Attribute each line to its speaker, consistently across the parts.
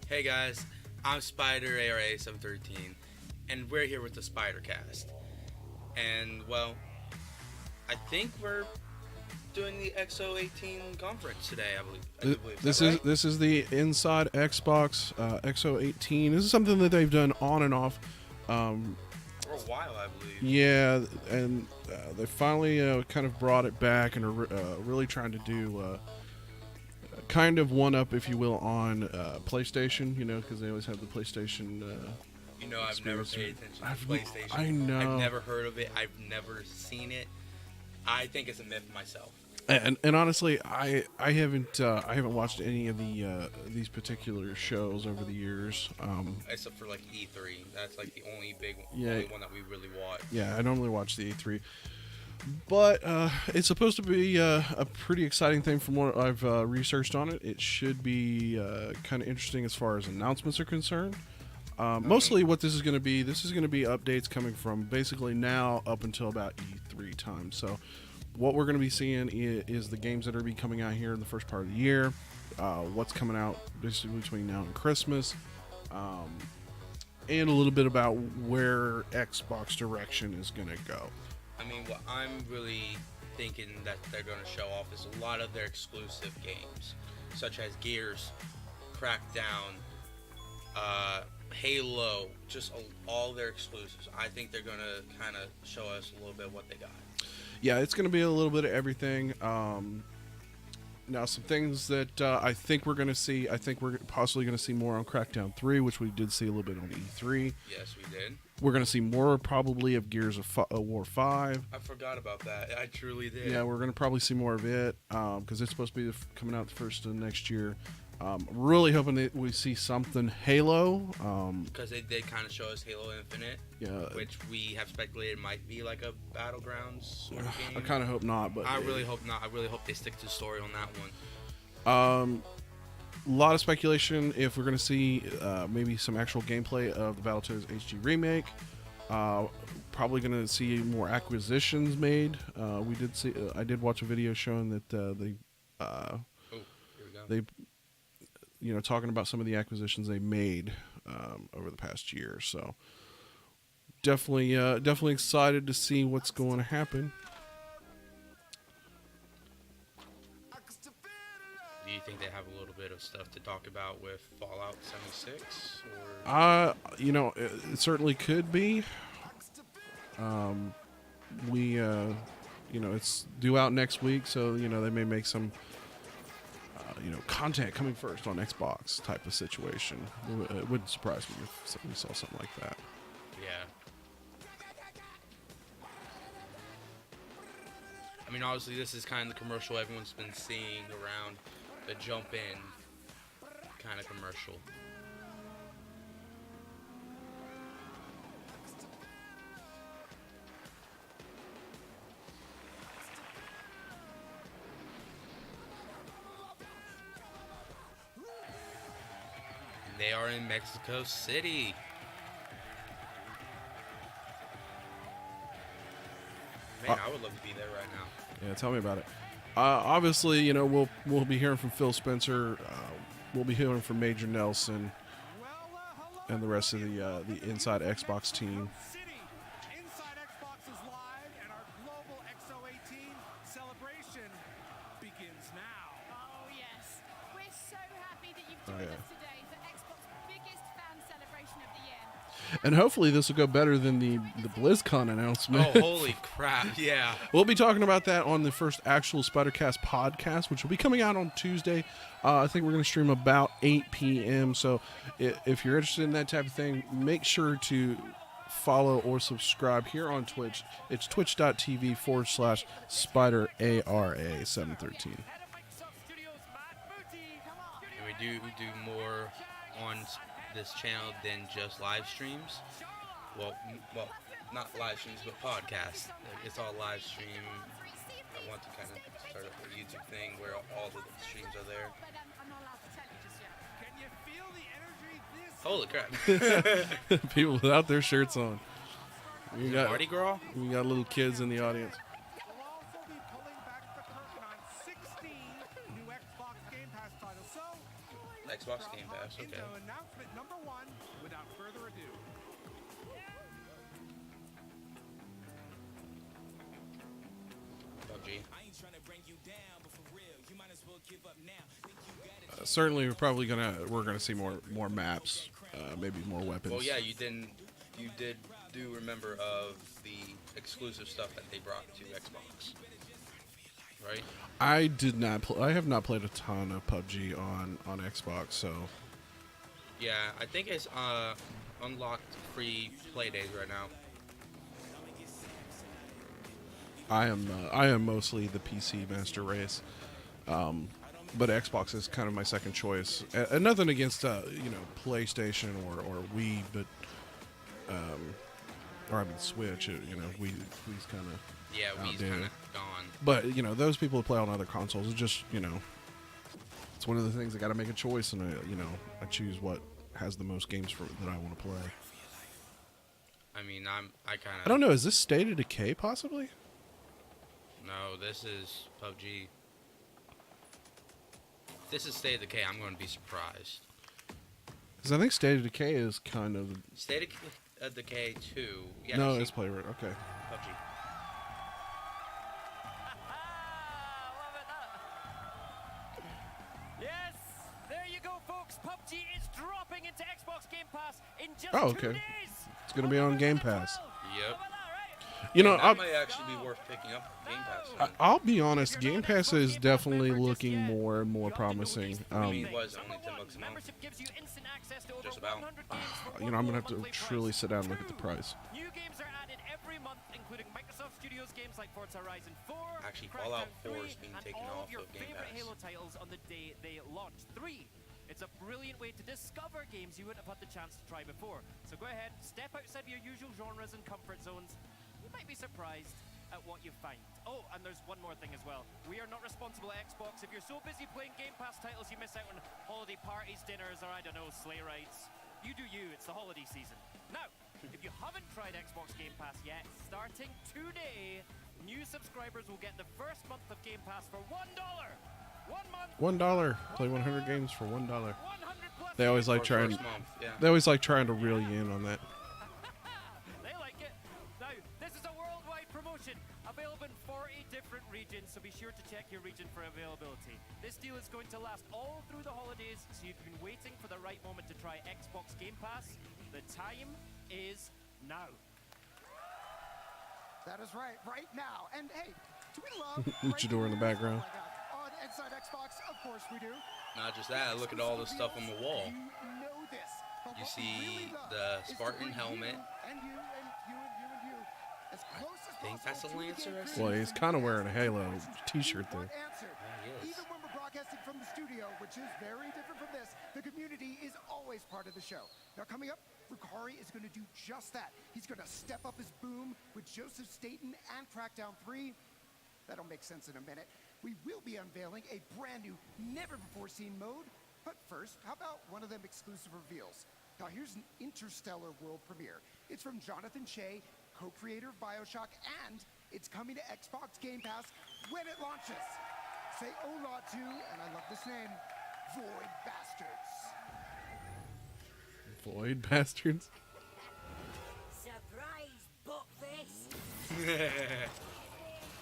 Speaker 1: Hey guys, I'm Spider ARA 713, and we're here with the SpiderCast. And well, I think we're doing the XO18 conference today. I do believe.
Speaker 2: This
Speaker 1: Is that right?
Speaker 2: is the Inside Xbox XO18. This is something that they've done on and off.
Speaker 1: For a while, I believe.
Speaker 2: Yeah, and they finally kind of brought it back and are really trying to do kind of one up, if you will, on PlayStation. You know, because they always have the PlayStation.
Speaker 1: I've never paid attention to PlayStation.
Speaker 2: I know.
Speaker 1: I've never heard of it. I've never seen it. I think it's a myth myself.
Speaker 2: And honestly, I haven't watched any of these particular shows over the years.
Speaker 1: Except for like E3. That's like the only
Speaker 2: Yeah.
Speaker 1: only one that we really watch.
Speaker 2: Yeah, I don't really watch the E3, but it's supposed to be a pretty exciting thing from what I've researched on it. It should be kind of interesting as far as announcements are concerned. Mostly what this is going to be updates coming from basically now up until about E3 time. So what we're going to be seeing is the games that are going to be coming out here in the first part of the year, what's coming out basically between now and Christmas, and a little bit about where Xbox direction is going to go.
Speaker 1: I mean, what I'm really thinking that they're going to show off is a lot of their exclusive games, such as Gears, Crackdown, Halo, just all their exclusives. I think they're going to kind of show us a little bit what they got.
Speaker 2: Yeah, it's going to be a little bit of everything. Now, some things that I think we're going to see. I think we're possibly going to see more on Crackdown 3, which we did see a little bit on E3.
Speaker 1: Yes, we did.
Speaker 2: We're going to see more probably of Gears of War 5.
Speaker 1: I forgot about that. I truly did.
Speaker 2: Yeah, we're going to probably see more of it because it's supposed to be coming out the first of next year. Really hoping that we see something Halo.
Speaker 1: Because they did kind of show us Halo Infinite,
Speaker 2: Yeah,
Speaker 1: which we have speculated might be like a Battlegrounds sort of game.
Speaker 2: I kind of hope not, but
Speaker 1: I really hope not. I really hope they stick to the story on that one.
Speaker 2: A lot of speculation if we're going to see maybe some actual gameplay of the Battletoads HD remake. Probably going to see more acquisitions made. We did see. I did watch a video showing that
Speaker 1: Here we go.
Speaker 2: they, talking about some of the acquisitions they made over the past year. So definitely excited to see what's going to happen.
Speaker 1: Do you think they have a little bit of stuff to talk about with Fallout 76? Or
Speaker 2: It certainly could be. It's due out next week, so they may make some content coming first on Xbox type of situation. It wouldn't surprise me if we saw something like that.
Speaker 1: Yeah. I mean, obviously, this is kind of the commercial everyone's been seeing around, the jump in kind of commercial. They are in Mexico City. Man, I would love to be there right now.
Speaker 2: Yeah, tell me about it. Obviously, we'll be hearing from Phil Spencer. We'll be hearing from Major Nelson and the rest of the Inside Xbox team.
Speaker 3: Inside Xbox is live, and our global XO18 celebration begins now.
Speaker 4: Oh, yes. We're so happy that you've joined us today for Xbox's biggest fan celebration of the year.
Speaker 2: And hopefully this will go better than the BlizzCon announcement.
Speaker 1: Oh, holy crap. Yeah.
Speaker 2: We'll be talking about that on the first actual SpiderCast podcast, which will be coming out on Tuesday. I think we're going to stream about 8 p.m. So if you're interested in that type of thing, make sure to follow or subscribe here on Twitch. It's twitch.tv/SpiderARA713.
Speaker 1: And we do more on this channel than just live streams. Well, not live streams, but podcasts. It's all live stream. I want to kind of start up a YouTube thing where all the streams are there.
Speaker 4: I'm not allowed to tell you just yet.
Speaker 3: Can you feel the energy this
Speaker 1: Holy crap.
Speaker 2: People without their shirts on. We got
Speaker 1: Mardi Gras?
Speaker 2: little kids in the audience.
Speaker 3: We'll also be pulling back the curtain on 16 new Xbox Game Pass titles. So,
Speaker 1: Xbox Game Pass, okay.
Speaker 3: Into announcement number 1, without further ado.
Speaker 1: PUBG.
Speaker 2: Certainly, we're gonna see more maps, maybe more weapons.
Speaker 1: Well, yeah, you did do remember of the exclusive stuff that they brought to Xbox, right?
Speaker 2: I did not. I have not played a ton of PUBG on Xbox, so
Speaker 1: Yeah, I think it's unlocked free play days right now.
Speaker 2: I am mostly the PC master race, but Xbox is kind of my second choice. And nothing against PlayStation or Wii, but or I mean Switch. We's kind of
Speaker 1: Yeah, Wii's kind of gone.
Speaker 2: But those people who play on other consoles, it's just it's one of the things I got to make a choice, and I choose what has the most games that I want to play.
Speaker 1: I mean, I
Speaker 2: don't know. Is this State of Decay possibly?
Speaker 1: No, this is PUBG. If this is State of Decay, I'm going to be surprised.
Speaker 2: Because I think State of Decay is kind of
Speaker 1: State of Decay 2. Yeah,
Speaker 2: no, it's Playward. Okay.
Speaker 1: PUBG.
Speaker 5: Yes, there you go, folks. PUBG is dropping into Xbox Game Pass in just
Speaker 2: Oh,
Speaker 5: 2
Speaker 2: okay.
Speaker 5: days.
Speaker 2: It's gonna be on Game Pass.
Speaker 1: Yep.
Speaker 2: I'll,
Speaker 1: That might actually be worth picking up Game Pass. soon.
Speaker 2: I'll be honest. Game Pass is definitely looking more and more promising.
Speaker 1: I mean, it was only $10 a month.
Speaker 5: Membership gives you instant access to over
Speaker 1: Just about.
Speaker 5: 100 games for
Speaker 2: I'm gonna have to
Speaker 5: monthly
Speaker 2: truly
Speaker 5: price.
Speaker 2: sit down and look at the price.
Speaker 5: New games are added every month, including Microsoft Studios games like Forza Horizon 4,
Speaker 1: Actually,
Speaker 5: Crackdown
Speaker 1: Fallout 4 is
Speaker 5: 3,
Speaker 1: being
Speaker 5: and
Speaker 1: taken
Speaker 5: all
Speaker 1: off
Speaker 5: of your
Speaker 1: of Game
Speaker 5: favorite
Speaker 1: Pass.
Speaker 5: Halo titles on the day they launch. 3. It's a brilliant way to discover games you wouldn't have had the chance to try before. So go ahead, step outside of your usual genres and comfort zones. You might be surprised at what you find. Oh, and there's one more thing as well. We are not responsible at Xbox. If you're so busy playing Game Pass titles, you miss out on holiday parties, dinners, or I don't know, sleigh rides. You do you, it's the holiday season. Now, if you haven't tried Xbox Game Pass yet, starting today, new subscribers will get the first month of Game Pass for $1. 1 month,
Speaker 2: $1. Play 100 games for $1.
Speaker 5: 100 plus.
Speaker 2: They always like
Speaker 1: For
Speaker 2: trying.
Speaker 1: first month, yeah.
Speaker 2: They always like trying to reel you in on that.
Speaker 5: They like it. Now, this is a worldwide promotion available in 40 different regions, so be sure to check your region for availability. This deal is going to last all through the holidays, so you've been waiting for the right moment to try Xbox Game Pass. The time is now.
Speaker 6: That is right now. And hey, do we love
Speaker 2: Luchador in the background.
Speaker 6: Oh my God. On Inside Xbox, of course we do.
Speaker 1: Not just that, look at all the stuff on the wall.
Speaker 6: You know this. But
Speaker 1: You
Speaker 6: what we
Speaker 1: see
Speaker 6: really love
Speaker 1: the
Speaker 6: is to
Speaker 1: Spartan
Speaker 6: bring
Speaker 1: helmet.
Speaker 6: You and you and you and you and you as close as
Speaker 1: think that's a
Speaker 6: possible to the
Speaker 1: Lancer
Speaker 6: game
Speaker 1: or
Speaker 6: creators
Speaker 2: Well, he's
Speaker 6: and
Speaker 2: kind of
Speaker 6: you
Speaker 2: wearing a
Speaker 6: guys.
Speaker 2: Halo
Speaker 6: Questions
Speaker 2: t-shirt
Speaker 6: you want
Speaker 2: there.
Speaker 6: answered.
Speaker 1: Yeah, he is.
Speaker 6: Even when we're broadcasting from the studio, which is very different from this, the community is always part of the show. Now coming up, Rukari is going to do just that. He's going to step up his boom with Joseph Staten and Crackdown 3. That'll make sense in a minute. We will be unveiling a brand new, never-before-seen mode. But first, how about one of them exclusive reveals? Now here's an interstellar world premiere. It's from Jonathan Shea, co-creator of BioShock, and it's coming to Xbox Game Pass when it launches. Say hola to, and I love this name, Void Bastards.
Speaker 2: Void bastards.
Speaker 7: Surprise, buttface!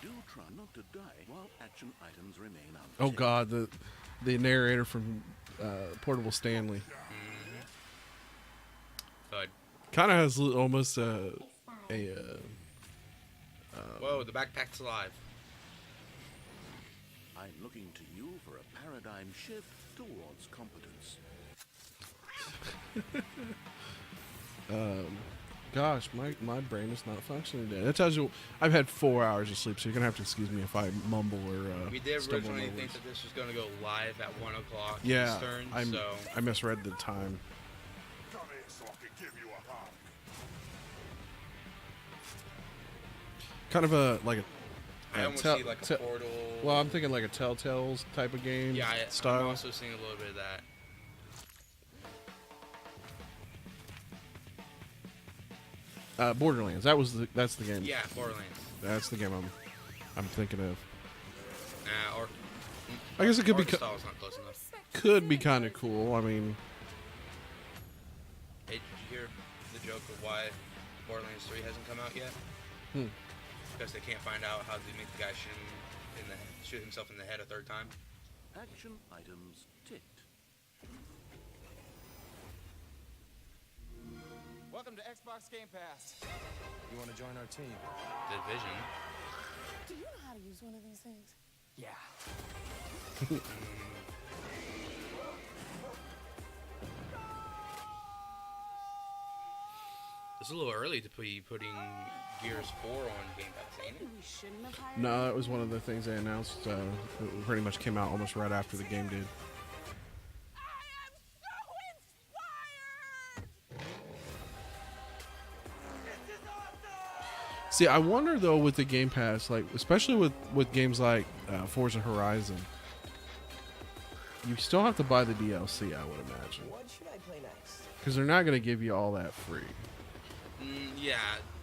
Speaker 8: Do try not to die while action items remain unchecked.
Speaker 2: Oh God, the narrator from Portable Stanley
Speaker 1: But
Speaker 2: kind of has almost
Speaker 1: whoa, the backpack's alive.
Speaker 8: I'm looking to you for a paradigm shift towards competence.
Speaker 2: Gosh, my brain is not functioning today. That tells you I've had 4 hours of sleep, so you're gonna have to excuse me if I mumble or
Speaker 1: We did
Speaker 2: stumble
Speaker 1: originally
Speaker 2: over
Speaker 1: think
Speaker 2: words.
Speaker 1: that this was going to go live at 1 o'clock
Speaker 2: Yeah,
Speaker 1: Eastern, so
Speaker 2: I misread the time.
Speaker 9: Come in so I can give you a hug.
Speaker 2: Kind of a
Speaker 1: I almost
Speaker 2: tell-
Speaker 1: see like a
Speaker 2: tell-
Speaker 1: Portal.
Speaker 2: Well, I'm thinking like a Telltale's type of game
Speaker 1: yeah, I'm
Speaker 2: style.
Speaker 1: also seeing a little bit of that.
Speaker 2: Borderlands. That's the game.
Speaker 1: Yeah, Borderlands.
Speaker 2: That's the game I'm thinking of.
Speaker 1: Or
Speaker 2: I guess it could be
Speaker 1: art style's not close enough.
Speaker 2: could be kind of cool. I mean,
Speaker 1: Hey, did you hear the joke of why Borderlands 3 hasn't come out yet? Because they can't find out how to make the guy shoot himself in the head a third time.
Speaker 8: Action items ticked.
Speaker 3: Welcome to Xbox Game Pass. You want to join our team?
Speaker 1: Division.
Speaker 7: Do you know how to use one of these things?
Speaker 3: Yeah.
Speaker 1: It's a little early to be putting Gears 4 on Game Pass, ain't it?
Speaker 7: We shouldn't have hired
Speaker 2: no, that was one of the things they announced. It pretty much came out almost right after the game did.
Speaker 7: I am so inspired! This is awesome!
Speaker 2: See, I wonder though with the Game Pass, like especially with games like Forza Horizon, you still have to buy the DLC. I would imagine.
Speaker 10: What should I play next?
Speaker 2: Because they're not going to give you all that free.
Speaker 1: Yeah,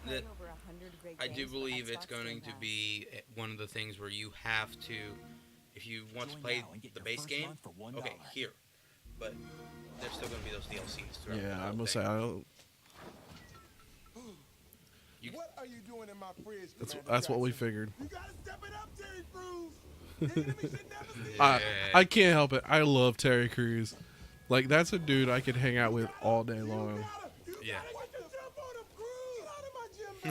Speaker 1: that,
Speaker 7: Over 100 great
Speaker 1: I do
Speaker 7: games for
Speaker 1: believe it's
Speaker 7: Xbox
Speaker 1: going
Speaker 7: Game
Speaker 1: to
Speaker 7: Pass.
Speaker 1: be one of the things where you have to, if you want to play the base game, okay, here. But there's still going to be those DLCs throughout the
Speaker 2: Yeah, I
Speaker 1: whole
Speaker 2: must
Speaker 1: thing.
Speaker 2: say, I don't.
Speaker 9: What are you doing in my fridge,
Speaker 2: That's
Speaker 9: Commander
Speaker 2: what we
Speaker 9: Jackson?
Speaker 2: figured.
Speaker 9: You gotta step it up, Terry Crews. The enemy should never see
Speaker 2: I can't help it. I love Terry Crews. Like that's a dude I could hang out with all day long.
Speaker 1: Yeah.
Speaker 9: Oh,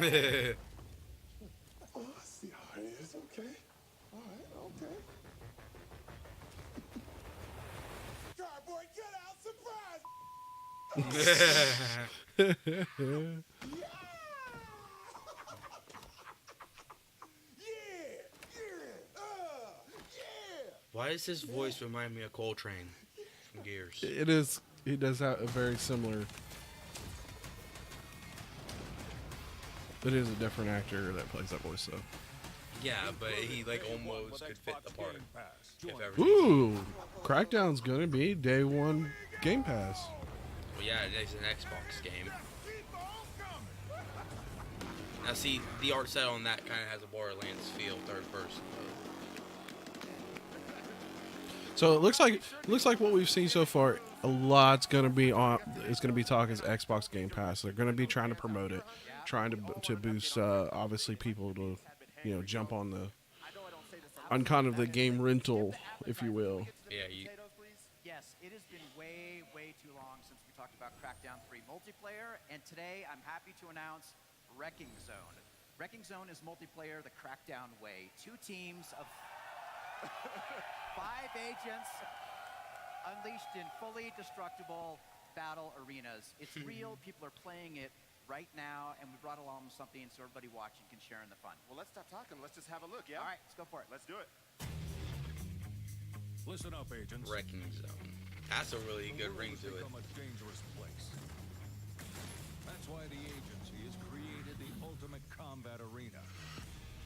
Speaker 9: I see how it is. Okay. All right. Okay. Cardboard cutout surprise.
Speaker 1: Why does his voice remind me of Coltrane from Gears?
Speaker 2: It is. He does have a very similar. It is a different actor that plays that voice, though.
Speaker 1: Yeah, but he like almost could fit the part. If ever.
Speaker 2: Ooh, Crackdown's gonna be day one Game Pass.
Speaker 1: Well, yeah, it's an Xbox game. Now, see, the art style on that kind of has a Borderlands feel, third person.
Speaker 2: So it looks like what we've seen so far. A lot's gonna be on. It's gonna be talk as Xbox Game Pass. They're gonna be trying to promote it, trying to boost obviously people to, jump on kind of the game rental, if you will.
Speaker 1: Yeah.
Speaker 5: Yes, it has been way, way too long since we talked about Crackdown 3 multiplayer, and today I'm happy to announce Wrecking Zone. Wrecking Zone is multiplayer the Crackdown way. 2 teams of 5 agents unleashed in fully destructible battle arenas. It's real. People are playing it right now, and we brought along something so everybody watching can share in the fun.
Speaker 3: Well, let's stop talking. Let's just have a look, yeah?
Speaker 5: All right, let's go for it.
Speaker 3: Let's do it.
Speaker 11: Listen up, agents.
Speaker 1: Wrecking Zone. That's a really good ring to it.
Speaker 11: Become a dangerous place. That's why the agency has created the ultimate combat arena.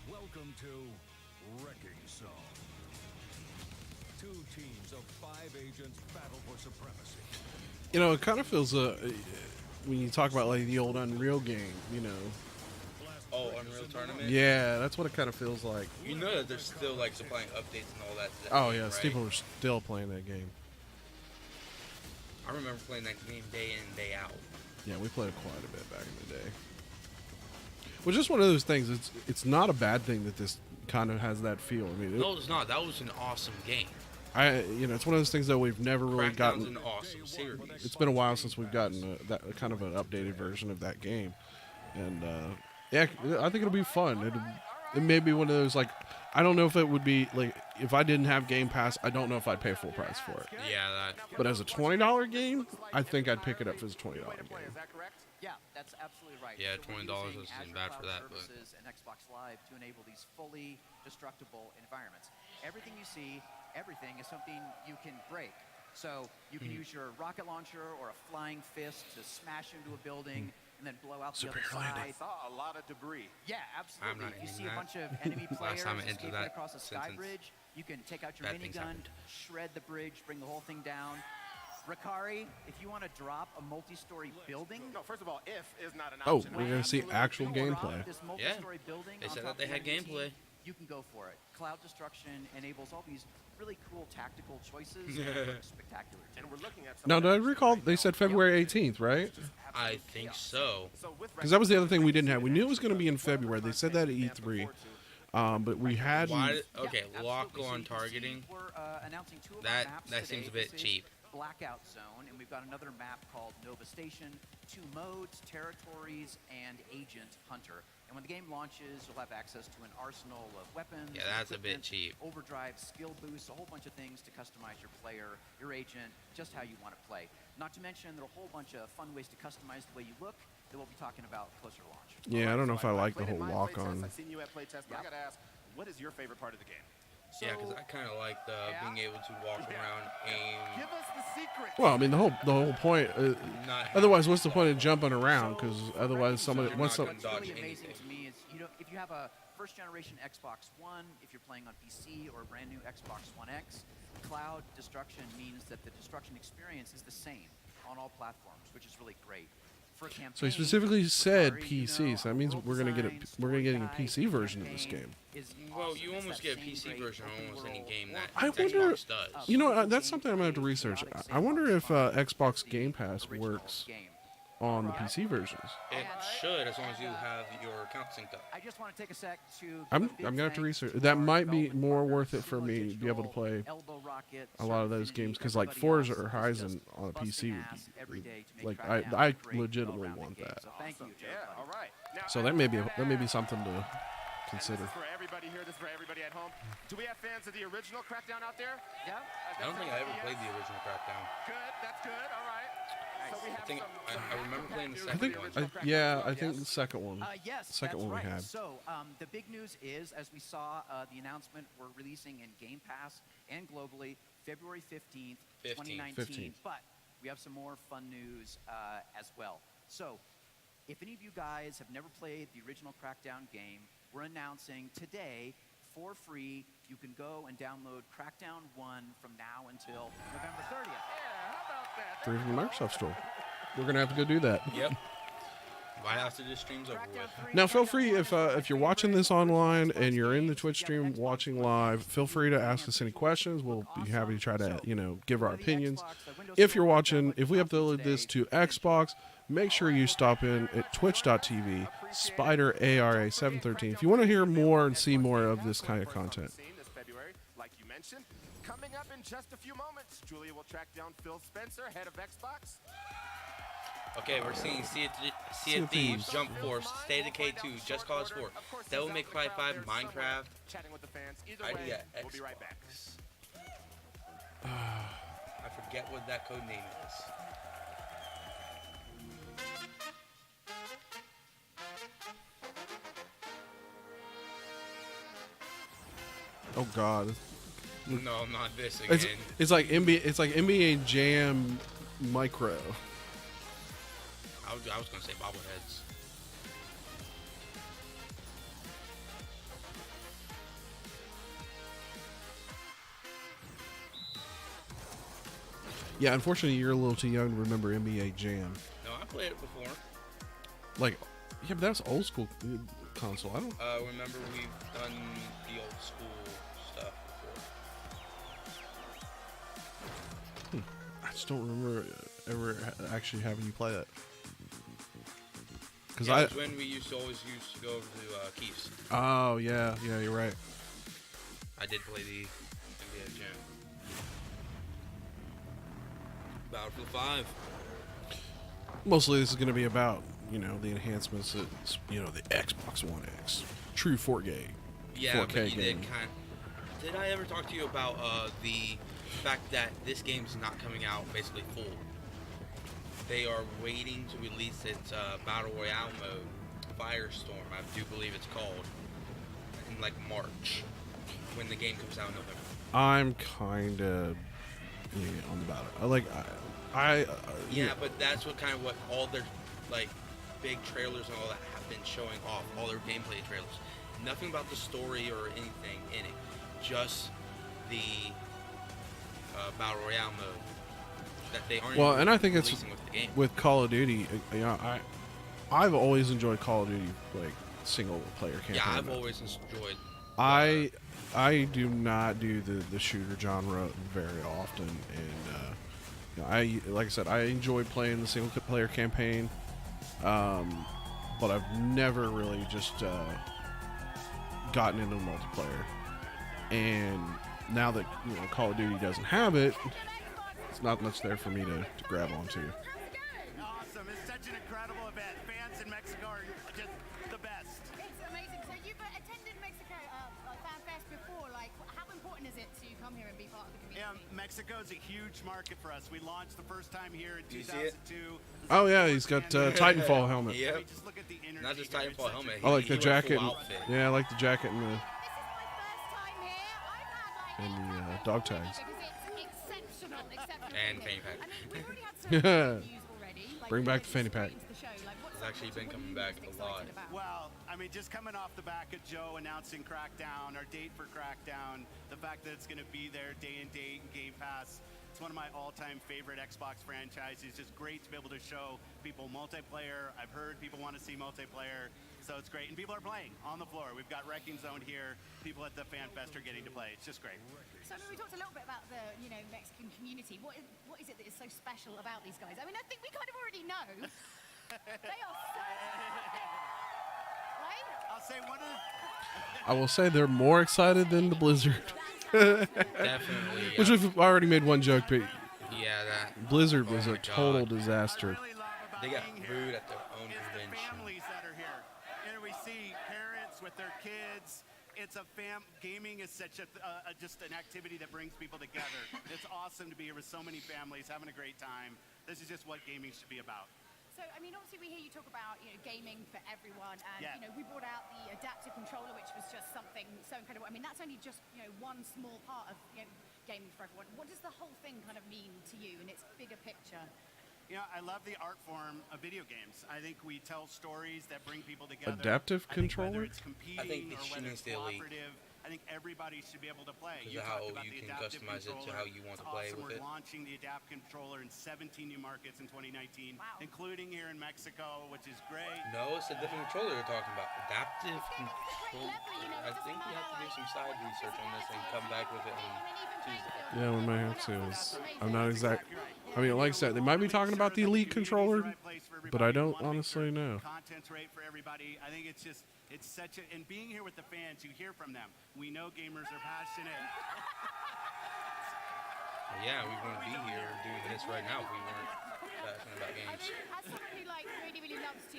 Speaker 11: Welcome to Wrecking Zone. 2 teams of 5 agents battle for supremacy.
Speaker 2: It kind of feels when you talk about like the old Unreal game,
Speaker 1: Oh, Unreal Tournament?
Speaker 2: Yeah, that's what it kind of feels like.
Speaker 1: You know that they're still like supplying updates and all that. to that
Speaker 2: Oh
Speaker 1: game,
Speaker 2: yeah,
Speaker 1: right?
Speaker 2: people are still playing that game.
Speaker 1: I remember playing that game day in, day out.
Speaker 2: Yeah, we played it quite a bit back in the day. Which is one of those things. It's not a bad thing that this kind of has that feel. I mean,
Speaker 1: No, it's not. That was an awesome game.
Speaker 2: It's one of those things that we've never really
Speaker 1: Crackdown's
Speaker 2: gotten.
Speaker 1: an awesome series.
Speaker 2: It's been a while since we've gotten that kind of an updated version of that game, and yeah, I think it'll be fun. It may be one of those like, I don't know if it would be like if I didn't have Game Pass, I don't know if I'd pay full price for it.
Speaker 1: Yeah, that.
Speaker 2: But as a $20 game, I think I'd pick it up as a $20 game.
Speaker 5: Is that correct? Yeah, that's absolutely right.
Speaker 1: Yeah,
Speaker 5: So we're
Speaker 1: $20
Speaker 5: using
Speaker 1: doesn't seem
Speaker 5: Azure
Speaker 1: bad for
Speaker 5: Cloud
Speaker 1: that, but-
Speaker 5: Services and Xbox Live to enable these fully destructible environments. Everything you see, everything is something you can break. So you can use your rocket launcher or a flying fist to smash into a building and then blow out the other
Speaker 3: I
Speaker 5: side.
Speaker 3: saw a lot of debris.
Speaker 5: Yeah,
Speaker 1: I'm
Speaker 5: absolutely.
Speaker 1: not
Speaker 5: If you
Speaker 1: ending
Speaker 5: see a
Speaker 1: that.
Speaker 5: bunch of enemy players
Speaker 1: time I entered
Speaker 5: escaping
Speaker 1: that
Speaker 5: across a sky
Speaker 1: sentence,
Speaker 5: bridge, you can take out your
Speaker 1: bad things
Speaker 5: minigun,
Speaker 1: happened.
Speaker 5: shred the bridge, bring the whole thing down. Ricari, if you want to drop a multi-story building,
Speaker 3: No, first of all, if is not an
Speaker 2: Oh,
Speaker 3: option.
Speaker 2: we're gonna see actual
Speaker 5: you can drop
Speaker 2: gameplay.
Speaker 5: this
Speaker 1: Yeah.
Speaker 5: multi-story building
Speaker 1: They
Speaker 5: on
Speaker 1: said
Speaker 5: top
Speaker 1: that they
Speaker 5: of
Speaker 1: had
Speaker 5: the enemy
Speaker 1: gameplay.
Speaker 5: team,
Speaker 10: you can go for it. Cloud Destruction enables all these really cool tactical choices that look spectacular.
Speaker 12: And we're looking at
Speaker 2: Now, do I recall they said February 18th, right?
Speaker 1: I think so.
Speaker 2: Because that was the other thing we didn't have. We knew it was going to be in February. They said that at E3. But we had.
Speaker 1: Okay, lock-on targeting.
Speaker 10: We're announcing 2 of our
Speaker 1: That
Speaker 10: maps
Speaker 1: seems a
Speaker 10: today.
Speaker 1: bit
Speaker 10: This is
Speaker 1: cheap.
Speaker 10: Blackout Zone, and we've got another map called Nova Station, 2 modes, territories, and Agent Hunter. And when the game launches, you'll have access to an arsenal of weapons.
Speaker 1: Yeah, that's a bit
Speaker 10: equipment,
Speaker 1: cheap.
Speaker 10: Overdrive, skill boosts, a whole bunch of things to customize your player, your agent, just how you want to play. Not to mention, there are a whole bunch of fun ways to customize the way you look that we'll be talking about closer to launch.
Speaker 2: Yeah, I don't know if I like the whole lock-on.
Speaker 12: I've seen you at playtest, but I gotta ask, what is your favorite part of the game?
Speaker 1: Yeah, because I kind of like being able to walk around, aim.
Speaker 12: Give us the secret.
Speaker 2: Well, I mean, the whole point. Otherwise, what's the point of jumping around? Because otherwise, somebody once some.
Speaker 10: What's really amazing to me is if you have a first-generation Xbox One, if you're playing on PC or a brand new Xbox One X, Cloud Destruction means that the destruction experience is the same on all platforms, which is really great. For a campaign,
Speaker 2: So he specifically said PC, so that means we're gonna get a PC version of this game.
Speaker 1: Well, you almost get a PC version of almost any game that
Speaker 2: I wonder.
Speaker 1: Xbox does.
Speaker 2: You know, that's something I'm gonna have to research. I wonder if Xbox Game Pass works on the PC versions.
Speaker 1: It should, as long as you have your account synced up.
Speaker 10: I just want to take a sec to.
Speaker 2: I'm gonna have to research. That might be more worth it for me to be able to play a lot of those games because like Forza or Horizon on a PC would be like I legitimately want that.
Speaker 10: Thank you.
Speaker 12: Yeah, all right. Now,
Speaker 2: So that may be something to consider.
Speaker 12: This is for everybody here. This is for everybody at home. Do we have fans of the original Crackdown out there?
Speaker 10: Yeah.
Speaker 1: I don't think I ever played the original Crackdown.
Speaker 12: Good. That's good. All right. So we have
Speaker 1: I think I remember playing the
Speaker 2: I
Speaker 1: second
Speaker 2: think
Speaker 1: one.
Speaker 2: I think the second one.
Speaker 10: Yes,
Speaker 2: second
Speaker 10: that's
Speaker 2: one
Speaker 10: right.
Speaker 2: we had.
Speaker 10: So the big news is, as we saw the announcement, we're releasing in Game Pass and globally February 15th, 2019.
Speaker 2: 15th.
Speaker 10: But we have some more fun news as well. So if any of you guys have never played the original Crackdown game, we're announcing today for free. You can go and download Crackdown 1 from now until November 30th.
Speaker 12: Yeah, how about that?
Speaker 2: Free from the Microsoft Store. We're gonna have to go do that.
Speaker 1: Yep. Right after this stream's over with.
Speaker 2: Now, feel free if you're watching this online and you're in the Twitch stream watching live, feel free to ask us any questions. We'll be happy to try to give our opinions. If you're watching, if we upload this to Xbox, make sure you stop in at twitch.tv SpiderARA713 if you want to hear more and see more of this kind of content.
Speaker 12: This February, like you mentioned, coming up in just a few moments, Julia will track down Phil Spencer, head of Xbox.
Speaker 1: Okay, we're seeing Sea of Thieves, Jump Force, State of Decay 2, Just Cause 4, Devil May Cry 5, Minecraft.
Speaker 12: Chatting with the fans. Either
Speaker 1: ID
Speaker 12: way,
Speaker 1: at
Speaker 12: we'll be right back.
Speaker 1: I forget what that code name is.
Speaker 2: Oh God.
Speaker 1: No, not this again.
Speaker 2: It's like NBA Jam Micro.
Speaker 1: I was gonna say bobbleheads.
Speaker 2: Yeah, unfortunately, you're a little too young to remember NBA Jam.
Speaker 1: No, I played it before.
Speaker 2: Like, yeah, but that's old school console. I don't.
Speaker 1: Remember we've done the old school stuff before.
Speaker 2: I just don't remember ever actually having you play that. Because
Speaker 1: Yeah, it was when we used to go over to Keith's.
Speaker 2: Oh yeah, you're right.
Speaker 1: I did play the NBA Jam. Battlefield 5.
Speaker 2: Mostly this is going to be about the enhancements that the Xbox One X, true 4K.
Speaker 1: Yeah,
Speaker 2: 4K
Speaker 1: but you
Speaker 2: game.
Speaker 1: Did I ever talk to you about the fact that this game's not coming out basically full? They are waiting to release its Battle Royale mode, Firestorm, I do believe it's called, in like March, when the game comes out in November.
Speaker 2: I'm kind of on the battle.
Speaker 1: Yeah, but that's what all their big trailers and all that have been showing off, all their gameplay trailers. Nothing about the story or anything in it, just the Battle Royale mode that they aren't.
Speaker 2: Well, and I think it's
Speaker 1: releasing with the game.
Speaker 2: with Call of Duty. I've always enjoyed Call of Duty single player campaign.
Speaker 1: Yeah, I've always enjoyed
Speaker 2: I do not do the shooter genre very often, and you know, like I said, I enjoy playing the single player campaign, but I've never really just gotten into the multiplayer. And now that Call of Duty doesn't have it, it's not much there for me to grab onto.
Speaker 13: Awesome! It's such an incredible event. Fans in Mexico are just the best.
Speaker 4: It's amazing. So you've attended Mexico Fan Fest before. Like, how important is it to come here and be part of the community?
Speaker 13: Yeah, Mexico is a huge market for us. We launched the first time here in
Speaker 1: Do you see
Speaker 13: 2002.
Speaker 1: it?
Speaker 2: Oh yeah, he's got Titanfall helmet.
Speaker 1: Yep.
Speaker 13: Just look at the energy
Speaker 1: Not just
Speaker 13: here.
Speaker 1: Titanfall
Speaker 13: It's
Speaker 1: helmet.
Speaker 2: I like the
Speaker 1: he went
Speaker 2: jacket.
Speaker 1: full outfit.
Speaker 2: Yeah, I like the jacket and the
Speaker 4: This is my first time here. I've had like
Speaker 2: and the dog tags.
Speaker 4: because it's exceptional.
Speaker 1: And fanny pack.
Speaker 4: I mean, we've already had so many reviews already. Like,
Speaker 2: Bring back the
Speaker 4: just
Speaker 2: fanny pack.
Speaker 4: straight into the show. Like, what's
Speaker 1: It's actually been
Speaker 4: what are
Speaker 1: coming
Speaker 4: you
Speaker 1: back
Speaker 4: most
Speaker 1: a lot.
Speaker 4: excited about?
Speaker 13: Well, I mean, just coming off the back of Joe announcing Crackdown, our date for Crackdown, the fact that it's going to be there day and date in Game Pass. It's one of my all-time favorite Xbox franchises. It's just great to be able to show people multiplayer. I've heard people want to see multiplayer, so it's great. And people are playing on the floor. We've got Wrecking Zone here. People at the Fan Fest are getting to play. It's just great.
Speaker 4: So we talked a little bit about the Mexican community. What is it that is so special about these guys? I mean, I think we kind of already know. They are so right?
Speaker 13: I'll say one of the...
Speaker 2: I will say they're more excited than the Blizzard.
Speaker 1: Definitely.
Speaker 2: Which we've already made one joke, but
Speaker 1: Yeah, that.
Speaker 2: Blizzard
Speaker 1: Oh
Speaker 2: was
Speaker 1: my
Speaker 2: a total
Speaker 1: God.
Speaker 2: disaster.
Speaker 1: They got booed at their own
Speaker 13: It's the
Speaker 1: convention.
Speaker 13: families that are here. And we see parents with their kids. It's a gaming is such a just an activity that brings people together. It's awesome to be here with so many families having a great time. This is just what gaming should be about.
Speaker 4: So, I mean, obviously we hear you talk about, gaming for everyone, and,
Speaker 13: Yeah.
Speaker 4: We brought out the adaptive controller, which was just something so incredible. I mean, that's only just, one small part of, gaming for everyone. What does the whole thing kind of mean to you in its bigger picture?
Speaker 13: I love the art form of video games. I think we tell stories that bring people together.
Speaker 2: Adaptive
Speaker 13: I think
Speaker 2: controller?
Speaker 13: Whether it's competing
Speaker 1: I think
Speaker 13: or
Speaker 1: she
Speaker 13: whether
Speaker 1: needs
Speaker 13: it's
Speaker 1: the Elite.
Speaker 13: cooperative, I think everybody should be able to play.
Speaker 1: Because of how you can customize it to how you want to play
Speaker 13: awesome.
Speaker 1: with
Speaker 13: We're
Speaker 1: it.
Speaker 13: launching the Adapt controller in 17 new markets in 2019,
Speaker 4: Wow.
Speaker 13: including here in Mexico, which is great.
Speaker 1: No, it's a different controller you're talking about. Adaptive control.
Speaker 4: level,
Speaker 1: I think you have to do some side research on this and come back with it on Tuesday.
Speaker 2: Yeah, we might have to. I'm not exact. I mean, like I said, they might be talking about the Elite controller, but I don't honestly know.
Speaker 13: Content's right for everybody. I think it's such a, and being here with the fans, you hear from them. We know gamers are passionate.
Speaker 1: Yeah, we wouldn't be here doing this right now if we weren't passionate about
Speaker 4: I
Speaker 1: games.
Speaker 4: mean, as someone who really loves to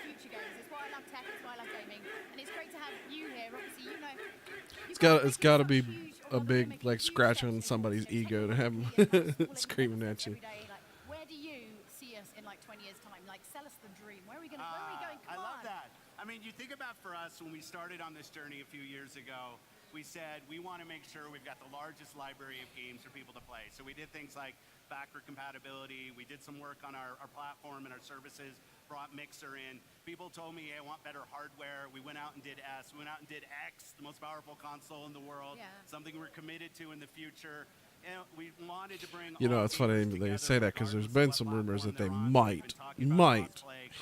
Speaker 4: future games, it's why I love tech, it's why I love gaming, and it's great to have you here. Obviously,
Speaker 2: It's got to be a big scratch on somebody's ego to have them screaming at you.
Speaker 4: Where do you see us in 20 years' time? Sell us the dream. Where are we going? Where are we going?
Speaker 13: I love that. I mean, you think about for us when we started on this journey a few years ago, we said we want to make sure we've got the largest library of games for people to play. So we did things like backward compatibility. We did some work on our platform and our services, brought Mixer in. People told me, hey, I want better hardware. We went out and did S. We went out and did X, the most powerful console in the world, something we're committed to in the future. And we wanted to bring
Speaker 2: It's funny they say that because there's been some rumors that they might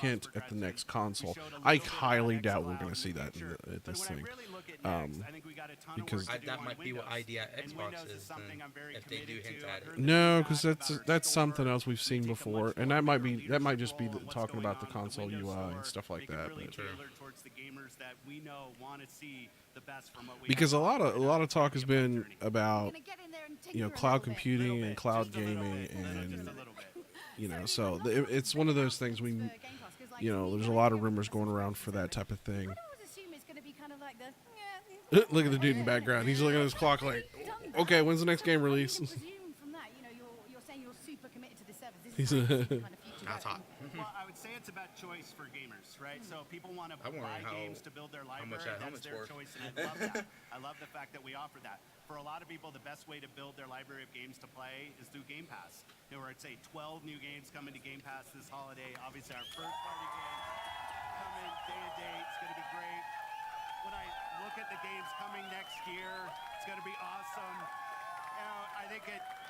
Speaker 2: hint at the next console. I highly doubt we're going to see that at this thing. Because
Speaker 1: that might be what ID at Xbox is, then, if they do hint at it.
Speaker 2: no, because that's something else we've seen before, and that might just be talking about the console UI and stuff like that. But, because a lot of talk has been about cloud computing and cloud gaming, and so it's one of those things there's a lot of rumors going around for that type of thing.
Speaker 4: I always assume it's going to be kind of like the.
Speaker 2: Look at the dude in the background. He's looking at his clock like, okay, when's the next game release?
Speaker 4: Presume from that, you're saying you're super committed to this service. This
Speaker 2: He's
Speaker 4: is kind of future.
Speaker 1: That's hot.
Speaker 13: Well, I would say it's about choice for gamers, right? So people want to buy games to build their library.
Speaker 1: much that
Speaker 13: That's
Speaker 1: helmet's
Speaker 13: their
Speaker 1: worth.
Speaker 13: choice, and I love that. I love the fact that we offer that. For a lot of people, the best way to build their library of games to play is through Game Pass. Where I'd say 12 new games coming to Game Pass this holiday. Obviously, our first party game coming day and date. It's going to be great. When I look at the games coming next year, it's going to be awesome. I think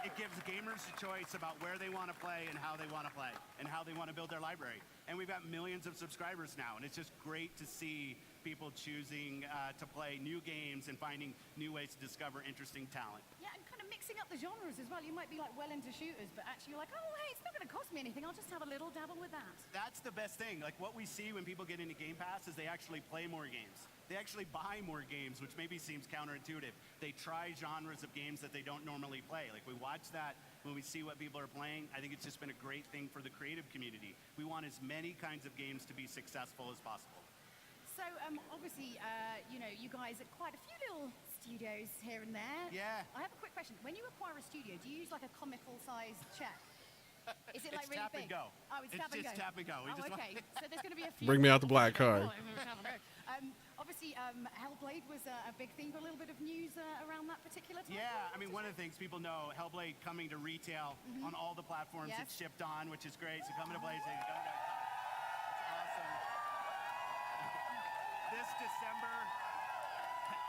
Speaker 13: it gives gamers a choice about where they want to play and how they want to play and how they want to build their library. And we've got millions of subscribers now, and it's just great to see people choosing to play new games and finding new ways to discover interesting talent.
Speaker 4: Yeah, and kind of mixing up the genres as well. You might be like well into shooters, but actually you're like, oh, hey, it's not going to cost me anything. I'll just have a little dabble with that.
Speaker 13: That's the best thing. Like what we see when people get into Game Pass is they actually play more games. They actually buy more games, which maybe seems counterintuitive. They try genres of games that they don't normally play. Like we watch that when we see what people are playing. I think it's just been a great thing for the creative community. We want as many kinds of games to be successful as possible.
Speaker 4: So obviously, you know, you guys are quite a few little studios here and there.
Speaker 13: Yeah.
Speaker 4: I have a quick question. When you acquire a studio, do you use like a comical-sized check? Is it like
Speaker 13: It's
Speaker 4: really
Speaker 13: tap
Speaker 4: big?
Speaker 13: and go.
Speaker 4: Oh, it's tap and go.
Speaker 13: just tap and go. We
Speaker 4: Oh,
Speaker 13: just
Speaker 4: okay. So there's going to be a few.
Speaker 2: Bring me out the black card.
Speaker 4: Obviously, Hellblade was a big thing. Got a little bit of news around that particular time.
Speaker 13: Yeah, I mean, one of the things people know, Hellblade coming to retail on all the platforms
Speaker 4: Yes.
Speaker 13: it's shipped on, which is great. So coming to PlayStation, coming to Xbox. It's awesome. This December,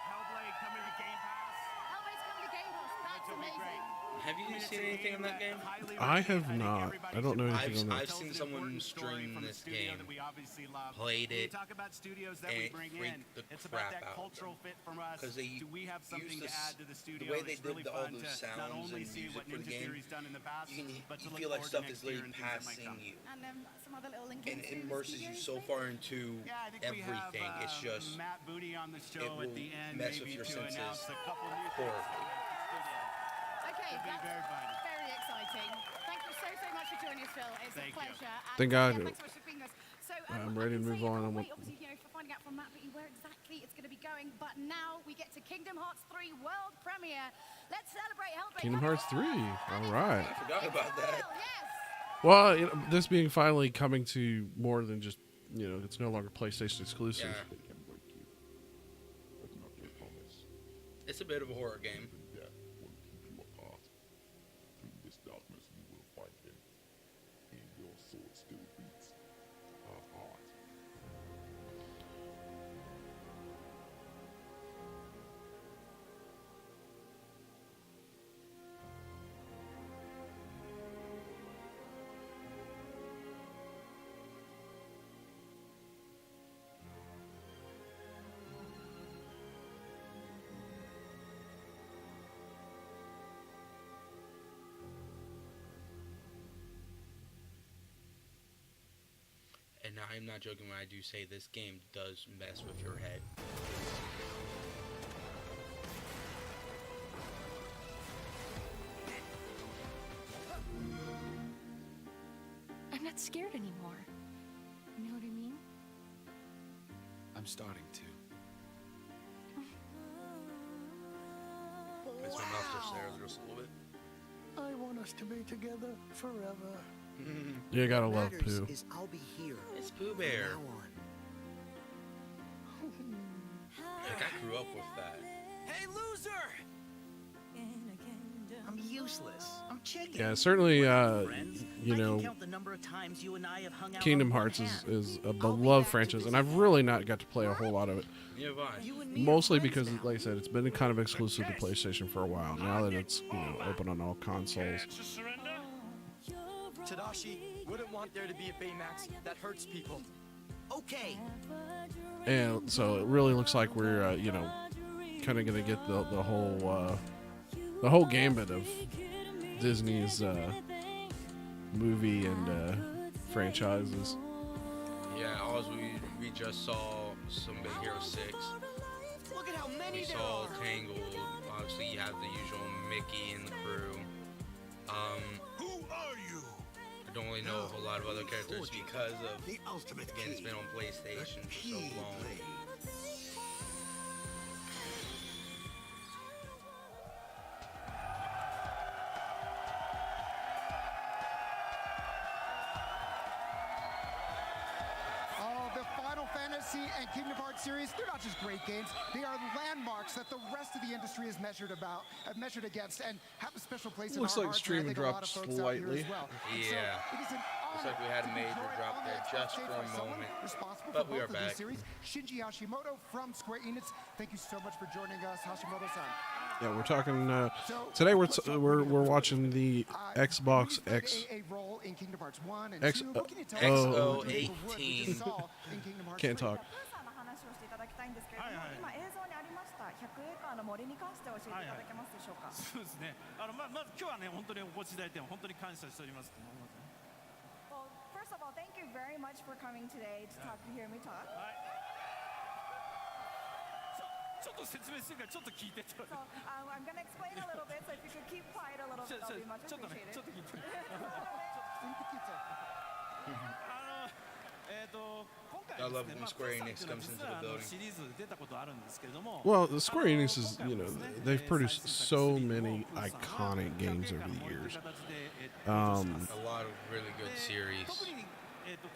Speaker 13: Hellblade coming to Game Pass.
Speaker 4: Hellblade's coming to Game Pass. That's
Speaker 13: Which will be great.
Speaker 4: amazing.
Speaker 1: Have you seen anything on that game?
Speaker 2: I have not. I don't know anything on that.
Speaker 1: I've seen someone stream this game, played it,
Speaker 13: talk about studios that
Speaker 1: and
Speaker 13: we
Speaker 1: it
Speaker 13: bring in.
Speaker 1: freaked the
Speaker 13: It's about
Speaker 1: crap
Speaker 13: that
Speaker 1: out of
Speaker 13: cultural fit from us.
Speaker 1: because they
Speaker 13: Do we have something
Speaker 1: used
Speaker 13: to add to the studio?
Speaker 1: the way they
Speaker 13: It's
Speaker 1: did
Speaker 13: really
Speaker 1: all
Speaker 13: fun
Speaker 1: those
Speaker 13: to
Speaker 1: sounds
Speaker 13: not only
Speaker 1: and
Speaker 13: see
Speaker 1: music
Speaker 13: what
Speaker 1: for the
Speaker 13: Ninja
Speaker 1: game.
Speaker 13: Theory's done in the past,
Speaker 1: You
Speaker 13: but to
Speaker 1: feel
Speaker 13: look
Speaker 1: like
Speaker 13: forward
Speaker 1: stuff
Speaker 13: to
Speaker 1: is
Speaker 13: next year
Speaker 1: literally
Speaker 13: and things that might
Speaker 1: passing
Speaker 13: come.
Speaker 1: you,
Speaker 4: And some other little links
Speaker 1: and
Speaker 4: into the
Speaker 1: immerses you
Speaker 4: studios
Speaker 1: so
Speaker 4: thing?
Speaker 1: far into
Speaker 13: Yeah, I think we
Speaker 1: everything.
Speaker 13: have
Speaker 1: It's just
Speaker 13: Matt Booty on the show
Speaker 1: will
Speaker 13: at the end,
Speaker 1: mess
Speaker 13: maybe
Speaker 1: with your
Speaker 13: to announce
Speaker 1: senses
Speaker 13: a couple new things
Speaker 1: horribly.
Speaker 13: coming to the studio.
Speaker 4: Okay,
Speaker 13: It'll be
Speaker 4: that's
Speaker 13: very fun.
Speaker 4: very exciting. Thank you so much for joining us, Phil. It's
Speaker 13: Thank
Speaker 4: a
Speaker 13: you.
Speaker 4: pleasure. And,
Speaker 2: Thank God.
Speaker 4: Yeah, thanks so much for being with us. So,
Speaker 2: I'm ready to
Speaker 4: I can
Speaker 2: move
Speaker 4: say I
Speaker 2: on.
Speaker 4: can't
Speaker 2: I'm-
Speaker 4: wait, obviously, you know, for finding out from Matt where exactly it's going to be going. But now we get to Kingdom Hearts 3 world premiere. Let's celebrate Hellblade.
Speaker 2: Kingdom Hearts 3. All right.
Speaker 1: I forgot about that.
Speaker 4: Yes.
Speaker 2: Well, you know, this being finally coming to more than just, you know, it's no longer PlayStation exclusive.
Speaker 1: Yeah. It's a bit of a horror game. And I'm not joking when I do say this game does mess with your head.
Speaker 14: I'm not scared anymore. You know what I mean?
Speaker 15: I'm starting to.
Speaker 1: Makes my mouth just there just a little bit.
Speaker 9: I want us to be together forever.
Speaker 2: You gotta
Speaker 16: What
Speaker 2: love
Speaker 16: matters
Speaker 2: Pooh.
Speaker 16: is I'll be here.
Speaker 1: It's Pooh Bear.
Speaker 16: From now on.
Speaker 1: Like, I grew up with that.
Speaker 15: Hey, loser!
Speaker 16: I'm useless. I'm chicken.
Speaker 2: Yeah, certainly, you
Speaker 16: I
Speaker 2: know,
Speaker 16: can count the number of times you and I have hung out
Speaker 2: Kingdom
Speaker 16: on one
Speaker 2: Hearts
Speaker 16: hand.
Speaker 2: is a beloved franchise, and I've really not got to play a whole lot of it.
Speaker 1: Yeah, fine.
Speaker 2: Mostly because, like I said, it's been kind of exclusive to PlayStation for a while. Now that it's, you know, open on all consoles.
Speaker 15: Tadashi wouldn't want there to be a Baymax. That hurts people.
Speaker 16: Okay.
Speaker 2: And so it really looks like we're, you know, kind of going to get the whole gambit of Disney's movie and franchises.
Speaker 1: Yeah, all we just saw some Big Hero 6.
Speaker 16: Look at how many
Speaker 1: We
Speaker 16: there
Speaker 1: saw
Speaker 16: are.
Speaker 1: Tangled. Obviously, you have the usual Mickey and the crew.
Speaker 9: Who are you?
Speaker 1: I don't really know a whole lot of other characters because of,
Speaker 9: The ultimate
Speaker 1: again, it's been on PlayStation for so long.
Speaker 6: Oh, the Final Fantasy and Kingdom Hearts series, they're not just great games. They are landmarks that the rest of the industry is measured against and have a special place
Speaker 2: Looks
Speaker 6: in our
Speaker 2: like
Speaker 6: hearts.
Speaker 2: stream
Speaker 6: and I think a lot
Speaker 2: dropped
Speaker 6: of folks out here
Speaker 2: slightly.
Speaker 6: as well. And so
Speaker 1: Yeah.
Speaker 6: it is an
Speaker 1: Looks
Speaker 6: honor
Speaker 1: like we had
Speaker 6: to
Speaker 1: a
Speaker 6: be
Speaker 1: major
Speaker 6: joined
Speaker 1: drop
Speaker 6: on the
Speaker 1: there
Speaker 6: Xbox
Speaker 1: just
Speaker 6: stage
Speaker 1: for
Speaker 6: by
Speaker 1: a
Speaker 6: someone
Speaker 1: moment.
Speaker 6: responsible
Speaker 1: But
Speaker 6: for
Speaker 1: we are
Speaker 6: both of these
Speaker 1: back.
Speaker 6: series, Shinji Hashimoto from Square Enix. Thank you so much for joining us, Hashimoto-san.
Speaker 2: Yeah, we're talking today. We're watching the Xbox X.
Speaker 6: A role in Kingdom Hearts 1 and
Speaker 2: X
Speaker 6: 2. What can you tell us about the
Speaker 1: XO18.
Speaker 6: wood which you saw in Kingdom Hearts 3?
Speaker 2: Can't talk.
Speaker 4: さんの話をしていただきたいんですけれども、今映像にありました100エーカーの森に関して教えていただけますでしょうか。
Speaker 3: そうですね。まず今日はね、本当にお越しいただいて本当に感謝しております。
Speaker 4: Well, first of all, thank you very much for coming today to talk to hear me talk.
Speaker 3: ちょっと説明するからちょっと聞いてと。
Speaker 4: So I'm going to explain a little bit, so if you could keep quiet a little bit, that'll be much
Speaker 3: ちょっとね、
Speaker 4: appreciated.
Speaker 3: ちょっと聞いて。
Speaker 1: I love when Square Enix comes into the building.
Speaker 3: シリーズ出たことあるんですけれども。
Speaker 2: Well, the Square Enix is, they've produced so many iconic games over the years.
Speaker 1: A lot of really good series.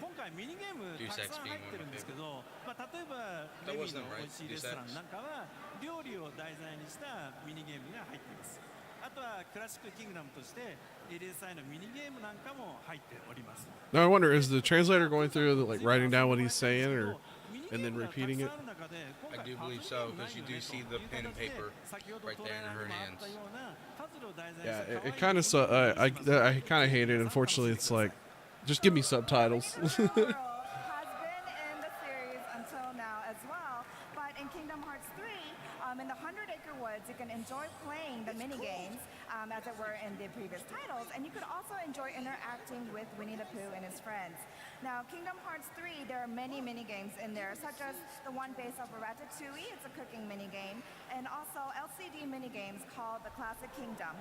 Speaker 3: 今回ミニゲームたくさん入ってるんですけど、例えばレミの美味しいレストランなんかは料理を題材にしたミニゲームが入っています。あとはクラシックキングダムとして LSI のミニゲームなんかも入っております。
Speaker 2: Now I wonder, is the translator going through like writing down what he's saying, or and then repeating it?
Speaker 1: I do believe so, because you do see the pen and paper right there in her hands.
Speaker 2: Yeah, it kind of I kind of hate it. Unfortunately, it's like, just give me subtitles.
Speaker 4: Has been in the series until now as well, but in Kingdom Hearts 3, in the 100-acre woods, you can enjoy playing the mini games, as it were in the previous titles, and you could also enjoy interacting with Winnie the Pooh and his friends. Now, Kingdom Hearts 3, there are many mini games in there, such as the one based off of Ratatouille, it's a cooking mini game, and also LCD mini games called the Classic Kingdom.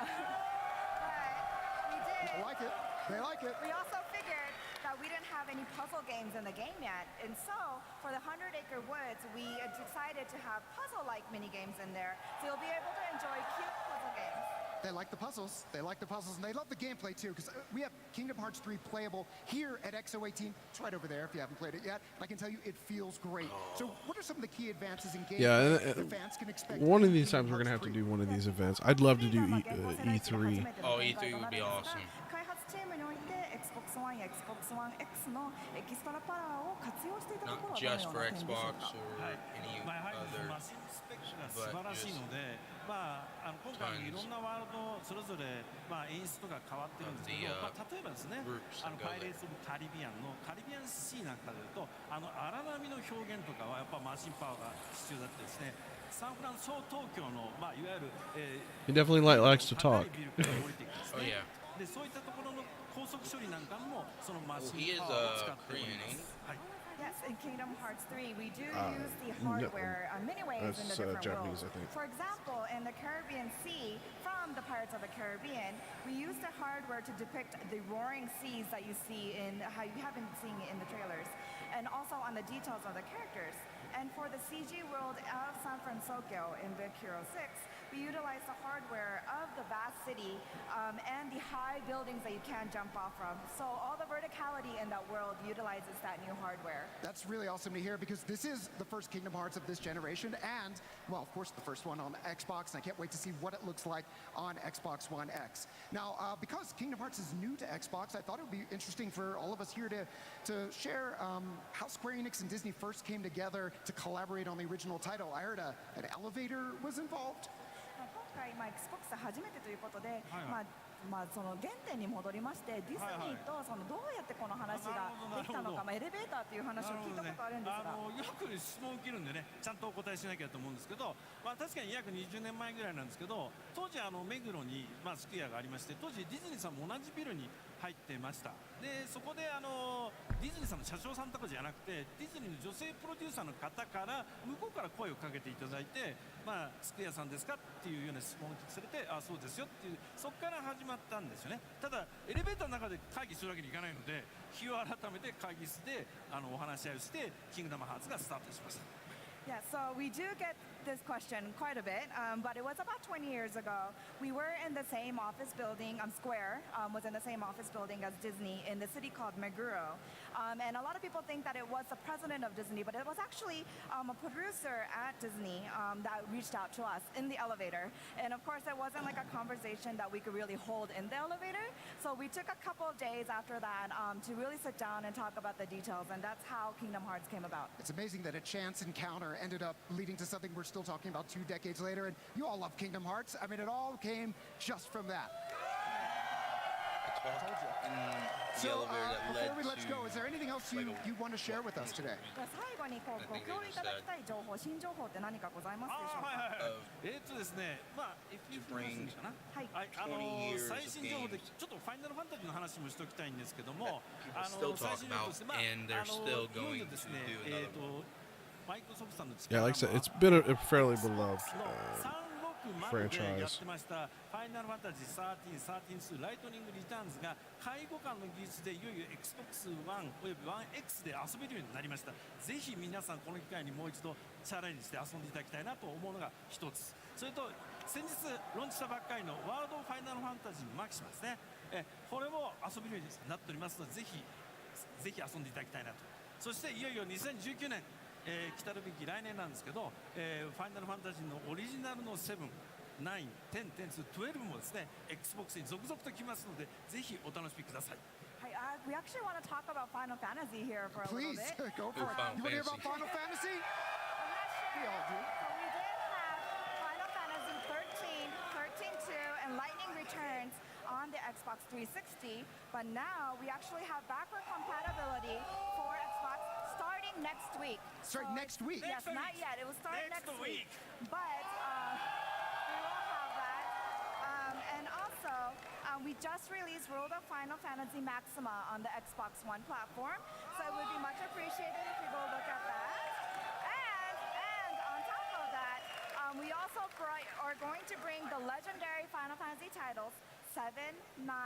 Speaker 4: We did.
Speaker 6: I like it. They like it.
Speaker 4: We also figured that we didn't have any puzzle games in the game yet, and so for the 100-acre woods, we decided to have puzzle-like mini games in there, so you'll be able to enjoy cute puzzle games.
Speaker 6: They like the puzzles. They like the puzzles, and they love the gameplay too. Because we have Kingdom Hearts 3 playable here at XO18. It's right over there if you haven't played it yet. I can tell you, it feels great. So, what are some of the key advances in gameplay that fans can expect?
Speaker 2: One of these times we're gonna have to do one of these events. I'd love to do E3.
Speaker 1: Oh, E3 would be awesome.
Speaker 4: 開発チームにおいて Xbox One や Xbox One X のエキストラパワーを活用していたところは
Speaker 1: Not
Speaker 4: どのよ
Speaker 1: just
Speaker 4: う
Speaker 1: for
Speaker 4: な点でしょう
Speaker 1: Xbox
Speaker 4: か。
Speaker 1: or any
Speaker 3: やはり
Speaker 1: other,
Speaker 3: マシンスペックが素
Speaker 1: but
Speaker 3: 晴らしい
Speaker 1: just
Speaker 3: ので、今回もいろんなワールドそれぞれ、演出とか変わってるんですけど、例えばですね、パイレーツ・オブ・カリビアンのカリビアンシーなんかでいうと、荒波の表現とかはやっぱマシンパワーが必要だってですね、サンフランソ東京の、いわゆる、
Speaker 2: He definitely likes to talk.
Speaker 1: Oh yeah.
Speaker 3: でそういったところの高速処理なんかもそのマシ
Speaker 1: He
Speaker 3: ン
Speaker 1: is
Speaker 3: パワーを使っており
Speaker 1: Korean,
Speaker 3: ま
Speaker 1: ain't
Speaker 3: す。
Speaker 1: he?
Speaker 3: はい。
Speaker 4: Yes, in Kingdom Hearts 3, we do
Speaker 2: No,
Speaker 4: use the hardware in many ways in the
Speaker 2: that's,
Speaker 4: different
Speaker 2: Japanese,
Speaker 4: worlds.
Speaker 2: I think.
Speaker 4: For example, in the Caribbean Sea, from the Pirates of the Caribbean, we use the hardware to depict the roaring seas that you see in how you have been seeing it in the trailers, and also on the details of the characters. And for the CG world of San Francisco in Big Hero 6, we utilize the hardware of the vast city and the high buildings that you can jump off from. So all the verticality in that world utilizes that new hardware.
Speaker 6: That's really awesome to hear because this is the first Kingdom Hearts of this generation and, well, of course, the first one on Xbox, and I can't wait to see what it looks like on Xbox One X. Now, because Kingdom Hearts is new to Xbox, I thought it would be interesting for all of us here to share how Square Enix and Disney first came together to collaborate on the original title. I heard an elevator was involved.
Speaker 4: 今回、Xbox 初めてということで、その原点に戻りまして、ディズニーとそのどうやってこの話ができたのか、エレベーターっていう話を聞いたことあるんですが、
Speaker 3: よく質問を受けるんでね、ちゃんとお答えしなきゃと思うんですけど、確かに約20年前ぐらいなんですけど、当時目黒にスクエアがありまして、当時ディズニーさんも同じビルに入ってました。でそこでディズニーさんの社長さんとかじゃなくて、ディズニーの女性プロデューサーの方から向こうから声をかけていただいて、スクエアさんですかっていうような質問をされて、そうですよっていう、そこから始まったんですよね。ただエレベーターの中で会議するわけにいかないので、日を改めて会議室でお話し合いをしてキングダムハーツがスタートしました。
Speaker 4: Yeah, so we do get this question quite a bit, but it was about 20 years ago. We were in the same office building, Square was in the same office building as Disney in the city called Meguro. And a lot of people think that it was the president of Disney, but it was actually a producer at Disney that reached out to us in the elevator. And of course, it wasn't like a conversation that we could really hold in the elevator. So we took a couple of days after that to really sit down and talk about the details, and that's how Kingdom Hearts came about.
Speaker 6: It's amazing that a chance encounter Kickstarter ended up leading to something we're still talking about 2 decades later, and you all love Kingdom Hearts. I mean, it all came just from that.
Speaker 1: The talk in the
Speaker 6: So,
Speaker 1: elevator that led
Speaker 6: before we let
Speaker 1: to,
Speaker 6: you go, is there anything else you want to share with us today?
Speaker 4: 最後にこうご協力いただきたい情報、新情報って何かございますでしょうか。
Speaker 3: ですね、まあ、
Speaker 1: bring
Speaker 3: かな。
Speaker 4: はい。
Speaker 1: 20 years
Speaker 3: 最新情報で
Speaker 1: of
Speaker 3: ちょっとファイナルファンタジーの話もしておきたいんですけども、
Speaker 1: people still
Speaker 3: 最
Speaker 1: talk
Speaker 3: 新情報
Speaker 1: about,
Speaker 3: ですね。まあ
Speaker 1: and they're still
Speaker 3: いよ
Speaker 1: going
Speaker 3: いよ
Speaker 1: to
Speaker 3: ですね、
Speaker 1: do another one.
Speaker 3: マイクロソフトさんの
Speaker 2: Yeah,
Speaker 3: 力
Speaker 2: like I said, it's been a fairly beloved
Speaker 3: 360でや
Speaker 2: franchise.
Speaker 3: ってましたファイナルファンタジー13、13-2ライトニングリターンズが介護官の技術でいよいよ Xbox One および 1X で遊べるようになりました。ぜひ皆さんこの機会にもう一度チャレンジして遊んでいただきたいなと思うのが一つ。それと先日ローンチしたばっかりのワールドファイナルファンタジーマキシマですね。これも遊べるようになっておりますのでぜひ遊んでいただきたいなと。そしていよいよ2019年来たるべき来年なんですけど、ファイナルファンタジーのオリジナルの7、9、10、10、12もですね、Xbox に続々と来ますので、ぜひお楽しみください。
Speaker 4: はい、we actually want to talk about Final Fantasy here for a little
Speaker 6: Please,
Speaker 4: bit.
Speaker 6: go for it. You want to hear about Final Fantasy? We all do.
Speaker 4: So we did have Final Fantasy 13, 13-2, and Lightning Returns on the Xbox 360, but now we actually have backward compatibility for Xbox starting next week.
Speaker 6: Sorry, next week?
Speaker 4: Yes, not yet. It will start next week. But we will have that. And also, we just released World of Final Fantasy Maxima on the Xbox One platform, so it would be much appreciated if you go look at that. And on top of that, we also are going to bring the legendary Final Fantasy titles 7, 9,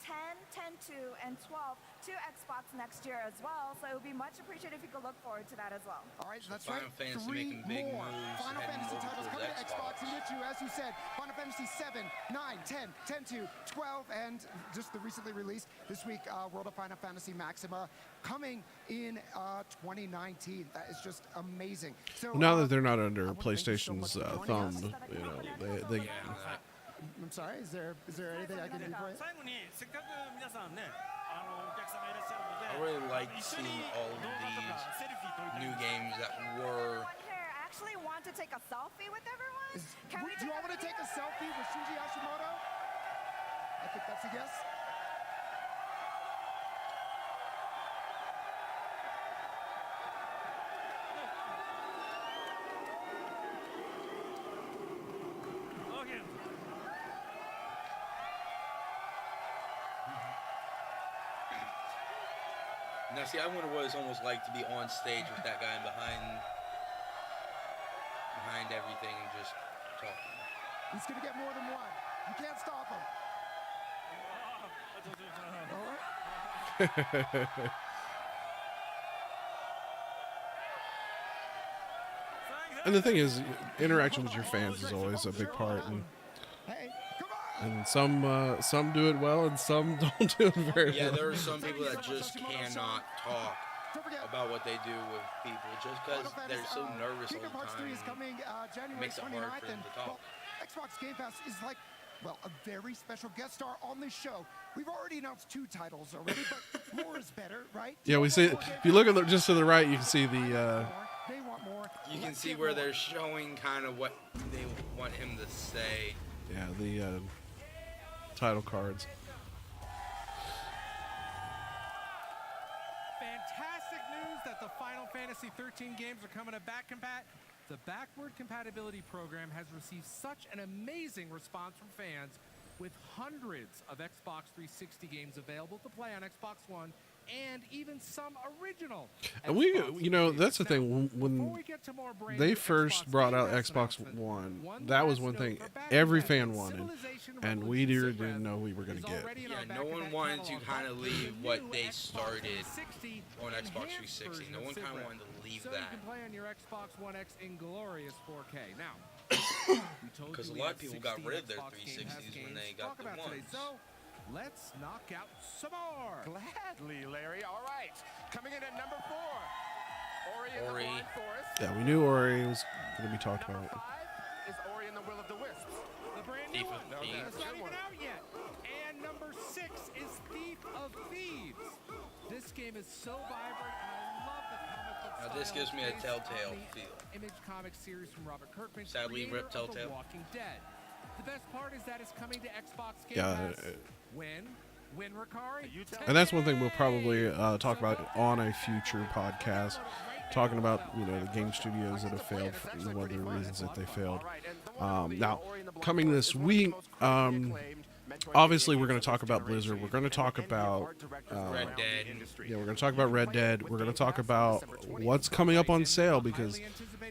Speaker 4: 10, 10-2, and 12 to Xbox next year as well. So it would be much appreciated if you could look forward to that as well.
Speaker 6: All right, that's
Speaker 1: Final
Speaker 6: right.
Speaker 1: Fantasy
Speaker 6: 3
Speaker 1: making big
Speaker 6: more
Speaker 1: moves,
Speaker 6: Final
Speaker 1: heading
Speaker 6: Fantasy
Speaker 1: over
Speaker 6: titles
Speaker 1: towards
Speaker 6: coming to Xbox.
Speaker 1: Xbox.
Speaker 6: And get you, as you said, Final Fantasy 7, 9, 10, 10-2, 12, and just the recently released this week, World of Final Fantasy Maxima, coming in 2019. That is just amazing. So
Speaker 2: Well, now that they're not under PlayStation's thumb, you know, they
Speaker 6: I'm sorry. Is there anything I can do for you?
Speaker 3: 最後にせっかく皆さんね、お客様いらっしゃるので、
Speaker 1: I really like seeing all of these new games that were.
Speaker 4: I actually want to take a selfie with everyone.
Speaker 6: Do you all want to take a selfie with Shinji Hashimoto? I think that's a yes.
Speaker 3: Okay.
Speaker 1: Now, see, I wonder what it's almost like to be on stage with that guy behind everything and just talking.
Speaker 6: He's going to get more than one. You can't stop him. All right.
Speaker 2: And the thing is, interaction with your fans is always a big part, and some do it well, and some don't do it very well.
Speaker 1: Yeah, there are some people that just cannot talk about what they do with people just because they're so nervous all
Speaker 6: Kingdom
Speaker 1: the
Speaker 6: Hearts 3 is
Speaker 1: time.
Speaker 6: coming
Speaker 1: It
Speaker 6: January
Speaker 1: makes it hard
Speaker 6: 29th,
Speaker 1: for them
Speaker 6: and
Speaker 1: to talk.
Speaker 6: Xbox Game Pass is like, well, a very special guest star on this show. We've already announced 2 titles already, but more is better, right?
Speaker 2: Yeah, we see. If you look at just to the right, you can see the.
Speaker 6: They want more.
Speaker 1: You can see where they're showing kind of what they want him to say.
Speaker 2: Yeah, the title cards.
Speaker 17: Fantastic news that the Final Fantasy 13 games are coming to back compat. The backward compatibility program has received such an amazing response from fans, with hundreds of Xbox 360 games available to play on Xbox One, and even some original.
Speaker 2: And we, you know, that's the thing. When they first brought out Xbox One, that was one thing every fan wanted, and we didn't know we were going to get.
Speaker 1: Yeah, no one wanted to kind of leave what they started on Xbox 360. No one kind of wanted to leave
Speaker 17: so
Speaker 1: that.
Speaker 17: You can play on your Xbox One X in glorious 4K. Now,
Speaker 1: Because a lot of people got rid of their 360s when they got the ones.
Speaker 17: So, let's knock out some more.
Speaker 12: Gladly, Larry. All right. Coming in at number 4. Ori and the Blind Forest.
Speaker 2: Yeah, we knew Ori was going to be talked about.
Speaker 12: 5 is Ori and the Will of the Wisps.
Speaker 17: The brand new one. It's not even out yet. And number 6 is Thief of Thieves. This game is so vibrant, and I love the comic book
Speaker 1: Now this gives me a Telltale feel.
Speaker 17: Image comic series from Robert Kirkman,
Speaker 1: Sadly,
Speaker 17: creator
Speaker 1: rip
Speaker 17: of The
Speaker 1: Telltale.
Speaker 17: Walking Dead. The best part is that it's coming to Xbox Game
Speaker 2: Yeah,
Speaker 17: Pass. Win, Ricari.
Speaker 2: And that's one thing we'll probably talk about on a future podcast, talking about the game studios that have failed and what are the reasons that they failed. Now, coming this week, obviously we're going to talk about Blizzard. We're going to talk about
Speaker 1: Red Dead.
Speaker 2: Yeah, we're going to talk about Red Dead. We're going to talk about what's coming up on sale because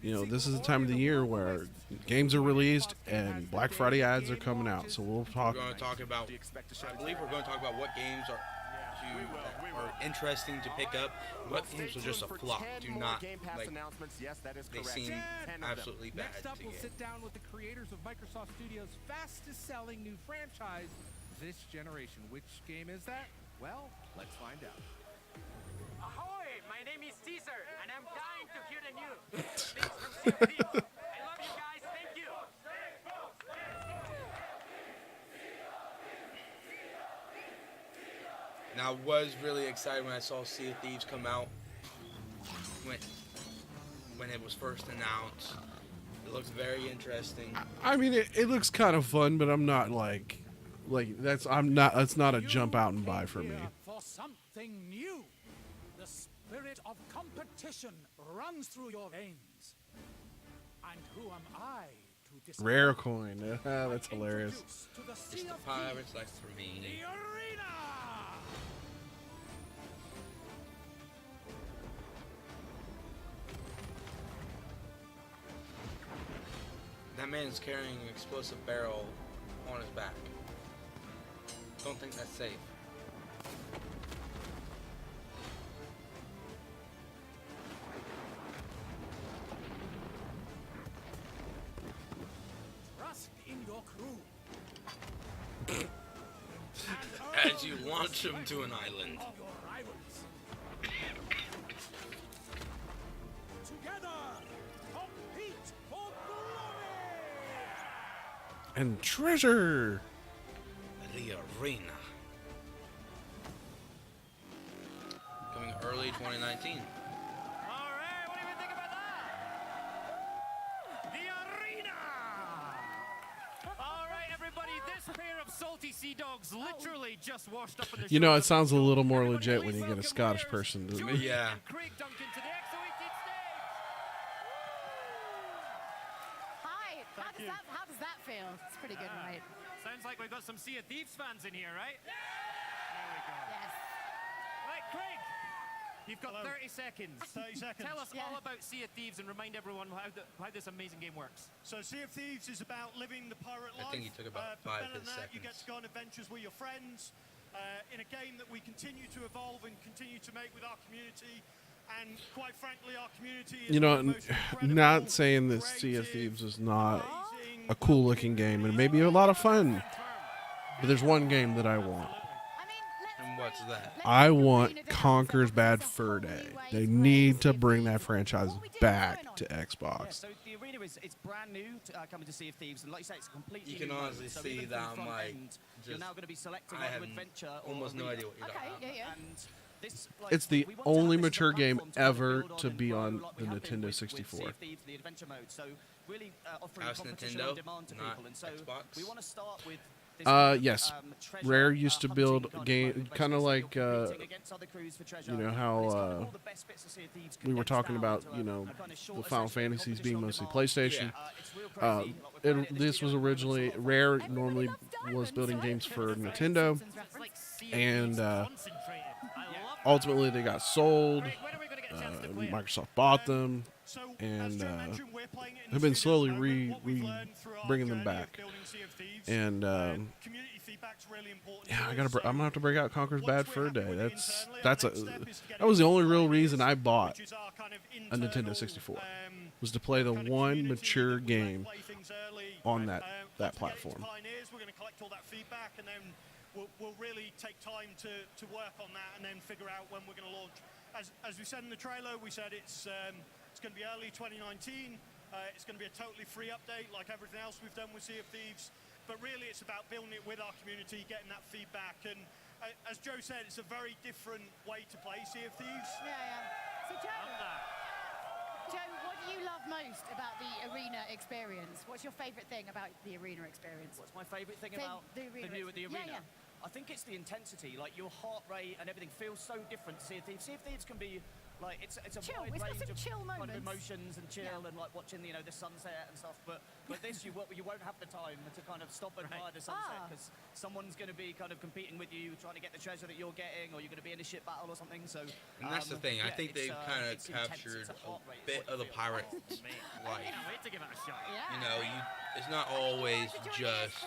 Speaker 2: this is the time of the year where games are released and Black Friday ads are coming out. So we'll talk.
Speaker 1: We're going to talk about. I believe we're going to talk about what games are interesting to pick up. What games are just a flop? Do not like. They seem absolutely bad
Speaker 17: Next up,
Speaker 1: to
Speaker 17: we'll
Speaker 1: get.
Speaker 17: sit down with the creators of Microsoft Studios' fastest-selling new franchise this generation. Which game is that? Well, let's find out.
Speaker 5: Ahoy! My name is Caesar, and I'm dying to hear the news. Things from Sea of Thieves. I love you guys. Thank you.
Speaker 1: Now, I was really excited when I saw Sea of Thieves come out. When it was first announced, it looks very interesting.
Speaker 2: I mean, it looks kind of fun, but I'm not like that's not a jump out and buy for me.
Speaker 18: For something new. The spirit of competition runs through your veins. And who am I to decide?
Speaker 2: Rare coin. That's hilarious.
Speaker 1: It's the pirates like for me.
Speaker 18: The arena!
Speaker 1: That man's carrying an explosive barrel on his back. Don't think that's safe.
Speaker 18: Trust in your crew.
Speaker 1: As you launch him to an island.
Speaker 18: Of your rivals. Together, compete for glory!
Speaker 2: And treasure.
Speaker 1: The arena. Coming early 2019.
Speaker 5: All right, what do you think about that? The arena! All right, everybody, this pair of salty sea dogs literally just washed up in the
Speaker 2: It sounds a little more legit when you get a Scottish person. doesn't it?
Speaker 1: Yeah.
Speaker 5: Craig Duncan to the XO18 stage.
Speaker 19: Hi, how does that feel? It's pretty good, right?
Speaker 5: Sounds like we've got some Sea of Thieves fans in here, right? There we go.
Speaker 19: Yes.
Speaker 5: Right, Craig, you've got 30 seconds.
Speaker 3: 30 seconds.
Speaker 5: Tell us all about Sea of Thieves and remind everyone how this amazing game works.
Speaker 3: So Sea of Thieves is about living the pirate life.
Speaker 1: I think he took about
Speaker 3: but
Speaker 1: 5
Speaker 3: better than that,
Speaker 1: seconds.
Speaker 3: you get to go on adventures with your friends in a game that we continue to evolve and continue to make with our community. And quite frankly, our community is one of the most incredible,
Speaker 2: not saying that Sea of Thieves is not a cool looking game and maybe a lot of fun, but there's one game that I want.
Speaker 1: And what's that?
Speaker 2: I want Conker's Bad Fur Day. They need to bring that franchise back to Xbox.
Speaker 20: So the arena it's brand new coming to Sea of Thieves, and like you say, it's completely
Speaker 1: You can
Speaker 20: new mode.
Speaker 1: honestly
Speaker 20: So
Speaker 1: see
Speaker 20: even
Speaker 1: that
Speaker 20: from the
Speaker 1: I'm
Speaker 20: front
Speaker 1: like,
Speaker 20: end, you're now going to be selecting
Speaker 1: I
Speaker 20: either
Speaker 1: have
Speaker 20: adventure or
Speaker 1: almost no
Speaker 20: arena.
Speaker 1: idea what you're talking about.
Speaker 20: And this, like,
Speaker 2: It's the
Speaker 20: we want to
Speaker 2: only
Speaker 20: have this as a
Speaker 2: mature game
Speaker 20: platform to kind of
Speaker 2: ever
Speaker 20: build on
Speaker 2: to
Speaker 20: and
Speaker 2: be
Speaker 20: grow
Speaker 2: on
Speaker 20: like
Speaker 2: the
Speaker 20: we have been
Speaker 2: Nintendo
Speaker 20: with
Speaker 2: 64.
Speaker 20: Sea of Thieves, the adventure mode. So really offering
Speaker 1: House
Speaker 20: competition
Speaker 1: Nintendo,
Speaker 20: and demand to
Speaker 1: not
Speaker 20: people. And so
Speaker 1: Xbox.
Speaker 20: we want to start with this
Speaker 2: Yes.
Speaker 20: treasure,
Speaker 2: Rare used to
Speaker 20: hunting
Speaker 2: build
Speaker 20: kind of
Speaker 2: game,
Speaker 20: mode,
Speaker 2: kind of
Speaker 20: basically, so
Speaker 2: like
Speaker 20: you're competing against other crews for treasure.
Speaker 2: you know
Speaker 20: And it's got
Speaker 2: how
Speaker 20: all the best bits of Sea of Thieves
Speaker 2: we were
Speaker 20: condensed
Speaker 2: talking
Speaker 20: down
Speaker 2: about,
Speaker 20: into
Speaker 2: you
Speaker 20: a
Speaker 2: know,
Speaker 20: kind of short,
Speaker 2: the Final
Speaker 20: essentially
Speaker 2: Fantasies being mostly
Speaker 20: competition
Speaker 2: PlayStation.
Speaker 20: it's real crazy.
Speaker 2: This was originally Rare. Normally was building games for Nintendo, and ultimately they got sold. Microsoft bought them, and have been slowly bringing them back. And yeah, I'm gonna have to break out Conker's Bad Fur Day. That was the only real reason I bought a Nintendo 64, was to play the one mature game on that platform.
Speaker 3: We're going to collect all that feedback, and then we'll really take time to work on that, and then figure out when we're going to launch. As we said in the trailer, we said it's going to be early 2019. It's going to be a totally free update, like everything else we've done with Sea of Thieves. But really, it's about building it with our community, getting that feedback. And as Joe said, it's a very different way to play Sea of Thieves.
Speaker 19: Yeah. So Joe, Joe, what do you love most about the arena experience? What's your favorite thing about the arena experience?
Speaker 20: What's my favorite thing
Speaker 19: Thing-
Speaker 20: about
Speaker 19: the arena
Speaker 20: the
Speaker 19: experience.
Speaker 20: arena?
Speaker 19: Yeah,
Speaker 20: I think it's the intensity, like your heart rate and everything feels so different. Sea of Thieves. Sea of Thieves can be like it's a
Speaker 19: Chill.
Speaker 20: wide
Speaker 19: It's got
Speaker 20: range
Speaker 19: some
Speaker 20: of
Speaker 19: chill
Speaker 20: kind of
Speaker 19: moments.
Speaker 20: emotions and chill
Speaker 19: Yeah.
Speaker 20: and like watching the sunset and stuff. But this you won't have the time to kind of stop and admire the sunset because someone's going to be kind of competing with you, trying to get the treasure that you're getting, or you're going to be in a ship battle or something. So
Speaker 1: And that's the thing. I think they've kind of
Speaker 20: it's intense,
Speaker 1: captured
Speaker 20: it's heart rate,
Speaker 1: a bit
Speaker 20: it's
Speaker 1: of the
Speaker 20: what you feel.
Speaker 1: pirate
Speaker 20: Oh,
Speaker 1: life.
Speaker 20: can't wait to give it a shot.
Speaker 1: You know, it's not always just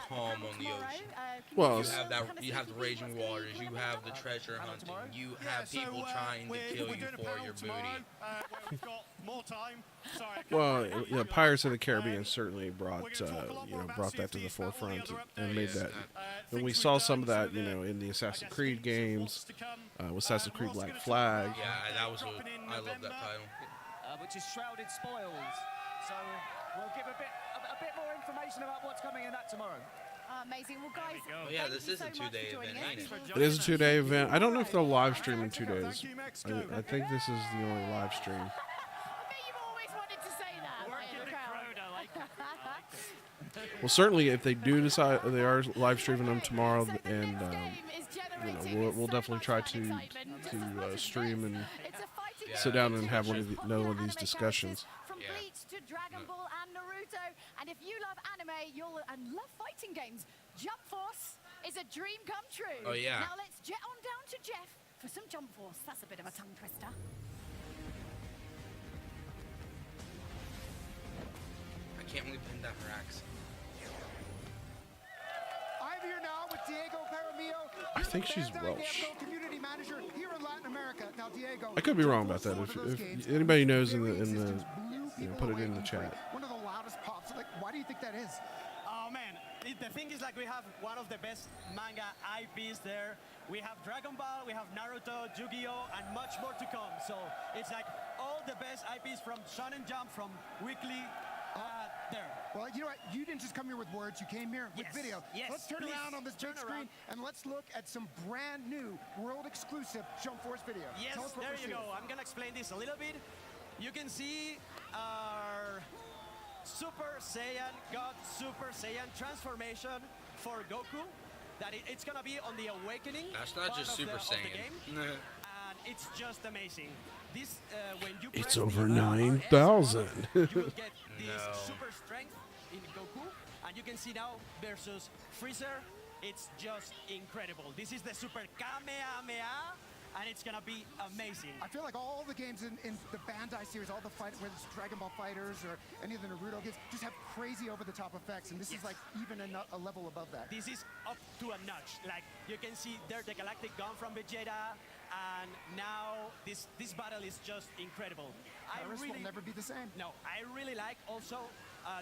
Speaker 1: calm on the ocean.
Speaker 2: Well,
Speaker 1: you have the raging waters, you have the treasure hunting, you have people trying to kill you for your booty.
Speaker 3: We've got more time. Sorry.
Speaker 2: Well, yeah, Pirates of the Caribbean certainly brought brought that to the forefront and made that. And we saw some of that, in the Assassin's Creed games, with Assassin's Creed Black Flag.
Speaker 1: Yeah, I love that title.
Speaker 20: Which is Shrouded Spoils. So we'll give a bit more information about what's coming in that tomorrow.
Speaker 19: Amazing. Well, guys,
Speaker 1: Oh yeah,
Speaker 19: thank
Speaker 1: this
Speaker 19: you
Speaker 1: is
Speaker 19: so
Speaker 1: a
Speaker 19: much
Speaker 1: 2-day
Speaker 19: for joining
Speaker 1: event,
Speaker 19: us.
Speaker 1: ain't it?
Speaker 2: It is a 2-day event. I don't know if they'll live stream in 2 days. I think this is the only live stream.
Speaker 19: I bet you've always wanted to say that. in the crowd.
Speaker 2: Well, certainly if they do decide they are live streaming them tomorrow, and we'll definitely try to stream and sit down and have one of these discussions.
Speaker 19: From Bleach to Dragon Ball and Naruto. And if you love anime, and love fighting games, Jump Force is a dream come true.
Speaker 1: Oh, yeah.
Speaker 19: Now let's jet on down to Jeff for some Jump Force. That's a bit of a tongue twister.
Speaker 1: I can't believe pinned down her axe.
Speaker 6: I'm here now with Diego Paramillo.
Speaker 2: I think she's
Speaker 6: Bandai
Speaker 2: Welsh.
Speaker 6: Namco community manager here in Latin America. Now, Diego,
Speaker 2: I could be wrong about that. If anybody knows in the put it in the chat.
Speaker 6: one of the loudest pops. Like, why do you think that is?
Speaker 3: Oh man, the thing is like we have one of the best manga IPs there. We have Dragon Ball, we have Naruto, Yu-Gi-Oh, and much more to come. So it's like all the best IPs from Shonen Jump, from Weekly, there.
Speaker 6: Well, you know what? You didn't just come here with words. You came here with
Speaker 3: Yes,
Speaker 6: video.
Speaker 3: yes,
Speaker 6: Let's turn
Speaker 3: please,
Speaker 6: around on this
Speaker 3: turn
Speaker 6: big screen
Speaker 3: around.
Speaker 6: and let's look at some brand new world exclusive Jump Force video.
Speaker 3: Yes,
Speaker 6: Tell us what
Speaker 3: there
Speaker 6: we're
Speaker 3: you
Speaker 6: seeing.
Speaker 3: go. I'm gonna explain this a little bit. You can see our Super Saiyan God Super Saiyan transformation for Goku. That it's gonna be on the Awakening.
Speaker 1: That's not
Speaker 3: part
Speaker 1: just
Speaker 3: of
Speaker 1: Super
Speaker 3: the
Speaker 1: Saiyan.
Speaker 3: game. And it's just amazing. This when you
Speaker 2: It's
Speaker 3: press
Speaker 2: over
Speaker 3: the RS
Speaker 2: 9,000.
Speaker 3: button, you will get this
Speaker 1: No.
Speaker 3: super strength in Goku, and you can see now versus Freezer. It's just incredible. This is the Super Kamehameha, and it's gonna be amazing.
Speaker 6: I feel like all the games in the Bandai series, all the whether it's Dragon Ball Fighters or any of the Naruto games, just have crazy over-the-top effects, and this is like even a level above that.
Speaker 3: This is up to a notch. Like you can see there the galactic gun from Vegeta, and now this battle is just incredible.
Speaker 6: Paris will never be the same.
Speaker 3: No, I really like also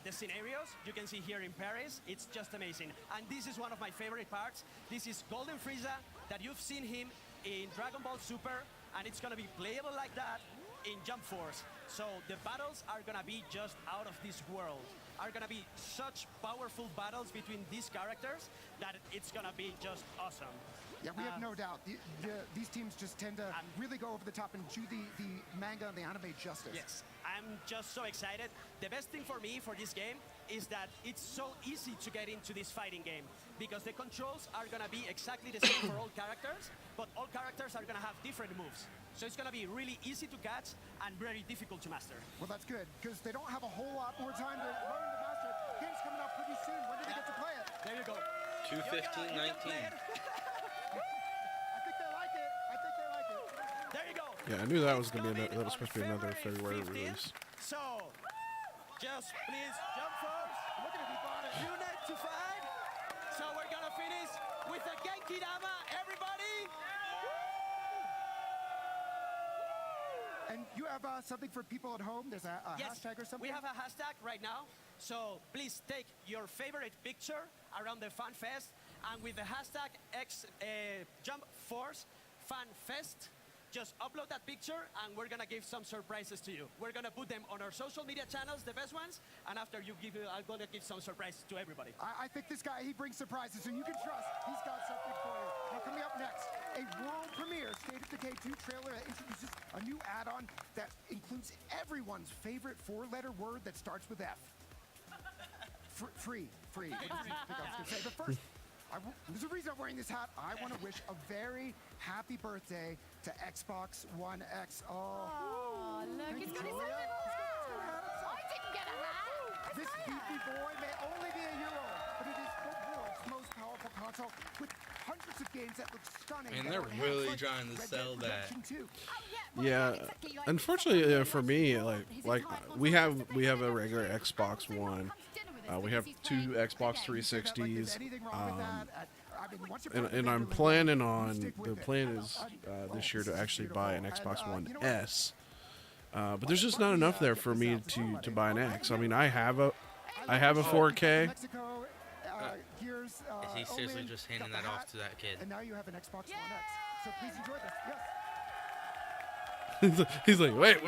Speaker 3: the scenarios. You can see here in Paris, it's just amazing. And this is one of my favorite parts. This is Golden Frieza, that you've seen him in Dragon Ball Super, and it's gonna be playable like that in Jump Force. So the battles are gonna be just out of this world. Are gonna be such powerful battles between these characters that it's gonna be just awesome.
Speaker 6: Yeah, we have no doubt. These teams just tend to really go over the top and do the manga and the anime justice.
Speaker 3: Yes, I'm just so excited. The best thing for me for this game is that it's so easy to get into this fighting game because the controls are gonna be exactly the same for all characters, but all characters are gonna have different moves. So it's gonna be really easy to catch and very difficult to master.
Speaker 6: Well, that's good because they don't have a whole lot more time to learn to master it. Game's coming out pretty soon. When do they get to play it?
Speaker 3: There you go.
Speaker 1: 2/15/19.
Speaker 3: There you go.
Speaker 2: Yeah, I knew that was gonna be that was supposed to be another February release.
Speaker 3: So, just please jump force. Look at it, he bought it. Unit to 5. So we're gonna finish with a Genki Dama, everybody.
Speaker 6: And you have something for people at home? There's a
Speaker 3: Yes,
Speaker 6: hashtag or something?
Speaker 3: we have a hashtag right now. So please take your favorite picture around the Fan Fest, and with the hashtag Jump Force Fan Fest, just upload that picture, and we're gonna give some surprises to you. We're gonna put them on our social media channels, the best ones, and after you give, I'm gonna give some surprises to everybody.
Speaker 6: I think this guy, he brings surprises, so you can trust he's got something for you. Now, coming up next, a world premiere State of Decay 2 trailer that introduces a new add-on that includes everyone's favorite four-letter word that starts with F. Free. What do you think I was going to say? But first, there's a reason I'm wearing this hat. I want to wish a very happy birthday to Xbox One X.
Speaker 19: Oh, look, he's got his own little hat. I didn't get a hat.
Speaker 6: This beefy boy may only be a year old, but it is the world's most powerful console with hundreds of games that look stunning.
Speaker 1: And they're really trying to sell that.
Speaker 2: Yeah, unfortunately for me, like we have a regular Xbox One. We have two Xbox 360s, and I'm planning on, the plan is this year to actually buy an Xbox One S. But there's just not enough there for me to buy an X. I mean, I have a 4K.
Speaker 1: Is he seriously just handing that off to that kid?
Speaker 6: And now you have an Xbox One X. So please enjoy this. Yes.
Speaker 2: He's like, wait,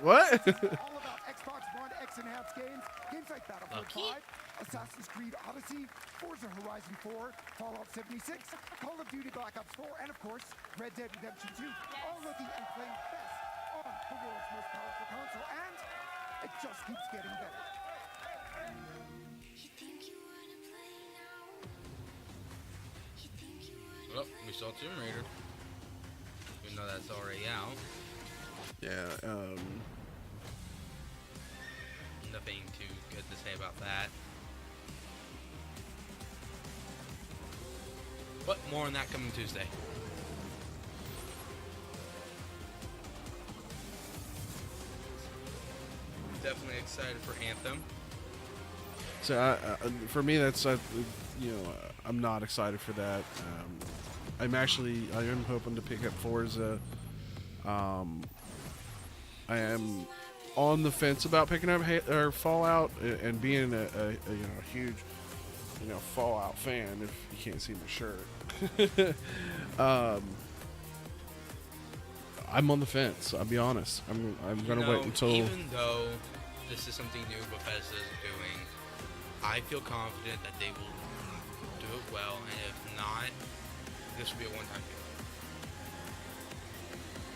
Speaker 2: what?
Speaker 6: All about Xbox One X enhanced games like Battlefield 5, Assassin's Creed Odyssey, Forza Horizon 4, Fallout 76, Call of Duty Black Ops 4, and of course, Red Dead Redemption 2, all looking and playing best on the world's most powerful console, and it just keeps getting better.
Speaker 1: Well, we saw Tomb Raider. Even though that's already out.
Speaker 2: Yeah,
Speaker 1: Nothing too good to say about that. But more on that coming Tuesday. Definitely excited for Anthem.
Speaker 2: So for me, that's I'm not excited for that. I am hoping to pick up Forza. I am on the fence about picking up Fallout, and being a huge Fallout fan. If you can't see my shirt, I'm on the fence. I'll be honest. I'm gonna wait until.
Speaker 1: Even though this is something new Bethesda is doing, I feel confident that they will do it well, and if not, this will be a one-time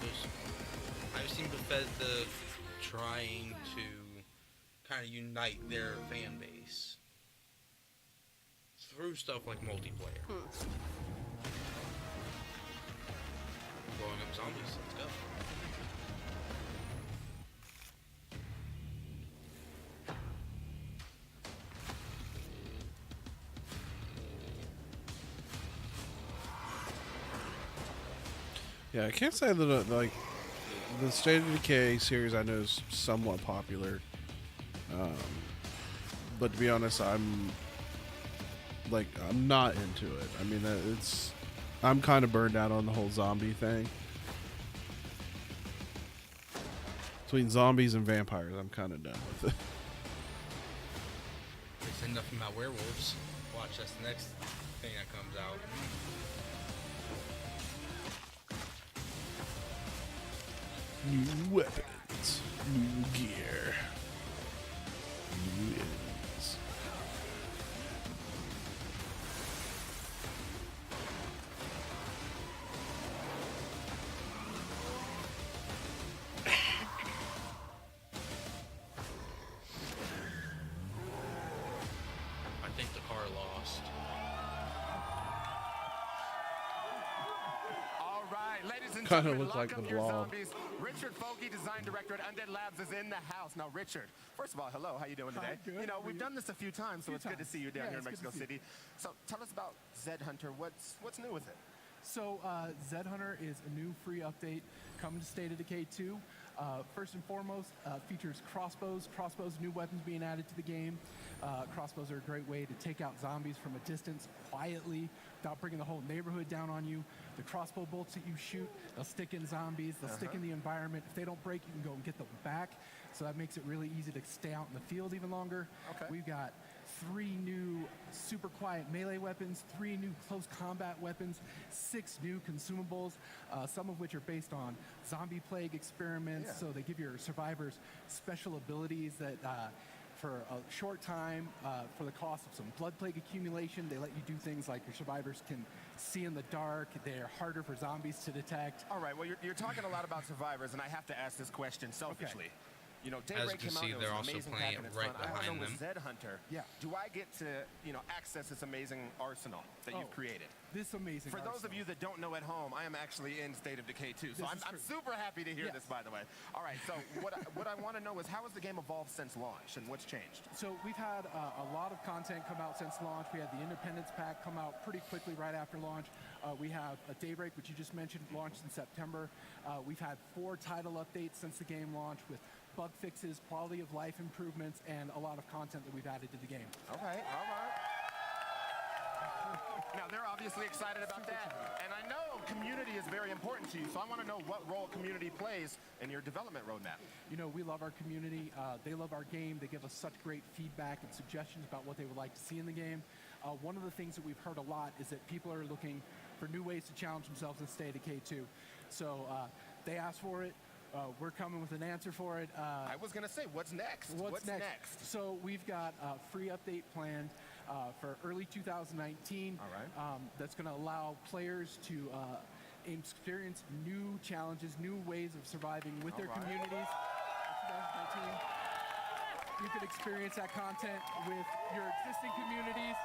Speaker 1: deal. I've seen Bethesda trying to kind of unite their fan base through stuff like multiplayer. Blowing up zombies, let's go.
Speaker 2: Yeah, I can't say that the State of Decay series I know is somewhat popular, but to be honest, I'm not into it. I mean, I'm kind of burned out on the whole zombie thing. Between zombies and vampires, I'm kind of done with it.
Speaker 1: They said nothing about werewolves. Watch, that's the next thing that comes out.
Speaker 2: New weapons, new gear, new enemies.
Speaker 1: I think the car lost.
Speaker 12: All right, ladies and
Speaker 2: Kinda
Speaker 12: gentlemen,
Speaker 2: look like
Speaker 12: lock up
Speaker 2: the
Speaker 12: your
Speaker 2: Blob.
Speaker 12: zombies. Richard Folke, design director at Undead Labs, is in the house. Now, Richard, first of all, hello. How you doing today?
Speaker 3: Hi, good.
Speaker 12: You know,
Speaker 3: How are
Speaker 12: we've
Speaker 3: you?
Speaker 12: done this a few times, so it's good to see you down
Speaker 3: Yeah,
Speaker 12: here in
Speaker 3: it's good
Speaker 12: Mexico
Speaker 3: to see
Speaker 12: City. So, tell us about Zed Hunter. What's new with it?
Speaker 17: So Zed Hunter is a new free update coming to State of Decay 2. First and foremost, features crossbows. Crossbows, new weapons being added to the game. Crossbows are a great way to take out zombies from a distance quietly without bringing the whole neighborhood down on you. The crossbow bolts that you shoot, they'll stick in zombies, they'll stick in the environment. If they don't break, you can go and get them back. So that makes it really easy to stay out in the field even longer.
Speaker 12: Okay.
Speaker 17: We've got 3 new super quiet melee weapons, 3 new close combat weapons, 6 new consumables, some of which are based on zombie plague experiments.
Speaker 12: Yeah.
Speaker 17: So they give your survivors special abilities that for a short time for the cost of some blood plague accumulation. They let you do things like your survivors can see in the dark. They're harder for zombies to detect.
Speaker 12: All right, well, you're talking a lot about survivors, and I have to ask this question selfishly. You know,
Speaker 1: As
Speaker 12: Daybreak
Speaker 1: you
Speaker 12: came out,
Speaker 1: see,
Speaker 12: and it
Speaker 1: they're
Speaker 12: was
Speaker 1: also
Speaker 12: amazing
Speaker 1: playing
Speaker 12: pack, and
Speaker 1: it
Speaker 12: it's
Speaker 1: right
Speaker 12: fun. I want to know,
Speaker 1: behind
Speaker 12: with
Speaker 1: them.
Speaker 12: Zed Hunter,
Speaker 17: Yeah.
Speaker 12: do I get to, access this amazing arsenal that you've created?
Speaker 17: This amazing
Speaker 12: For those of you that don't know at home, I am actually in State of Decay 2, so
Speaker 17: This
Speaker 12: I'm
Speaker 17: is true.
Speaker 12: super happy to hear
Speaker 17: Yes.
Speaker 12: this, by the way. All right, so what I want to know is how has the game evolved since launch, and what's changed?
Speaker 17: So we've had a lot of content come out since launch. We had the Independence Pack come out pretty quickly right after launch. We have a Daybreak, which you just mentioned, launched in September. We've had 4 title updates since the game launched with bug fixes, quality of life improvements, and a lot of content that we've added to the game.
Speaker 12: Okay, all right. Now, they're obviously excited about that, and I know community is very important to you, so I want to know what role community plays in your development roadmap.
Speaker 17: You know, we love our community. They love our game. They give us such great feedback and suggestions about what they would like to see in the game. One of the things that we've heard a lot is that people are looking for new ways to challenge themselves in State of Decay 2. So they asked for it. We're coming with an answer for it.
Speaker 12: I was going to say, what's next?
Speaker 17: What's next? So we've got a free update planned for early 2019.
Speaker 12: All right.
Speaker 17: That's going to allow players to experience new challenges, new ways of surviving with their communities. In 2019, you can experience that content with your existing communities,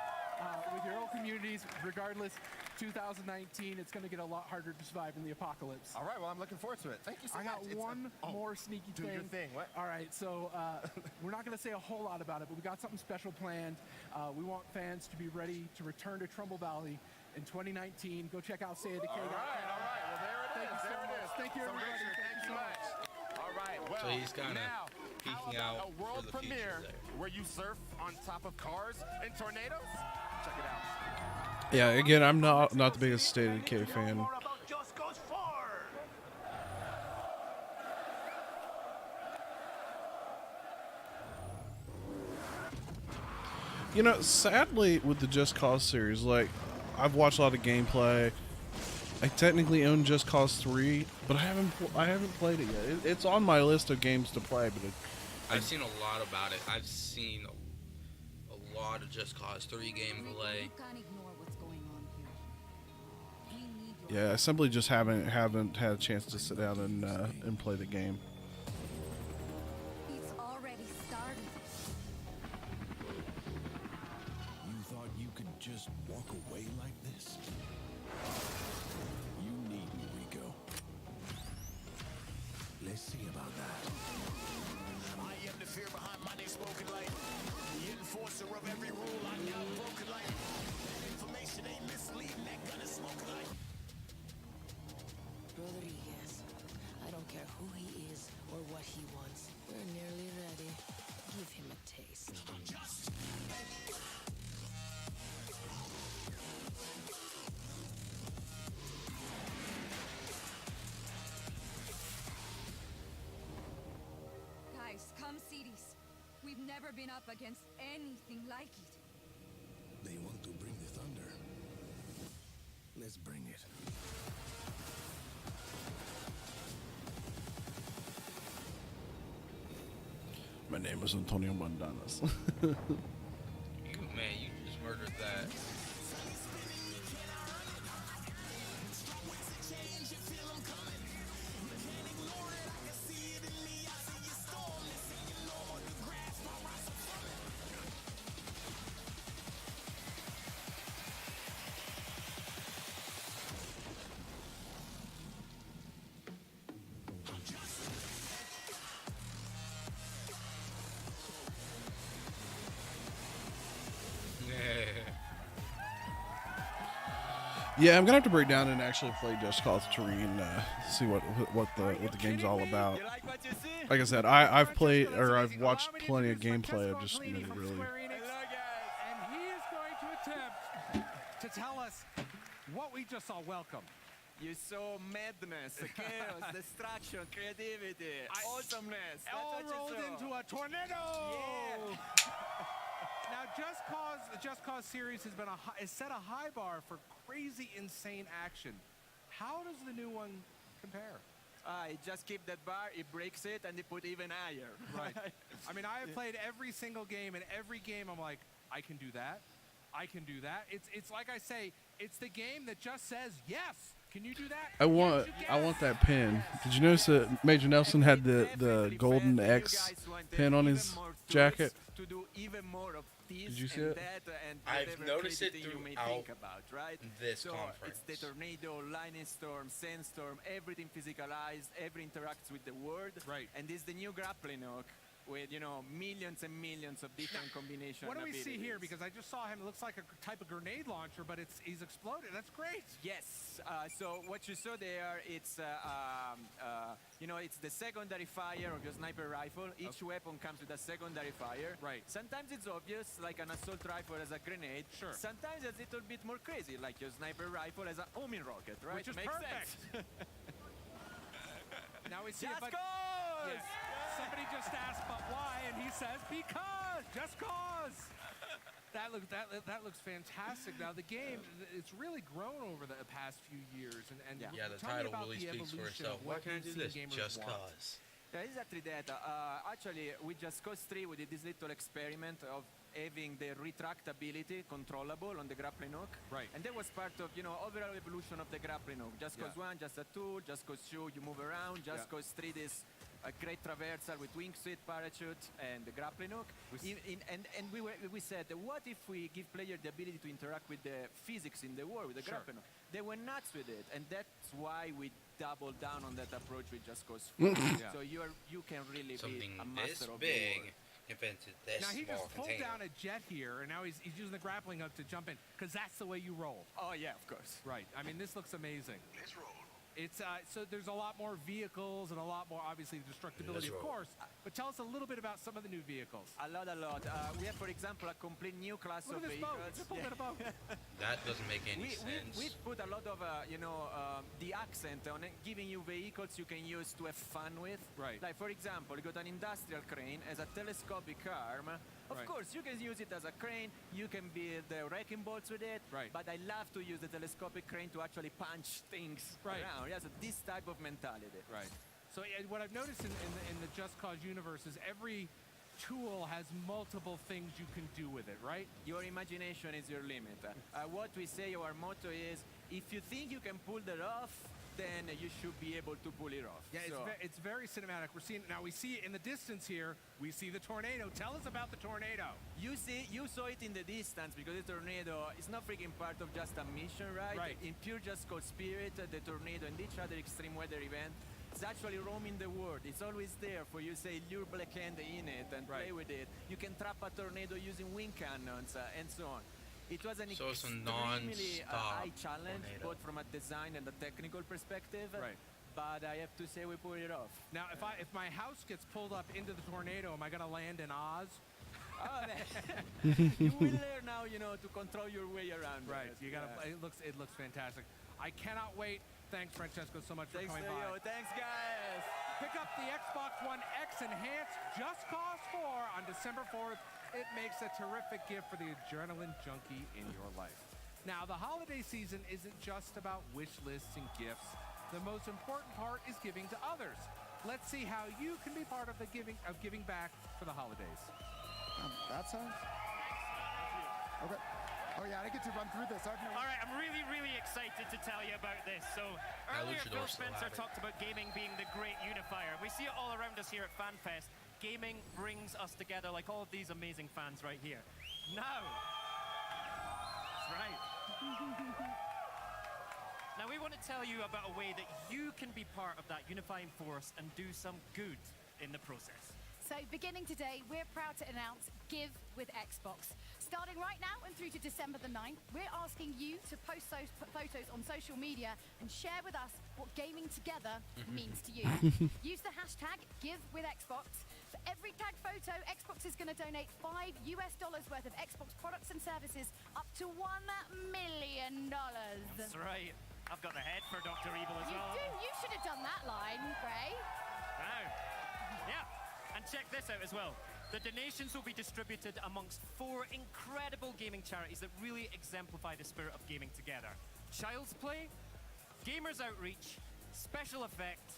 Speaker 17: with your old communities, regardless. 2019, it's going to get a lot harder to survive in the apocalypse.
Speaker 12: All right, well, I'm looking forward to it. Thank you so
Speaker 17: I
Speaker 12: much.
Speaker 17: got one more sneaky
Speaker 12: do
Speaker 17: thing.
Speaker 12: your thing. What?
Speaker 17: All right, so we're not going to say a whole lot about it, but we got something special planned. We want fans to be ready to return to Trumbull Valley in 2019. Go check out Say It
Speaker 12: All right. Well, there it is. There it is.
Speaker 17: Thank you, everybody.
Speaker 12: Richard, thank you much. All right. Well,
Speaker 1: So he's kinda
Speaker 12: now, how
Speaker 1: peeking
Speaker 12: about
Speaker 1: out
Speaker 12: a world
Speaker 1: for the future
Speaker 12: premiere
Speaker 1: there.
Speaker 12: where you surf on top of cars and tornadoes? Check it out.
Speaker 2: Yeah, again, I'm not the biggest State of Decay fan.
Speaker 9: Just Cause 4.
Speaker 2: You know, sadly, with the Just Cause series, like, I've watched a lot of gameplay. I technically own Just Cause 3, but I haven't played it yet. It's on my list of games to play, but
Speaker 1: I've seen a lot about it. I've seen a lot of Just Cause 3 gameplay.
Speaker 2: yeah, I simply just haven't had a chance to sit down and play the game.
Speaker 19: It's already started.
Speaker 11: You thought you could just walk away like this? You needn't, Rico. Let's see about that.
Speaker 9: I am the fear behind my name spoken light. The enforcer of every rule I now broken light. That information ain't misleading, that gun is smoking light.
Speaker 7: Rodriguez, I don't care who he is or what he wants. We're nearly ready. Give him a taste.
Speaker 19: Guys, come see this. We've never been up against anything like it.
Speaker 11: They want to bring the thunder. Let's bring it.
Speaker 2: My name is Antonio Bandanas.
Speaker 1: Man, you just murdered that.
Speaker 2: Yeah, I'm gonna have to break down and actually play Just Cause 3 and see what the game's all about. Like I said, I've played or I've watched plenty of gameplay. I've just never really.
Speaker 17: And he is going to attempt to tell us what we just saw. Welcome.
Speaker 15: You saw madness, chaos, destruction, creativity, awesomeness.
Speaker 17: All
Speaker 15: That's what
Speaker 17: rolled
Speaker 15: you saw.
Speaker 17: into a tornado.
Speaker 15: Yeah.
Speaker 17: Now, the Just Cause series has set a high bar for crazy, insane action. How does the new one compare?
Speaker 15: I just keep that bar, he breaks it, and he put even higher.
Speaker 17: Right. I mean, I have played every single game, and every game I'm like, I can do that. I can do that. It's like I say, it's the game that just says yes. Can you do that?
Speaker 2: I want that pin. Did you notice that Major Nelson had the golden X pin on his jacket?
Speaker 15: To do even more of this
Speaker 2: Did you see
Speaker 15: and
Speaker 2: it?
Speaker 15: that and
Speaker 1: I've
Speaker 15: whatever
Speaker 1: noticed it
Speaker 15: crazy thing you may
Speaker 1: throughout
Speaker 15: think about, right?
Speaker 1: this
Speaker 15: so
Speaker 1: conference.
Speaker 15: It's the tornado, lightning storm, sandstorm, everything physicalized, every interacts with the world.
Speaker 17: Right.
Speaker 15: And this is the new grappling hook with, millions and millions of different combinations.
Speaker 17: What do we see here? Because I just saw him. It looks like a type of grenade launcher, but he's exploded. That's great.
Speaker 15: Yes. So what you saw there, it's it's the secondary fire of your sniper rifle. Each weapon comes with a secondary fire.
Speaker 17: Right.
Speaker 15: Sometimes it's obvious, like an assault rifle as a grenade.
Speaker 17: Sure.
Speaker 15: Sometimes it's a little bit more crazy, like your sniper rifle as a homing rocket, right?
Speaker 17: Which is
Speaker 15: Makes
Speaker 17: perfect.
Speaker 15: sense.
Speaker 17: Now we see
Speaker 15: Just
Speaker 17: it, but
Speaker 15: cause!
Speaker 17: yes. Somebody just asked, but why? And he says, because, just cause. That looks fantastic. Now the game, it's really grown over the past few years, and
Speaker 1: Yeah, the
Speaker 17: tell me
Speaker 1: title
Speaker 17: about
Speaker 1: really
Speaker 17: the
Speaker 1: speaks for
Speaker 17: evolution
Speaker 1: itself.
Speaker 17: of
Speaker 1: Why
Speaker 17: what
Speaker 1: can't I
Speaker 17: we've
Speaker 1: do
Speaker 17: seen
Speaker 1: this?
Speaker 17: gamers
Speaker 1: Just
Speaker 17: want.
Speaker 1: cause.
Speaker 15: Yeah, exactly that. Actually, with Just Cause 3, we did this little experiment of having the retractability controllable on the grappling hook.
Speaker 17: Right.
Speaker 15: And that was part of, overall evolution of the grappling hook. Just Cause 1, just a tool. Just Cause 2, you move around. Just Cause 3, this a great traversal with wingsuit, parachute, and the grappling hook. And we said, what if we give player the ability to interact with the physics in the world, with the grappling hook? They went nuts with it, and that's why we doubled down on that approach with Just Cause 4. So you can really
Speaker 1: Something
Speaker 15: be a
Speaker 1: this
Speaker 15: master of
Speaker 1: big invented this
Speaker 17: Now he
Speaker 1: small
Speaker 17: just pulled
Speaker 1: container.
Speaker 17: down a jet here, and now he's using the grappling hook to jump in, because that's the way you roll.
Speaker 15: Oh yeah, of course.
Speaker 17: Right. I mean, this looks amazing.
Speaker 9: Let's roll.
Speaker 17: It's so there's a lot more vehicles and a lot more, obviously, destructibility, of course. But tell us a little bit about some of the new vehicles.
Speaker 15: A lot. We have, for example, a complete new class
Speaker 17: Look
Speaker 15: of
Speaker 17: at this boat.
Speaker 15: vehicles.
Speaker 17: Just look at a boat.
Speaker 1: That doesn't make any sense.
Speaker 15: We put a lot of, the accent on it, giving you vehicles you can use to have fun with.
Speaker 17: Right.
Speaker 15: Like, for example, you got an industrial crane as a telescopic arm. Of
Speaker 17: Right.
Speaker 15: course, you can use it as a crane. You can build wrecking balls with it.
Speaker 17: Right.
Speaker 15: But I love to use the telescopic crane to actually punch things around. Yeah, so this type of mentality.
Speaker 17: Right. So what I've noticed in the Just Cause universe is every tool has multiple things you can do with it, right?
Speaker 15: Your imagination is your limit. What we say, our motto is, if you think you can pull that off, then you should be able to pull it off.
Speaker 17: Yeah, it's very cinematic. We're seeing now. We see it in the distance here. We see the tornado. Tell us about the tornado.
Speaker 15: You saw it in the distance because the tornado is not freaking part of just a mission, right?
Speaker 17: Right.
Speaker 15: In pure Just Cause spirit, the tornado and each other extreme weather event, it's actually roaming the world. It's always there for you, say, lure Black Hand in it and play with it. You can trap a tornado using wind cannons and so on. It was an
Speaker 1: So it's a
Speaker 15: extremely
Speaker 1: non-stop
Speaker 15: high challenge,
Speaker 1: tornado.
Speaker 15: both from a design and a technical perspective.
Speaker 17: Right.
Speaker 15: But I have to say we pulled it off.
Speaker 17: Now, if my house gets pulled up into the tornado, am I gonna land in Oz?
Speaker 15: You will learn now, to control your way around.
Speaker 17: Right.
Speaker 15: it.
Speaker 17: You gotta. It looks fantastic. I cannot wait. Thanks, Francesco, so much
Speaker 15: Thanks
Speaker 17: for
Speaker 15: to
Speaker 17: coming by.
Speaker 15: you. Thanks, guys.
Speaker 17: Pick up the Xbox One X Enhanced Just Cause 4 on December 4th. It makes a terrific gift for the adrenaline junkie in your life. Now, the holiday season isn't just about wish lists and gifts. The most important part is giving to others. Let's see how you can be part of the giving back for the holidays.
Speaker 6: That sounds... Okay. Oh yeah, I get to run through this.
Speaker 5: All right, I'm really, really excited to tell you about this. So earlier, Phil Spencer talked about gaming being the great unifier. We see it all around us here at FanFest. Gaming brings us together like all of these amazing fans right here. Now, that's right. Now we want to tell you about a way that you can be part of that unifying force and do some good in the process.
Speaker 19: So beginning today, we're proud to announce Give with Xbox. Starting right now and through to December the 9th, we're asking you to post those photos on social media and share with us what gaming together means to you. Use the hashtag #GiveWithXbox. For every tagged photo, Xbox is going to donate $5 worth of Xbox products and services up to $1 million.
Speaker 5: That's right. I've got the head for Dr. Evil as well.
Speaker 19: You do. You should have done that line, Gray.
Speaker 5: Wow. Yeah. And check this out as well. The donations will be distributed amongst 4 incredible gaming charities that really exemplify the spirit of gaming together. Child's Play, Gamers Outreach, Special Effect,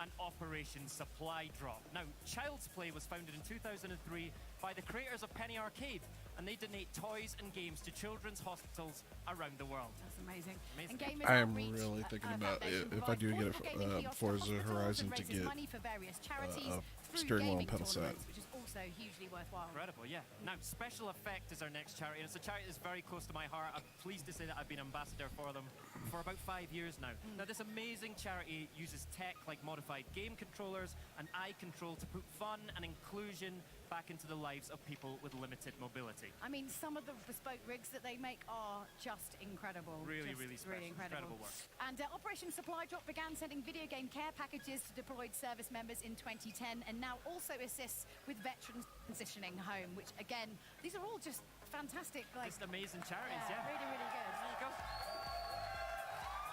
Speaker 5: and Operation Supply Drop. Now, Child's Play was founded in 2003 by the creators of Penny Arcade, and they donate toys and games to children's hospitals around the world.
Speaker 19: That's amazing.
Speaker 5: Amazing.
Speaker 19: And Gamers
Speaker 2: I am
Speaker 19: Outreach,
Speaker 2: really thinking about
Speaker 19: Foundation
Speaker 2: if I do
Speaker 19: provides
Speaker 2: get
Speaker 19: portable gaming
Speaker 2: it
Speaker 19: kiosks
Speaker 2: Forza
Speaker 19: hospitals
Speaker 2: Horizon
Speaker 19: and
Speaker 2: to
Speaker 19: raises
Speaker 2: get
Speaker 19: money for various charities
Speaker 2: a
Speaker 19: through
Speaker 2: steering wheel and
Speaker 19: gaming
Speaker 2: pedal set.
Speaker 19: tournaments, which is also hugely worthwhile.
Speaker 5: Incredible, yeah. Now, Special Effect is our next charity, and it's a charity that's very close to my heart. I'm pleased to say that I've been ambassador for them for about 5 years now. Now, this amazing charity uses tech like modified game controllers and eye control to put fun and inclusion back into the lives of people with limited mobility.
Speaker 19: I mean, some of the bespoke rigs that they make are just incredible.
Speaker 5: Really,
Speaker 19: Just
Speaker 5: really special.
Speaker 19: incredible.
Speaker 5: Incredible work.
Speaker 19: And Operation Supply Drop began sending video game care packages to deployed service members in 2010 and now also assists with veterans transitioning home, which again, these are all just fantastic.
Speaker 5: Just amazing charities, yeah.
Speaker 19: Really, really good.
Speaker 5: There you go.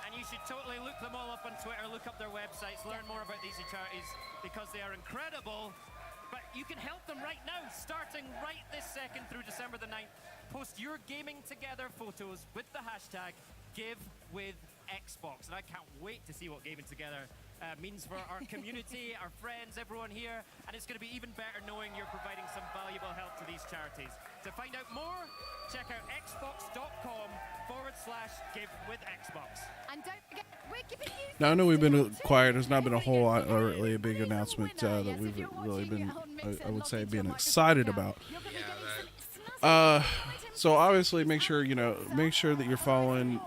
Speaker 5: And you should totally look them all up on Twitter, look up their websites, learn more about these charities because they are incredible. But you can help them right now, starting right this second through December the 9th. Post your Gaming Together photos with the hashtag #GiveWithXbox. And I can't wait to see what Gaming Together means for our community, our friends, everyone here. And it's going to be even better knowing you're providing some valuable help to these charities. To find out more, check out xbox.com/GiveWithXbox.
Speaker 19: And don't forget, we're giving you...
Speaker 2: Now I know we've been quiet. There's not been a whole lot, or really a big announcement that we've really been, I would say, being excited about. So obviously, make sure that you're following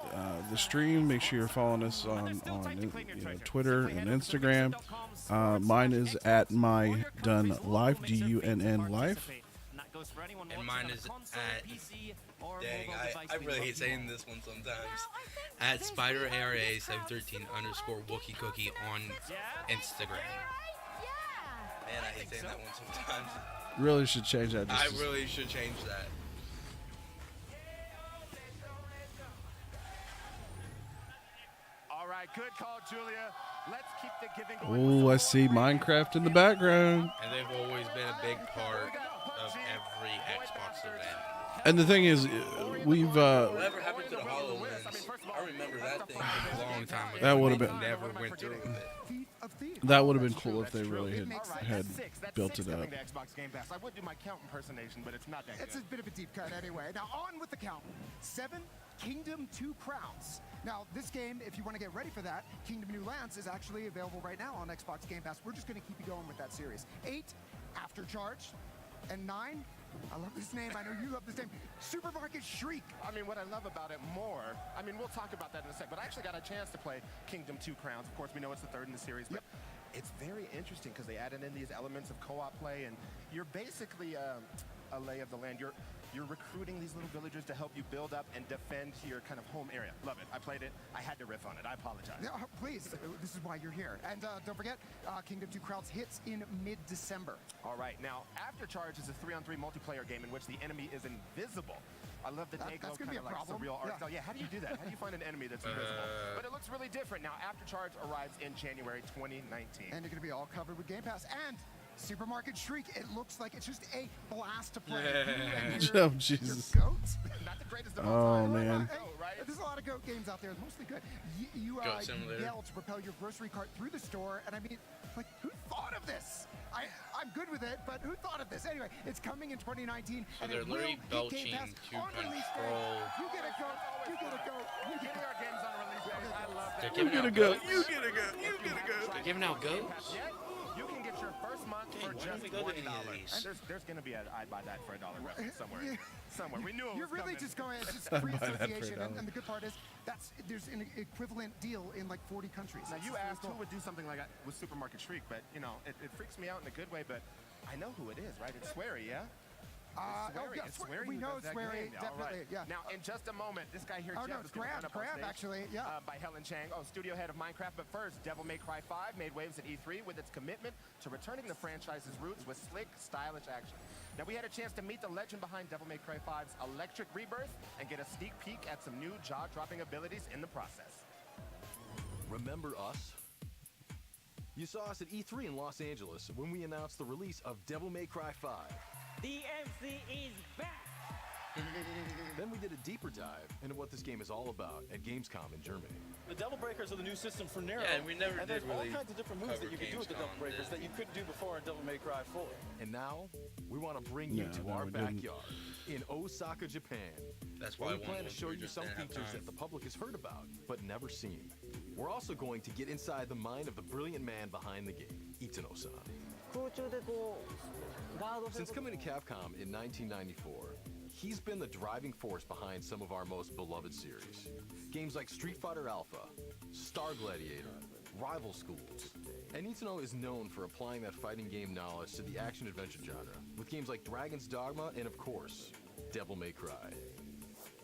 Speaker 2: the stream. Make sure you're following us on Twitter and Instagram. Mine is at MyDunLife, DUNN Life.
Speaker 1: And mine is at, dang, I really hate saying this one sometimes, at SpiderARA713_Wookie Cookie on Instagram. Man, I hate saying that one sometimes.
Speaker 2: Really should change that.
Speaker 1: I really should change that.
Speaker 12: All right, good call, Julia. Let's keep the giving going.
Speaker 2: Oh, I see Minecraft in the background.
Speaker 1: And they've always been a big part of every Xbox event.
Speaker 2: And the thing is, we've
Speaker 1: Whatever happened to the HoloLens? I remember that thing a long time ago.
Speaker 2: That would have been.
Speaker 1: Never went through with it.
Speaker 2: That would have been cool if they really had built it up.
Speaker 12: To Xbox Game Pass. I would do my count impersonation, but it's not that
Speaker 6: It's
Speaker 12: good.
Speaker 6: a bit of a deep cut anyway. Now on with the count. 7, Kingdom 2 Crowns. Now this game, if you want to get ready for that, Kingdom New Lands is actually available right now on Xbox Game Pass. We're just going to keep you going with that series. 8, After Charge. And 9, I love this name. I know you love this name. Supermarket Shriek.
Speaker 12: I mean, what I love about it more, I mean, we'll talk about that in a sec, but I actually got a chance to play Kingdom 2 Crowns. Of course, we know it's the third in the series, but it's very interesting because they added in these elements of co-op play, and you're basically a lay of the land. You're recruiting these little villagers to help you build up and defend your kind of home area. Love it. I played it. I had to riff on it. I apologize.
Speaker 6: Yeah, please, this is why you're here. And don't forget, Kingdom 2 Crowns hits in mid-December.
Speaker 12: All right, now After Charge is a 3-on-3 multiplayer game in which the enemy is invisible. I love the Dayglow kind of like surreal art style. Yeah, how do you do that? How do you find an enemy that's invisible? But it looks really different. Now After Charge arrives in January 2019.
Speaker 6: And you're going to be all covered with Game Pass. And Supermarket Shriek, it looks like it's just a blast to play.
Speaker 2: Oh, Jesus.
Speaker 6: Your goat. Not the greatest of all time.
Speaker 2: Man.
Speaker 6: Hey, there's a lot of goat games out there. It's mostly good. You yell to propel your grocery cart through the store, and I mean, like, who thought of this? I'm good with it, but who thought of this? Anyway, it's coming in 2019.
Speaker 1: So
Speaker 6: and
Speaker 1: they're
Speaker 6: it will
Speaker 1: literally
Speaker 6: hit
Speaker 1: belching
Speaker 6: Game Pass
Speaker 1: to
Speaker 6: on release day.
Speaker 1: control.
Speaker 6: You get a goat. You get a goat. You
Speaker 12: Give me our games on release day. I love that.
Speaker 1: They're giving out goats.
Speaker 2: You get a go. You get a go.
Speaker 1: They're giving out goats.
Speaker 12: You can get your first month for
Speaker 1: why
Speaker 12: just
Speaker 1: don't we go to any of
Speaker 12: $20.
Speaker 1: these?
Speaker 12: And there's going to be I'd buy that for $1 reference somewhere. Somewhere. We knew it was
Speaker 6: You're really
Speaker 12: coming.
Speaker 6: just going, it's just
Speaker 2: I'd
Speaker 6: free
Speaker 2: buy that for
Speaker 6: association.
Speaker 2: $1.
Speaker 6: And the good part is, there's an equivalent deal in like 40 countries.
Speaker 12: Now,
Speaker 6: It's
Speaker 12: you
Speaker 6: just really
Speaker 12: asked
Speaker 6: cool.
Speaker 12: who would do something like that with Supermarket Shriek, but, you know, it freaks me out in a good way, but I know who it is, right? It's Swery, yeah? It's Swery.
Speaker 6: We
Speaker 12: who
Speaker 6: know
Speaker 12: does that
Speaker 6: Swery,
Speaker 12: game. All right.
Speaker 6: definitely, yeah.
Speaker 12: Now, in just a moment, this guy here,
Speaker 6: Oh,
Speaker 12: Jeff,
Speaker 6: no, it's
Speaker 12: is gonna
Speaker 6: Graham.
Speaker 12: run up on
Speaker 6: Graham,
Speaker 12: stage,
Speaker 6: actually, yeah.
Speaker 12: by Helen Chang, studio head of Minecraft. But first, Devil May Cry 5 made waves at E3 with its commitment to returning the franchise's roots with slick, stylish action. Now, we had a chance to meet the legend behind Devil May Cry 5's Electric Rebirth and get a sneak peek at some new jaw-dropping abilities in the process.
Speaker 21: Remember us? You saw us at E3 in Los Angeles when we announced the release of Devil May Cry 5.
Speaker 22: DMC is back!
Speaker 21: Then we did a deeper dive into what this game is all about at Gamescom in Germany.
Speaker 22: The Devil May
Speaker 8: breakers are the new system for Nero.
Speaker 1: Yeah, and we never
Speaker 8: and
Speaker 1: did
Speaker 8: there's all
Speaker 1: really
Speaker 8: kinds of different moves that you can do with the double
Speaker 1: Gamescom,
Speaker 8: breakers that you couldn't do before in Devil May Cry 4.
Speaker 21: And now, we want to bring you to our backyard in Osaka, Japan.
Speaker 1: That's
Speaker 21: where
Speaker 1: why
Speaker 21: we
Speaker 1: I
Speaker 21: plan
Speaker 1: wanted
Speaker 21: to
Speaker 1: one,
Speaker 21: show
Speaker 1: we
Speaker 21: you
Speaker 1: just
Speaker 21: some
Speaker 1: didn't have
Speaker 21: features
Speaker 1: time.
Speaker 21: that the public has heard about, but never seen. We're also going to get inside the mind of the brilliant man behind the game, Itano-san.
Speaker 22: 空中でこうガードする
Speaker 21: Since coming to Capcom in 1994, he's been the driving force behind some of our most beloved series. Games like Street Fighter Alpha, Star Gladiator, Rival Schools. And Itano is known for applying that fighting game knowledge to the action-adventure genre, with games like Dragon's Dogma and, of course, Devil May Cry.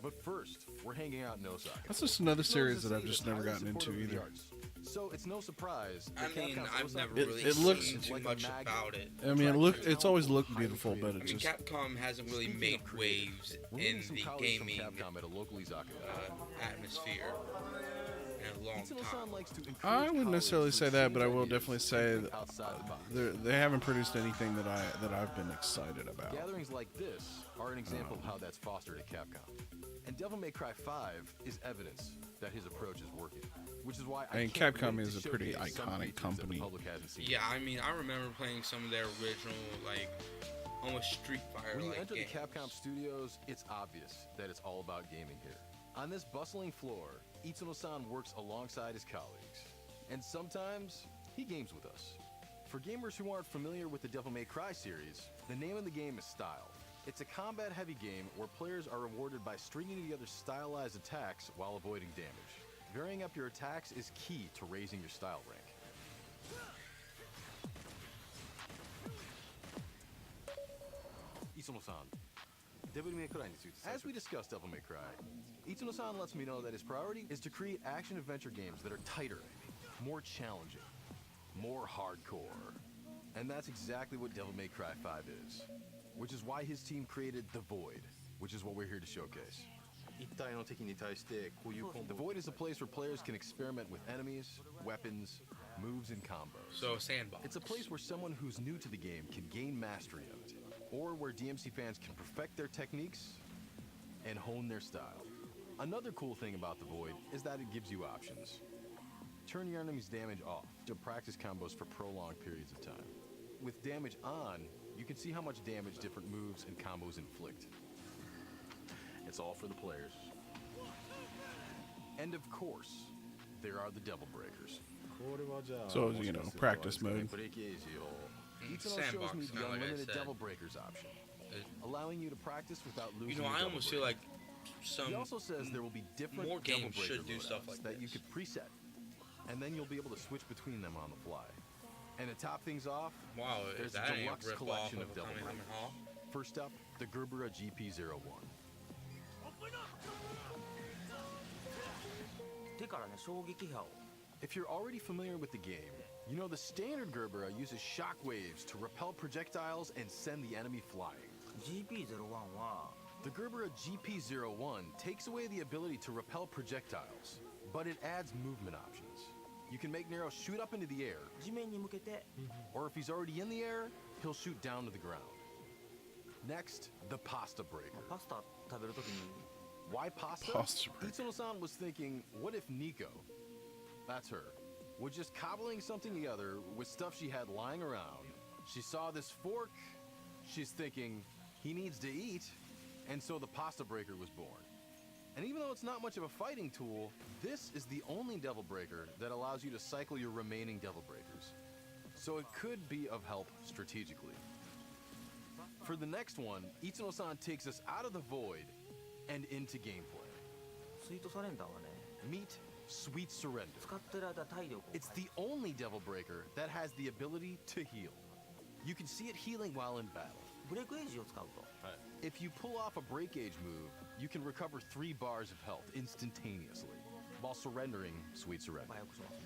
Speaker 21: But first, we're hanging out in Osaka.
Speaker 2: That's just another series that I've
Speaker 21: Itano's a
Speaker 2: just
Speaker 21: city
Speaker 2: never
Speaker 21: that's
Speaker 2: gotten
Speaker 21: highly
Speaker 2: into
Speaker 21: supportive of the
Speaker 2: either.
Speaker 21: arts. So it's no surprise.
Speaker 1: I
Speaker 21: that
Speaker 1: mean,
Speaker 21: Capcom's
Speaker 1: I've
Speaker 21: Osaka
Speaker 1: never really
Speaker 2: it looks-
Speaker 1: seen too
Speaker 21: like a
Speaker 1: much
Speaker 21: magnet.
Speaker 1: about it.
Speaker 2: I mean, it's always looked beautiful, but
Speaker 1: I
Speaker 2: it's
Speaker 1: mean,
Speaker 2: just
Speaker 1: Capcom hasn't really
Speaker 21: Speaking
Speaker 1: made
Speaker 21: of creative,
Speaker 1: waves
Speaker 21: we're
Speaker 1: in
Speaker 21: meeting some
Speaker 1: the
Speaker 21: colleagues from
Speaker 1: gaming
Speaker 21: Capcom at a local izakaya.
Speaker 1: atmosphere in a long
Speaker 21: Itano-san
Speaker 1: time.
Speaker 21: likes to encourage
Speaker 2: I wouldn't necessarily
Speaker 21: colleagues
Speaker 2: say
Speaker 21: to
Speaker 2: that, but I
Speaker 21: exchange
Speaker 2: will
Speaker 21: ideas
Speaker 2: definitely say
Speaker 21: and think
Speaker 2: that
Speaker 21: outside the box.
Speaker 2: they haven't produced anything that I've been excited about.
Speaker 21: Gatherings like this are an example of how that's fostered at Capcom. And Devil May Cry 5 is evidence that his approach is working, which is why
Speaker 2: I mean,
Speaker 21: can't
Speaker 2: Capcom
Speaker 21: wait
Speaker 2: is
Speaker 21: to
Speaker 2: a pretty
Speaker 21: showcase some
Speaker 2: iconic
Speaker 21: features that
Speaker 2: company.
Speaker 21: the public hasn't seen.
Speaker 1: Yeah, I mean, I remember playing some of their original, like, almost Street Fighter
Speaker 21: When you
Speaker 1: like
Speaker 21: enter
Speaker 1: games.
Speaker 21: the Capcom studios, it's obvious that it's all about gaming here. On this bustling floor, Itano-san works alongside his colleagues. And sometimes, he games with us. For gamers who aren't familiar with the Devil May Cry series, the name of the game is Style. It's a combat-heavy game where players are rewarded by stringing together stylized attacks while avoiding damage. Varying up your attacks is key to raising your style rank. Itano-san, Devil May Cryについて As we discussed Devil May Cry, Itano-san lets me know that his priority is to create action-adventure games that are tighter, more challenging, more hardcore. And that's exactly what Devil May Cry 5 is. Which is why his team created The Void, which is what we're here to showcase. The Void is a place where players can experiment with enemies, weapons, moves, and combos.
Speaker 1: So a sandbox.
Speaker 21: It's a place where someone who's new to the game can gain mastery of it, or where DMC fans can perfect their techniques and hone their style. Another cool thing about The Void is that it gives you options. Turn your enemy's damage off to practice combos for prolonged periods of time. With damage on, you can see how much damage different moves and combos inflict. It's all for the players. And of course, there are the Devil Breakers.
Speaker 2: So, you know, practice mode.
Speaker 21: Itano shows
Speaker 1: Sandbox,
Speaker 21: me the
Speaker 1: like I
Speaker 21: unlimited
Speaker 1: said.
Speaker 21: Devil Breakers option, allowing you to practice without losing
Speaker 1: You know,
Speaker 21: your
Speaker 1: I
Speaker 21: Devil
Speaker 1: almost feel
Speaker 21: Breaker.
Speaker 1: like some
Speaker 21: He also says there will be different
Speaker 1: more
Speaker 21: Devil
Speaker 1: games
Speaker 21: Breaker
Speaker 1: should do stuff
Speaker 21: loadouts
Speaker 1: like
Speaker 21: that you
Speaker 1: this.
Speaker 21: could preset, and then you'll be able to switch between them on the fly. And to top things off,
Speaker 1: Wow,
Speaker 21: there's
Speaker 1: that
Speaker 21: a
Speaker 1: ain't a
Speaker 21: deluxe
Speaker 1: rip-off
Speaker 21: collection
Speaker 1: of
Speaker 21: of Devil
Speaker 1: Kamehameha.
Speaker 21: Breakers. First up, the Gerbera GP01.
Speaker 22: 手からね衝撃波を
Speaker 21: If you're already familiar with the game, you know the standard Gerbera uses shockwaves to repel projectiles and send the enemy flying.
Speaker 22: GP01 は
Speaker 21: The Gerbera GP01 takes away the ability to repel projectiles, but it adds movement options. You can make Nero shoot up into the air,
Speaker 22: 地面に向けて
Speaker 21: or if he's already in the air, he'll shoot down to the ground. Next, the Pasta Breaker.
Speaker 22: パスタ食べるときに
Speaker 21: Why pasta?
Speaker 2: Pasta breaker.
Speaker 21: Itano-san was thinking, what if Nico, that's her, was just cobbling something together with stuff she had lying around. She saw this fork, she's thinking, he needs to eat, and so the Pasta Breaker was born. And even though it's not much of a fighting tool, this is the only Devil Breaker that allows you to cycle your remaining Devil Breakers. So it could be of help strategically. For the next one, Itano-san takes us out of the void and into gameplay.
Speaker 22: スイートサレンダーはね
Speaker 21: Meet Sweet Surrender.
Speaker 22: 使ってる間体力
Speaker 21: It's the only Devil Breaker that has the ability to heal. You can see it healing while in battle.
Speaker 22: ブレイクエイジを使うと
Speaker 21: If you pull off a break age move, you can recover 3 bars of health instantaneously while surrendering Sweet Surrender.
Speaker 22: 回復しますね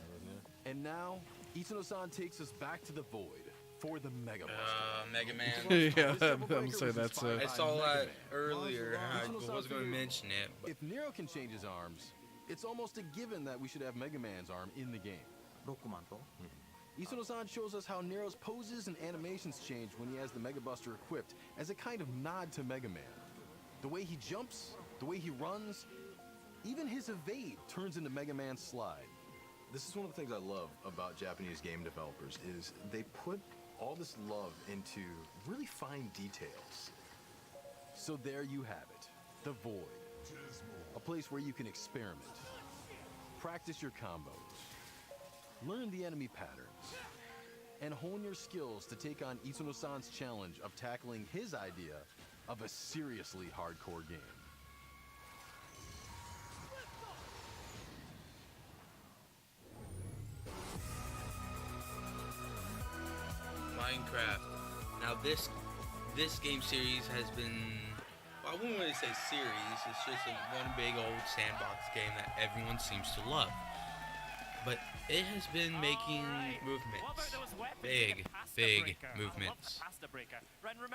Speaker 21: And now, Itano-san takes us back to the void for the Mega Buster.
Speaker 1: Mega Man.
Speaker 2: Yeah, I'm saying that's
Speaker 1: I saw that
Speaker 21: Man.
Speaker 1: earlier. I
Speaker 21: Itano-san
Speaker 1: was going to
Speaker 21: figured
Speaker 1: mention it, but
Speaker 21: If Nero can change his arms, it's almost a given that we should have Mega Man's arm in the game.
Speaker 22: ロックマンと
Speaker 21: Isano-san shows us how Nero's poses and animations change when he has the Mega Buster equipped as a kind of nod to Mega Man. The way he jumps, the way he runs, even his evade turns into Mega Man's slide. This is one of the things I love about Japanese game developers is they put all this love into really fine details. So there you have it, the Void. A place where you can experiment, practice your combos, learn the enemy patterns, and hone your skills to take on Itsuno-san's challenge of tackling his idea of a seriously hardcore game.
Speaker 1: Minecraft. Now this game series has been, well, I wouldn't really say series. It's just one big old sandbox game that everyone seems to love. But it has been making movements, big movements.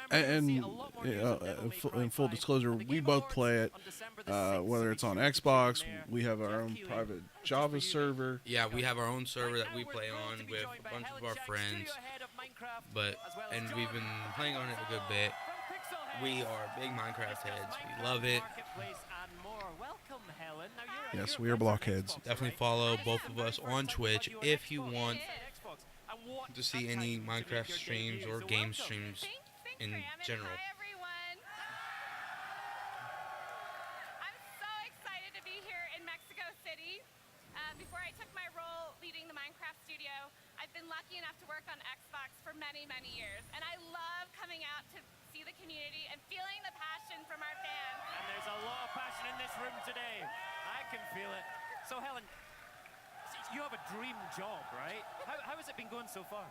Speaker 2: And in full disclosure, we both play it, whether it's on Xbox, we have our own private Java server.
Speaker 1: Yeah, we have our own server that we play on with a bunch of our friends, and we've been playing on it a good bit. We are big Minecraft heads. We love it.
Speaker 2: Yes, we are blockheads.
Speaker 1: Definitely follow both of us on Twitch if you want to see any Minecraft streams or game streams in general.
Speaker 10: Hi, everyone. I'm so excited to be here in Mexico City. Before I took my role leading the Minecraft studio, I've been lucky enough to work on Xbox for many, many years. And I love coming out to see the community and feeling the passion from our fans.
Speaker 5: And there's a lot of passion in this room today. I can feel it. So, Helen, you have a dream job, right? How has it been going so far?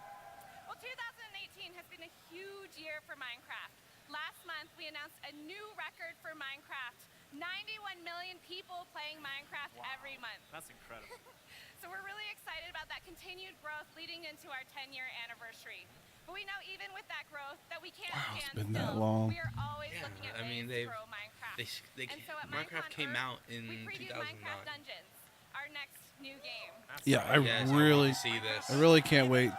Speaker 10: Well, 2018 has been a huge year for Minecraft. Last month, we announced a new record for Minecraft. 91 million people playing Minecraft every month.
Speaker 5: That's incredible.
Speaker 10: So we're really excited about that continued growth leading into our 10-year anniversary. But we know even with that growth that we can't stand
Speaker 2: it's been
Speaker 10: still.
Speaker 2: that long.
Speaker 10: We are always looking at ways to grow Minecraft. And so at
Speaker 1: Minecraft came out in
Speaker 10: we previewed
Speaker 1: 2009.
Speaker 10: Minecraft Dungeons, our next new game.
Speaker 2: Yeah, I
Speaker 1: I
Speaker 2: really can't wait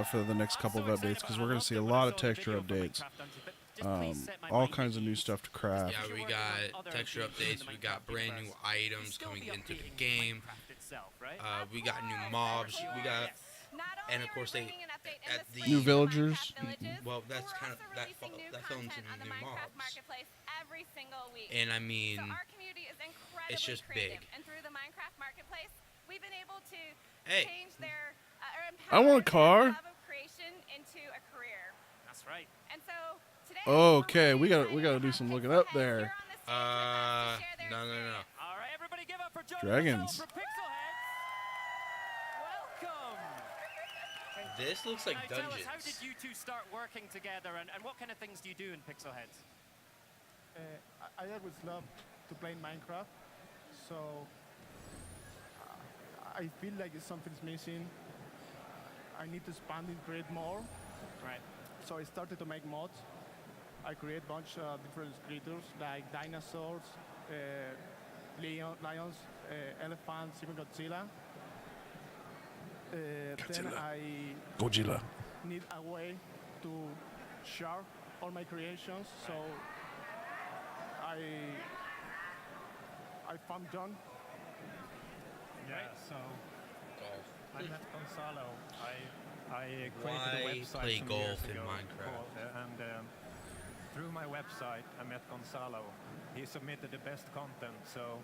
Speaker 2: for the next couple of updates because we're going to see a lot of texture updates, all kinds of new stuff to craft.
Speaker 1: Yeah, we got texture updates. We got brand new items coming into the game. We got new mobs. We got, and of course they at the
Speaker 2: new villagers.
Speaker 1: Well, that's kind of that fell into new mobs.
Speaker 10: Every single week.
Speaker 1: And I mean,
Speaker 10: so our community is incredibly
Speaker 1: it's just
Speaker 10: creative,
Speaker 1: big.
Speaker 10: and through the Minecraft Marketplace, we've been able to change their
Speaker 2: I want a car.
Speaker 10: love of creation into a career.
Speaker 5: That's right.
Speaker 10: And so today,
Speaker 2: Okay, we got to do some looking up there.
Speaker 1: No.
Speaker 5: All right, everybody give up for Joe
Speaker 2: Dragons.
Speaker 5: for Pixelheads. Welcome.
Speaker 1: This looks like
Speaker 5: Now, tell us,
Speaker 1: dungeons.
Speaker 5: how did you two start working together, and what kind of things do you do in Pixelheads?
Speaker 13: I always loved to play Minecraft, so I feel like something's missing. I need to expand and create more.
Speaker 5: Right.
Speaker 13: So I started to make mods. I create a bunch of different creatures like dinosaurs, lions, elephants, even Godzilla. Then I
Speaker 2: Godzilla.
Speaker 13: need a way to share all my creations, so I found John.
Speaker 23: Yeah, so I met Gonzalo. I created a
Speaker 1: Why
Speaker 23: website
Speaker 1: play
Speaker 23: some
Speaker 1: golf
Speaker 23: years
Speaker 1: in
Speaker 23: ago
Speaker 1: Minecraft?
Speaker 23: and through my website I met Gonzalo. He submitted the best content, so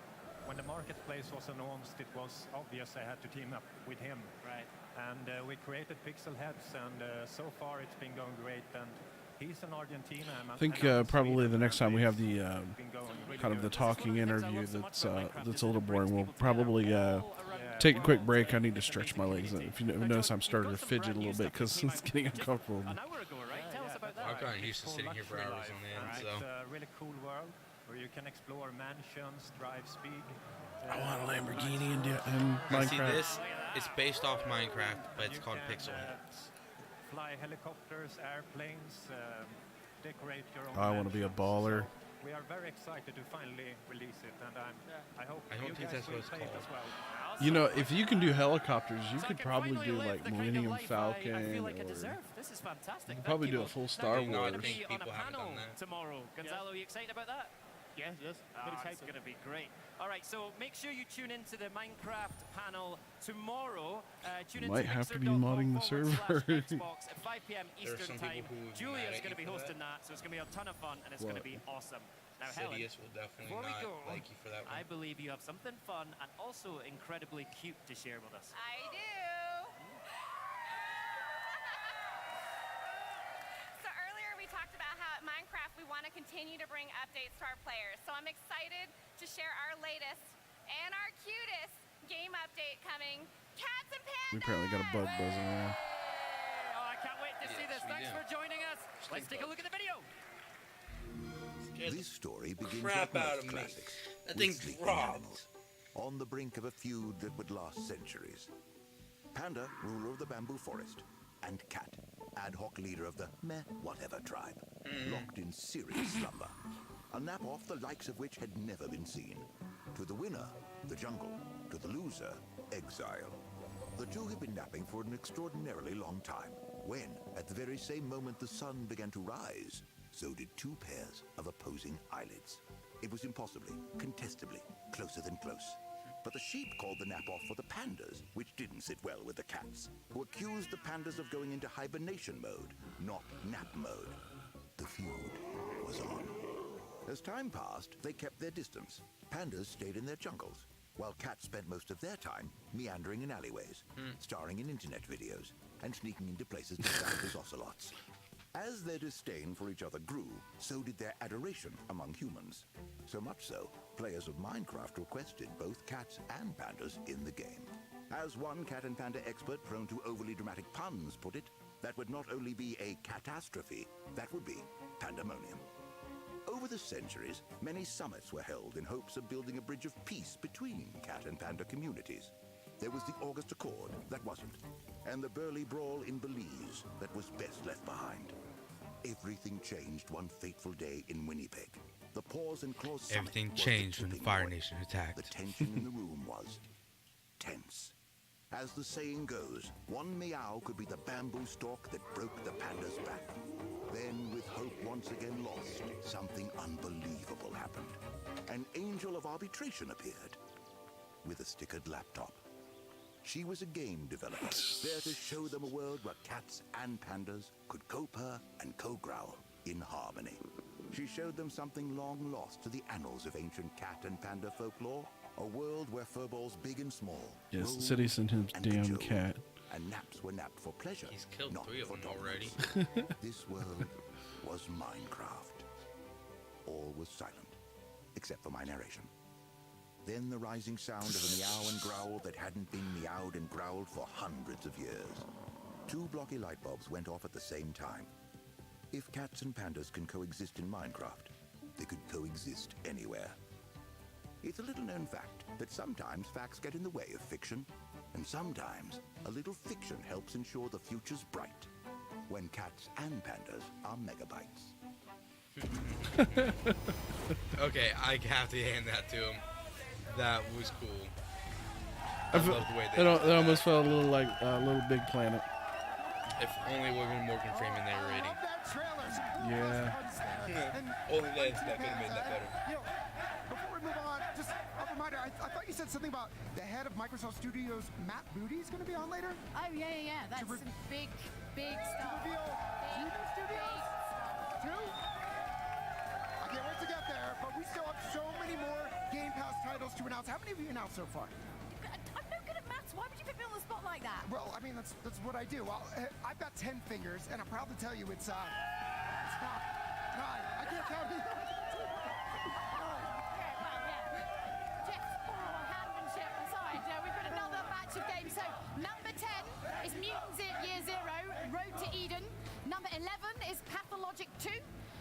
Speaker 23: when the marketplace was announced, it was obvious I had to team up with him.
Speaker 5: Right.
Speaker 23: And we created Pixelheads, and so far it's been going great. And he's in Argentina.
Speaker 2: I think probably the next time we have the kind of the talking interview that's a little boring, we'll probably take a quick break. I need to stretch my legs. If you notice, I'm starting to fidget a little bit because it's getting uncomfortable.
Speaker 5: An hour ago, right? Tell us about that.
Speaker 1: I'm kind of used to sitting here for hours on end, so.
Speaker 23: It's a really cool world where you can explore mansions, drive speed.
Speaker 2: I want a Lamborghini in
Speaker 1: I see
Speaker 2: Minecraft.
Speaker 1: this. It's based off Minecraft, but it's called Pixelheads.
Speaker 23: Fly helicopters, airplanes, decorate your own.
Speaker 2: I want to be a baller.
Speaker 23: So we are very excited to finally release it, and I hope
Speaker 1: I don't
Speaker 23: you
Speaker 1: think
Speaker 23: guys
Speaker 1: that's
Speaker 23: will
Speaker 1: what it's
Speaker 23: play it
Speaker 1: called.
Speaker 23: as well.
Speaker 2: You know, if you can do helicopters, you could probably do like Millennium Falcon,
Speaker 5: I feel
Speaker 2: or
Speaker 5: like I deserve. This is fantastic.
Speaker 2: you could probably do a full Star
Speaker 5: You're going to
Speaker 2: Wars.
Speaker 5: be on a
Speaker 1: People haven't
Speaker 5: panel
Speaker 1: done that.
Speaker 5: tomorrow. Gonzalo, are you excited about that?
Speaker 13: Yes,
Speaker 5: It's going to be great. All right, so make sure you tune into the Minecraft panel tomorrow. Tune
Speaker 2: Might
Speaker 5: into
Speaker 2: have to be modding the server.
Speaker 5: Xbox at 5 p.m.
Speaker 1: There are
Speaker 5: Eastern
Speaker 1: some
Speaker 5: time.
Speaker 1: people who would be
Speaker 5: Julia's
Speaker 1: mad at
Speaker 5: going to be
Speaker 1: you for
Speaker 5: hosting that, so it's going to be a ton of fun, and it's going to be awesome. Now, Helen,
Speaker 1: Sidious will definitely
Speaker 5: before we
Speaker 1: not
Speaker 5: go,
Speaker 1: like you for that one.
Speaker 5: I believe you have something fun and also incredibly cute to share with us.
Speaker 10: I do. So earlier we talked about how at Minecraft we want to continue to bring updates to our players. So I'm excited to share our latest and our cutest game update coming. Cats and Pandas!
Speaker 2: We apparently got a bug buzzing around.
Speaker 5: Oh, I can't wait to see this. Thanks for joining us. Let's take a look at the video.
Speaker 4: This story begins
Speaker 1: crap
Speaker 4: like
Speaker 1: out
Speaker 4: most
Speaker 1: of me.
Speaker 4: classics,
Speaker 1: That
Speaker 4: with
Speaker 1: thing's
Speaker 4: sleeping
Speaker 1: robbed.
Speaker 4: animals, on the brink of a feud that would last centuries. Panda, ruler of the bamboo forest, and Cat, ad hoc leader of the meh-whatever tribe, locked in serious slumber. A nap-off the likes of which had never been seen. To the winner, the jungle. To the loser, exile. The two had been napping for an extraordinarily long time, when, at the very same moment the sun began to rise, so did two pairs of opposing eyelids. It was impossibly, contestably, closer than close. But the sheep called the nap off for the pandas, which didn't sit well with the cats, who accused the pandas of going into hibernation mode, not nap mode. The feud was on. As time passed, they kept their distance. Pandas stayed in their jungles, while cats spent most of their time meandering in alleyways, starring in internet videos, and sneaking into places disguised as ocelots. As their disdain for each other grew, so did their adoration among humans. So much so, players of Minecraft requested both cats and pandas in the game. As one cat and panda expert prone to overly dramatic puns put it, that would not only be a catastrophe, that would be pandemonium. Over the centuries, many summits were held in hopes of building a bridge of peace between cat and panda communities. There was the August Accord that wasn't, and the Burley Brawl in Belize that was best left behind. Everything changed one fateful day in Winnipeg. The Paws and Claws Summit
Speaker 1: Everything
Speaker 4: was the
Speaker 1: changed when
Speaker 4: tipping
Speaker 1: Fire
Speaker 4: point.
Speaker 1: Nation attacked.
Speaker 4: The tension in the room was tense. As the saying goes, one meow could be the bamboo stalk that broke the panda's back. Then, with hope once again lost, something unbelievable happened. An angel of arbitration appeared with a stickered laptop. She was a game developer, there to show them a world where cats and pandas could co-purr and co-growl in harmony. She showed them something long lost to the annals of ancient cat and panda folklore, a world where furballs big and small
Speaker 2: Yes, the
Speaker 4: rolled
Speaker 2: city sent his
Speaker 4: and
Speaker 2: damn
Speaker 4: cajoled,
Speaker 2: cat.
Speaker 4: and naps were napped for pleasure.
Speaker 1: He's killed
Speaker 4: not
Speaker 1: 3 of
Speaker 4: for
Speaker 1: them already.
Speaker 4: dominance. This world was Minecraft. All was silent, except for my narration. Then the rising sound of a meow and growl that hadn't been meowed and growled for hundreds of years. 2 blocky light bulbs went off at the same time. If cats and pandas can coexist in Minecraft, they could coexist anywhere. It's a little known fact that sometimes facts get in the way of fiction, and sometimes a little fiction helps ensure the future's bright, when cats and pandas are megabytes.
Speaker 1: Okay, I have to hand that to him. That was cool.
Speaker 2: I
Speaker 1: love the way they did
Speaker 2: that almost felt a little like Little Big Planet.
Speaker 1: If only it would have been Morgan Freeman narrating.
Speaker 2: Yeah.
Speaker 1: Only that could have made that better.
Speaker 6: You know, before we move on, just a reminder, I thought you said something about the head of Microsoft Studios, Matt Booty, is going to be on later?
Speaker 19: Oh, yeah. That's some big stuff.
Speaker 6: Reveal Studio Studios? Too? I can't wait to get there, but we still have so many more Game Pass titles to announce. How many have you announced so far?
Speaker 19: I'm no good at maths. Why would you put me on the spot like that?
Speaker 6: Well, I mean, that's what I do. Well, I've got 10 fingers, and I'm proud to tell you it's not 9. I can't count either.
Speaker 19: We've got another batch of games. So number 10 is Mutants Year Zero, Road to Eden. Number 11 is Pathologic 2.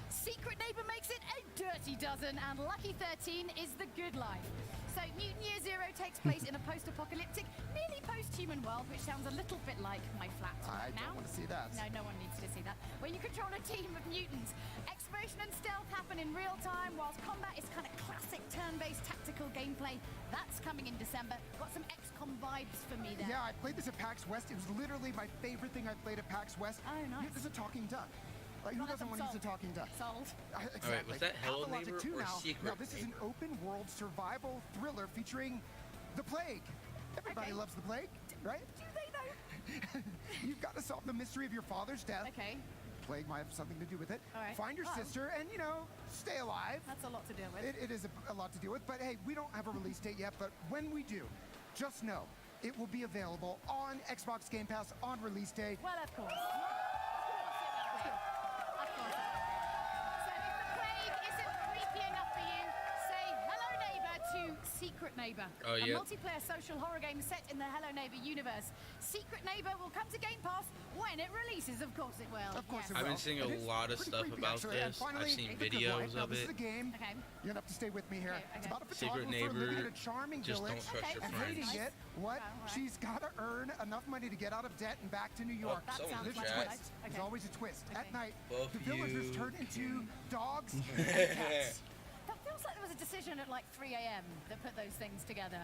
Speaker 19: Secret Neighbor makes it a dirty dozen, and Lucky 13 is The Good Life. So Mutant Year Zero takes place in a post-apocalyptic, nearly post-human world, which sounds a little bit like my flat
Speaker 6: I
Speaker 19: now.
Speaker 6: don't want to see that.
Speaker 19: No one needs to see that. Where you control a team of mutants. Exploration and stealth happen in real time, whilst combat is kind of classic turn-based tactical gameplay. That's coming in December. Got some XCOM vibes for me there.
Speaker 6: Yeah, I played this at PAX West. It was literally my favorite thing I played at PAX West.
Speaker 19: Oh, nice.
Speaker 6: There's a talking duck. Like, who doesn't want to use a talking duck?
Speaker 19: Sold.
Speaker 6: Exactly.
Speaker 1: All right, was that Hello
Speaker 6: Pathologic
Speaker 1: Neighbor
Speaker 6: 2
Speaker 1: or
Speaker 6: now.
Speaker 1: Secret
Speaker 6: Now, this is an
Speaker 1: Neighbor?
Speaker 6: open-world survival thriller featuring the plague. Everybody loves the plague, right?
Speaker 19: Do they though?
Speaker 6: You've got to solve the mystery of your father's death.
Speaker 19: Okay.
Speaker 6: Plague might have something to do with it.
Speaker 19: All right.
Speaker 6: Find your
Speaker 19: Oh.
Speaker 6: sister and, stay alive.
Speaker 19: That's a lot to deal with.
Speaker 6: It is a lot to deal with, but hey, we don't have a release date yet, but when we do, just know it will be available on Xbox Game Pass on release day.
Speaker 19: Well, of course. Of course. So if the plague isn't creepy enough for you, say Hello Neighbor to Secret Neighbor.
Speaker 1: Oh,
Speaker 19: A
Speaker 1: yeah.
Speaker 19: multiplayer social horror game set in the Hello Neighbor universe. Secret Neighbor will come to Game Pass when it releases. Of course it will.
Speaker 6: Of course
Speaker 19: yes.
Speaker 6: it will.
Speaker 1: I've been seeing
Speaker 6: It
Speaker 1: a
Speaker 6: is
Speaker 1: lot of
Speaker 6: pretty
Speaker 1: stuff
Speaker 6: creepy,
Speaker 1: about
Speaker 6: actually. And
Speaker 1: this.
Speaker 6: finally,
Speaker 1: I've seen
Speaker 6: The Good
Speaker 1: videos
Speaker 6: Life. Now,
Speaker 1: of
Speaker 6: this
Speaker 1: it.
Speaker 6: is a game.
Speaker 19: Okay.
Speaker 6: You're gonna have to stay with me here.
Speaker 19: Okay,
Speaker 6: It's
Speaker 19: okay.
Speaker 6: about a
Speaker 1: Secret
Speaker 6: photographer living in
Speaker 1: Neighbor,
Speaker 6: a charming
Speaker 1: just don't
Speaker 6: village
Speaker 1: trust your
Speaker 6: and
Speaker 1: friends.
Speaker 6: hating it. What?
Speaker 19: Right.
Speaker 6: She's got to earn enough money to get out of debt and back to New York.
Speaker 19: That
Speaker 1: someone
Speaker 19: sounds
Speaker 1: in the
Speaker 19: like
Speaker 1: chat.
Speaker 19: right.
Speaker 6: There's
Speaker 19: Okay.
Speaker 6: always a twist. At night,
Speaker 1: Both
Speaker 6: the villagers
Speaker 1: you
Speaker 6: turn into dogs and
Speaker 1: can-
Speaker 6: cats.
Speaker 19: That feels like there was a decision at like 3 a.m. that put those things together.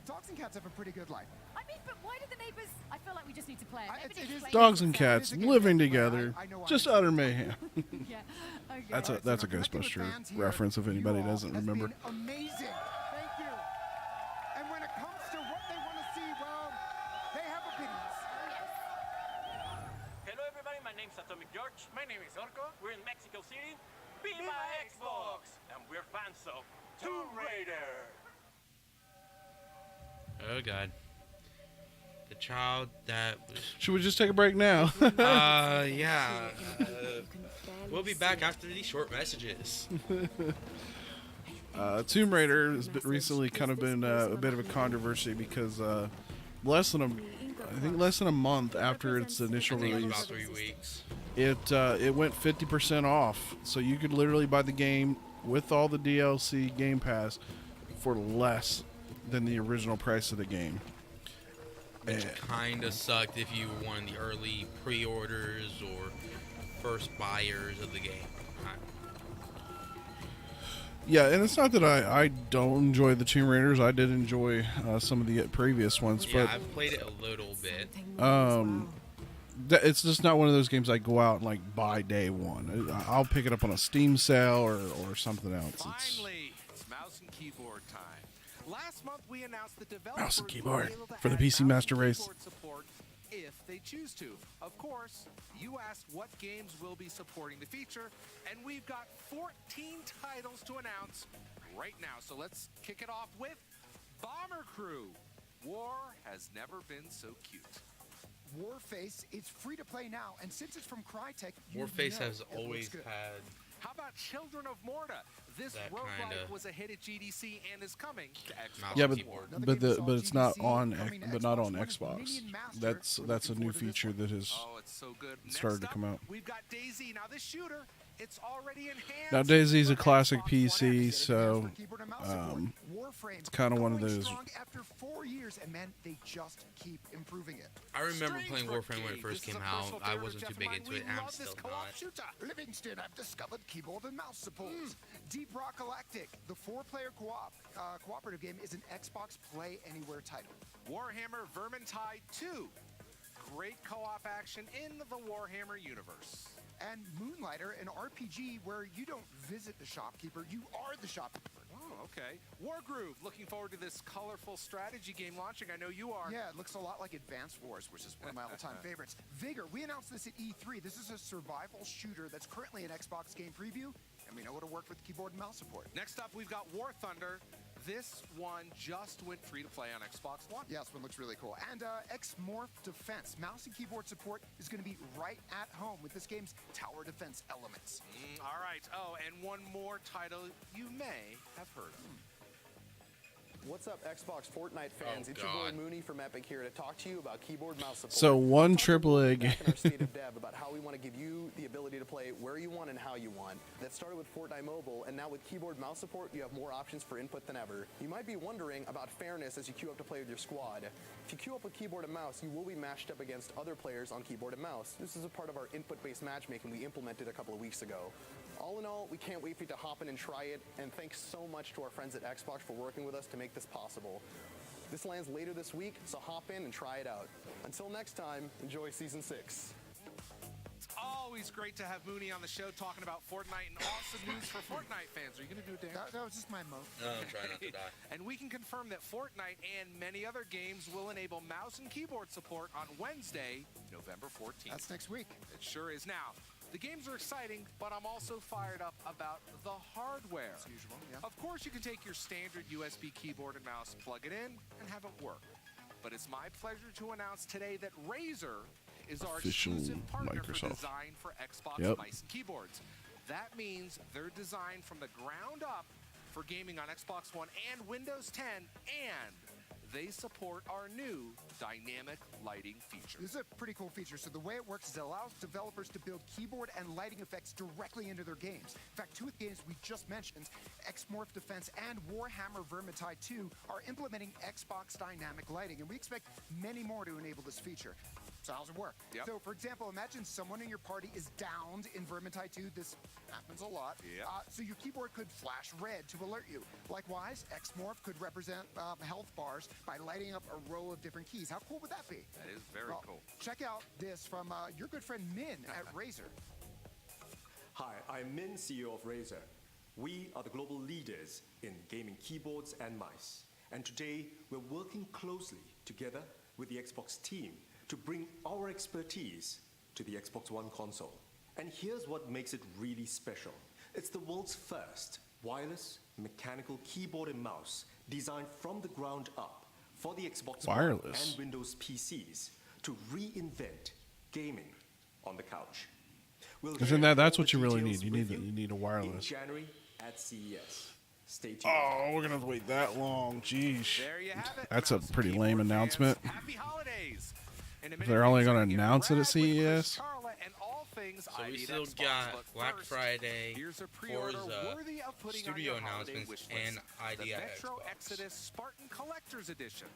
Speaker 6: Dogs and cats have a pretty good life.
Speaker 19: I mean, but why do the neighbors? I feel like we just need to play it. Maybe
Speaker 6: it is-
Speaker 19: explain
Speaker 2: Dogs
Speaker 19: it
Speaker 2: and
Speaker 19: to
Speaker 2: cats
Speaker 6: It is a game
Speaker 2: living
Speaker 6: that-
Speaker 2: together,
Speaker 6: I know
Speaker 2: just
Speaker 6: I-
Speaker 2: utter mayhem.
Speaker 19: Yeah. Okay.
Speaker 2: That's a
Speaker 6: So connecting with
Speaker 2: Ghostbuster
Speaker 6: fans here,
Speaker 2: reference if anybody
Speaker 6: you all
Speaker 2: doesn't
Speaker 6: has
Speaker 2: remember.
Speaker 6: been amazing. Thank you. And when it comes to what they want to see, well, they have opinions.
Speaker 8: Hello, everybody. My name's Atomic George. My name is Orko. We're in Mexico City. Viva Xbox! And we're fans of Tomb Raider.
Speaker 1: Oh God. The child that was.
Speaker 2: Should we just take a break now?
Speaker 1: Yeah. We'll be back after these short messages.
Speaker 2: Tomb Raider has recently kind of been a bit of a controversy because less than a month after its initial
Speaker 1: I think it was
Speaker 2: release,
Speaker 1: about 3 weeks.
Speaker 2: it went 50% off. So you could literally buy the game with all the DLC Game Pass for less than the original price of the game.
Speaker 1: Which kind of sucked if you were one of the early pre-orders or first buyers of the game.
Speaker 2: Yeah, and it's not that I don't enjoy the Tomb Raiders. I did enjoy some of the previous ones,
Speaker 1: Yeah,
Speaker 2: but
Speaker 1: I've played it a little bit.
Speaker 2: it's just not one of those games I go out and like buy day one. I'll pick it up on a Steam sale or something else.
Speaker 14: Finally, it's mouse and keyboard time. Last month we announced the developers
Speaker 2: Mouse and
Speaker 14: will
Speaker 2: keyboard
Speaker 14: be able to
Speaker 2: for the
Speaker 14: add
Speaker 2: PC
Speaker 14: mouse
Speaker 2: Master
Speaker 14: and
Speaker 2: Race.
Speaker 14: keyboard support if they choose to. Of course, you asked what games will be supporting the feature, and we've got 14 titles to announce right now. So let's kick it off with Bomber Crew. War has never been so cute.
Speaker 6: Warface is free to play now, and since it's from Crytek, you
Speaker 1: Warface
Speaker 6: know
Speaker 1: has
Speaker 6: it looks
Speaker 1: always
Speaker 6: good.
Speaker 1: had
Speaker 14: How about Children of Morta? This
Speaker 1: That
Speaker 14: roguelike
Speaker 1: kinda-
Speaker 14: was a hit at GDC and is coming to Xbox.
Speaker 1: Mouse
Speaker 2: Yeah,
Speaker 1: and
Speaker 2: but
Speaker 1: keyboard.
Speaker 2: but it's not on
Speaker 6: coming to
Speaker 2: but not
Speaker 6: Xbox
Speaker 2: on
Speaker 6: One is
Speaker 2: Xbox.
Speaker 6: Minion Master.
Speaker 2: That's
Speaker 6: We're
Speaker 2: a
Speaker 6: looking
Speaker 2: new
Speaker 6: forward to this
Speaker 2: feature
Speaker 6: one.
Speaker 2: that has
Speaker 14: Oh, it's so good.
Speaker 2: started
Speaker 14: Next
Speaker 2: to come
Speaker 14: up,
Speaker 2: out.
Speaker 14: We've got Daisy. Now this shooter, it's already enhanced.
Speaker 2: Now Daisy's a
Speaker 14: for
Speaker 2: classic
Speaker 14: Xbox
Speaker 2: PC,
Speaker 14: One X.
Speaker 2: so
Speaker 6: Keyboard and mouse support. Warframe
Speaker 2: it's kind of one of
Speaker 6: going
Speaker 2: those.
Speaker 6: strong after 4 years, and man, they just keep improving it.
Speaker 1: I remember playing
Speaker 14: Strange
Speaker 1: Warframe when it
Speaker 14: Brigade.
Speaker 1: first
Speaker 14: This is
Speaker 1: came
Speaker 14: a
Speaker 1: out.
Speaker 14: personal
Speaker 1: I
Speaker 14: favorite
Speaker 1: wasn't
Speaker 14: of
Speaker 1: too
Speaker 14: Jeff
Speaker 1: big
Speaker 14: and
Speaker 1: into
Speaker 14: mine.
Speaker 1: it.
Speaker 14: We
Speaker 1: I'm
Speaker 14: love this
Speaker 1: still
Speaker 14: co-op
Speaker 1: not.
Speaker 14: shooter.
Speaker 6: Livingston, I've discovered keyboard and mouse support. Deep Rock Galactic, the 4-player cooperative game, is an Xbox Play Anywhere title.
Speaker 14: Warhammer Vermintide 2. Great co-op action in the Warhammer universe.
Speaker 6: And Moonlighter, an RPG where you don't visit the shopkeeper, you are the shopkeeper.
Speaker 14: Oh, okay. Wargroove. Looking forward to this colorful strategy game launching. I know you are.
Speaker 6: Yeah, it looks a lot like Advance Wars, which is one of my all-time favorites. Vigor, we announced this at E3. This is a survival shooter that's currently an Xbox game preview, and we know it'll work with keyboard and mouse support.
Speaker 14: Next up, we've got War Thunder. This one just went free to play on Xbox One.
Speaker 6: Yeah, this one looks really cool. And X-Morph Defense. Mouse and keyboard support is going to be right at home with this game's tower defense elements.
Speaker 14: All right. Oh, and one more title you may have heard of.
Speaker 16: What's up, Xbox Fortnite fans?
Speaker 1: Oh,
Speaker 16: it's your boy
Speaker 1: God.
Speaker 16: Mooney from Epic here to talk to you about keyboard mouse support.
Speaker 2: So one
Speaker 16: Let's talk a little
Speaker 2: AAA
Speaker 16: bit back in
Speaker 2: game.
Speaker 16: our state of dev about how we want to give you the ability to play where you want and how you want. That started with Fortnite Mobile, and now with keyboard mouse support, you have more options for input than ever. You might be wondering about fairness as you queue up to play with your squad. If you queue up with keyboard and mouse, you will be matched up against other players on keyboard and mouse. This is a part of our input-based matchmaking we implemented a couple of weeks ago. All in all, we can't wait for you to hop in and try it, and thanks so much to our friends at Xbox for working with us to make this possible. This lands later this week, so hop in and try it out. Until next time, enjoy Season 6.
Speaker 14: Always great to have Mooney on the show talking about Fortnite and awesome news for Fortnite fans. Are you going to do it, Dan?
Speaker 6: That was just my mode.
Speaker 1: No, I'm trying not to die.
Speaker 14: And we can confirm that Fortnite and many other games will enable mouse and keyboard support on Wednesday, November 14th.
Speaker 6: That's next week.
Speaker 14: It sure is. Now, the games are exciting, but I'm also fired up about the hardware.
Speaker 6: As usual, yeah.
Speaker 14: Of course, you can take your standard USB keyboard and mouse, plug it in, and have it work. But it's my pleasure to announce today that Razer is our
Speaker 2: Official
Speaker 14: exclusive partner for
Speaker 2: Microsoft.
Speaker 14: design for Xbox mice and keyboards. That means they're designed from the ground up for gaming on Xbox One and Windows 10, and they support our new dynamic lighting feature.
Speaker 6: This is a pretty cool feature. So the way it works is it allows developers to build keyboard and lighting effects directly into their games. In fact, two of the games we just mentioned, X-Morph Defense and Warhammer Vermintide 2, are implementing Xbox dynamic lighting, and we expect many more to enable this feature. So how's it work?
Speaker 14: Yep.
Speaker 6: So, for example, imagine someone in your party is downed in Vermintide 2. This happens a lot.
Speaker 14: Yep.
Speaker 6: So your keyboard could flash red to alert you. Likewise, X-Morph could represent health bars by lighting up a row of different keys. How cool would that be?
Speaker 14: That is very cool.
Speaker 6: Check out this from your good friend Min at Razer.
Speaker 3: Hi, I'm Min, CEO of Razer. We are the global leaders in gaming keyboards and mice. And today, we're working closely together with the Xbox team to bring our expertise to the Xbox One console. And here's what makes it really special. It's the world's first wireless mechanical keyboard and mouse designed from the ground up for the Xbox One and Windows PCs to reinvent gaming on the couch.
Speaker 2: Isn't that's what you really need? You need a wireless.
Speaker 3: In January at CES. Stay tuned.
Speaker 2: Oh, we're gonna have to wait that long. Jeez.
Speaker 14: There you have it.
Speaker 2: That's a pretty lame announcement.
Speaker 14: Happy holidays.
Speaker 2: If they're only gonna announce it at CES.
Speaker 1: So we still got Black Friday, Forza, studio announcements, and ID at
Speaker 14: Metro
Speaker 1: Xbox.
Speaker 14: Exodus Spartan Collector's Edition.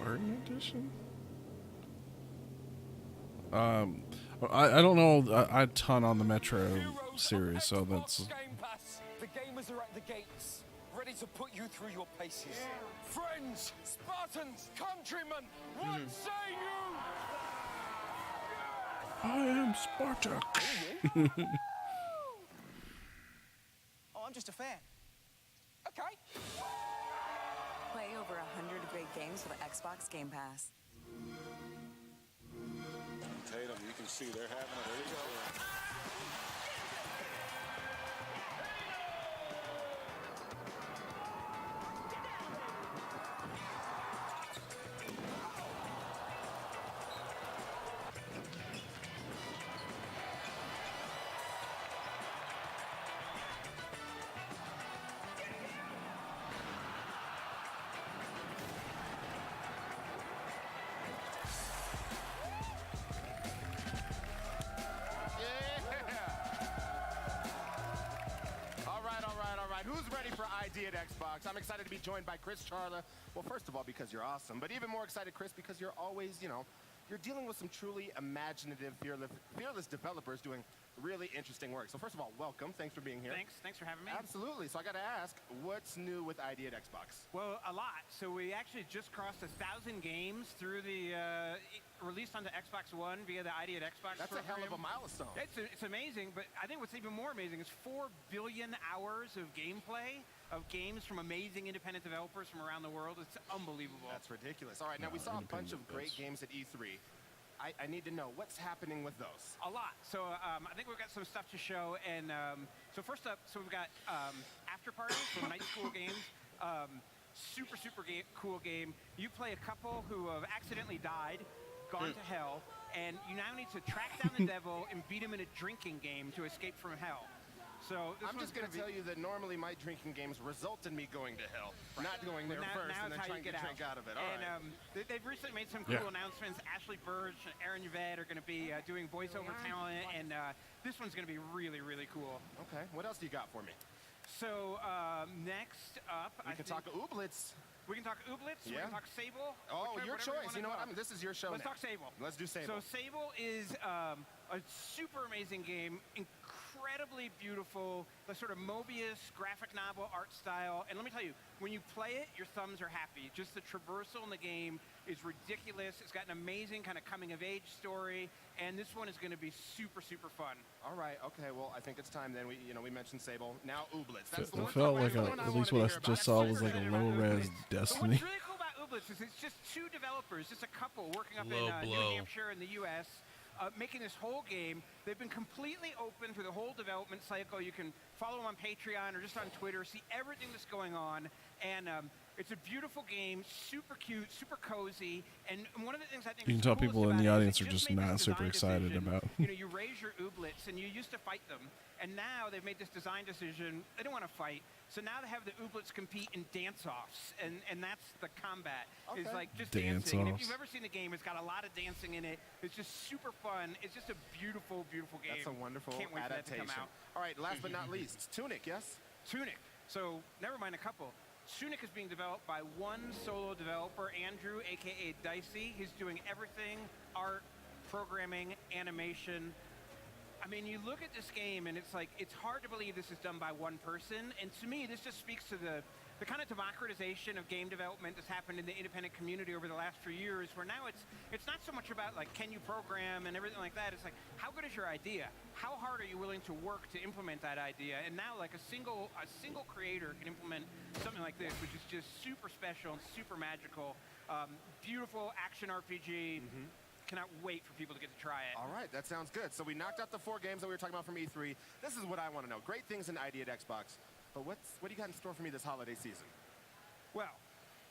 Speaker 2: Spartan Edition? I don't know a ton on the Metro series, so that's...
Speaker 18: Game Pass. The gamers are at the gates, ready to put you through your paces. Friends, Spartans, countrymen, what say you?
Speaker 2: I am Spartak.
Speaker 18: Oh, I'm just a fan. Okay.
Speaker 20: Play over 100 great games with Xbox Game Pass.
Speaker 24: Tatum, you can see they're having a really good.
Speaker 12: Who's ready for ID at Xbox? I'm excited to be joined by Chris Charla. Well, first of all, because you're awesome, but even more excited, Chris, because you're always, you're dealing with some truly imaginative, fearless developers doing really interesting work. So first of all, welcome. Thanks for being here.
Speaker 25: Thanks for having me.
Speaker 12: Absolutely. So I got to ask, what's new with ID at Xbox?
Speaker 25: Well, a lot. So we actually just crossed 1,000 games through the released onto Xbox One via the ID at Xbox
Speaker 12: That's
Speaker 25: program.
Speaker 12: a hell of a milestone.
Speaker 25: It's amazing, but I think what's even more amazing is 4 billion hours of gameplay of games from amazing independent developers from around the world. It's unbelievable.
Speaker 12: That's ridiculous. All right, now we saw a bunch of great games at E3. I need to know what's happening with those.
Speaker 25: A lot. So I think we've got some stuff to show, and So first up, so we've got After Party from Night School Games. Super cool game. You play a couple who have accidentally died, gone to hell, and you now need to track down the devil and beat him in a drinking game to escape from hell. So
Speaker 12: I'm just going to tell you that normally my drinking games result in me going to hell, not going there first and then trying to drink out of it. All right.
Speaker 25: They've recently made some cool announcements. Ashley Burge and Aaron Yvette are going to be doing voiceover talent, and this one's going to be really, really cool.
Speaker 12: Okay. What else do you got for me?
Speaker 25: So next up,
Speaker 12: we can talk Ooblets.
Speaker 25: We can talk Ooblets. We can talk Sable.
Speaker 12: Oh, your choice. You know what? This is your show.
Speaker 25: Let's talk Sable.
Speaker 12: Let's do Sable.
Speaker 25: So Sable is a super amazing game. Incredibly beautiful, the sort of Mobius graphic novel art style. And let me tell you, when you play it, your thumbs are happy. Just the traversal in the game is ridiculous. It's got an amazing kind of coming-of-age story, and this one is going to be super, super fun.
Speaker 12: All right. Okay. Well, I think it's time then. We mentioned Sable. Now Ooblets.
Speaker 2: It felt like at least what I just saw was like a low-res Destiny.
Speaker 25: So what's really cool about Ooblets is it's just two developers, just a couple working up in New Hampshire in the U.S., making this whole game. They've been completely open through the whole development cycle. You can follow them on Patreon or just on Twitter, see everything that's going on. And it's a beautiful game, super cute, super cozy. And one of the things I think
Speaker 2: you can tell people in the audience are just not super excited about.
Speaker 25: You raise your Ooblets, and you used to fight them. And now they've made this design decision. They don't want to fight. So now they have the Ooblets compete in dance-offs. And that's the combat.
Speaker 12: Okay.
Speaker 25: It's like just
Speaker 2: Dance-offs.
Speaker 25: dancing. And if you've ever seen the game, it's got a lot of dancing in it. It's just super fun. It's just a beautiful, beautiful game.
Speaker 12: That's a wonderful
Speaker 25: Can't wait
Speaker 12: adaptation.
Speaker 25: for that to come out.
Speaker 12: All right, last but not least, Tunic, yes?
Speaker 25: Tunic. So never mind a couple. Tunic is being developed by one solo developer, Andrew, a.k.a. Dicey. He's doing everything, art, programming, animation. I mean, you look at this game, and it's like, it's hard to believe this is done by one person. And to me, this just speaks to the kind of democratization of game development that's happened in the independent community over the last few years, where now it's not so much about, like, can you program and everything like that. It's like, how good is your idea? How hard are you willing to work to implement that idea? And now, like, a single creator can implement something like this, which is just super special and super magical. Beautiful action RPG. Cannot wait for people to get to try it.
Speaker 12: All right, that sounds good. So we knocked out the 4 games that we were talking about from E3. This is what I want to know. Great things in ID at Xbox. But what do you got in store for me this holiday season?
Speaker 25: Well,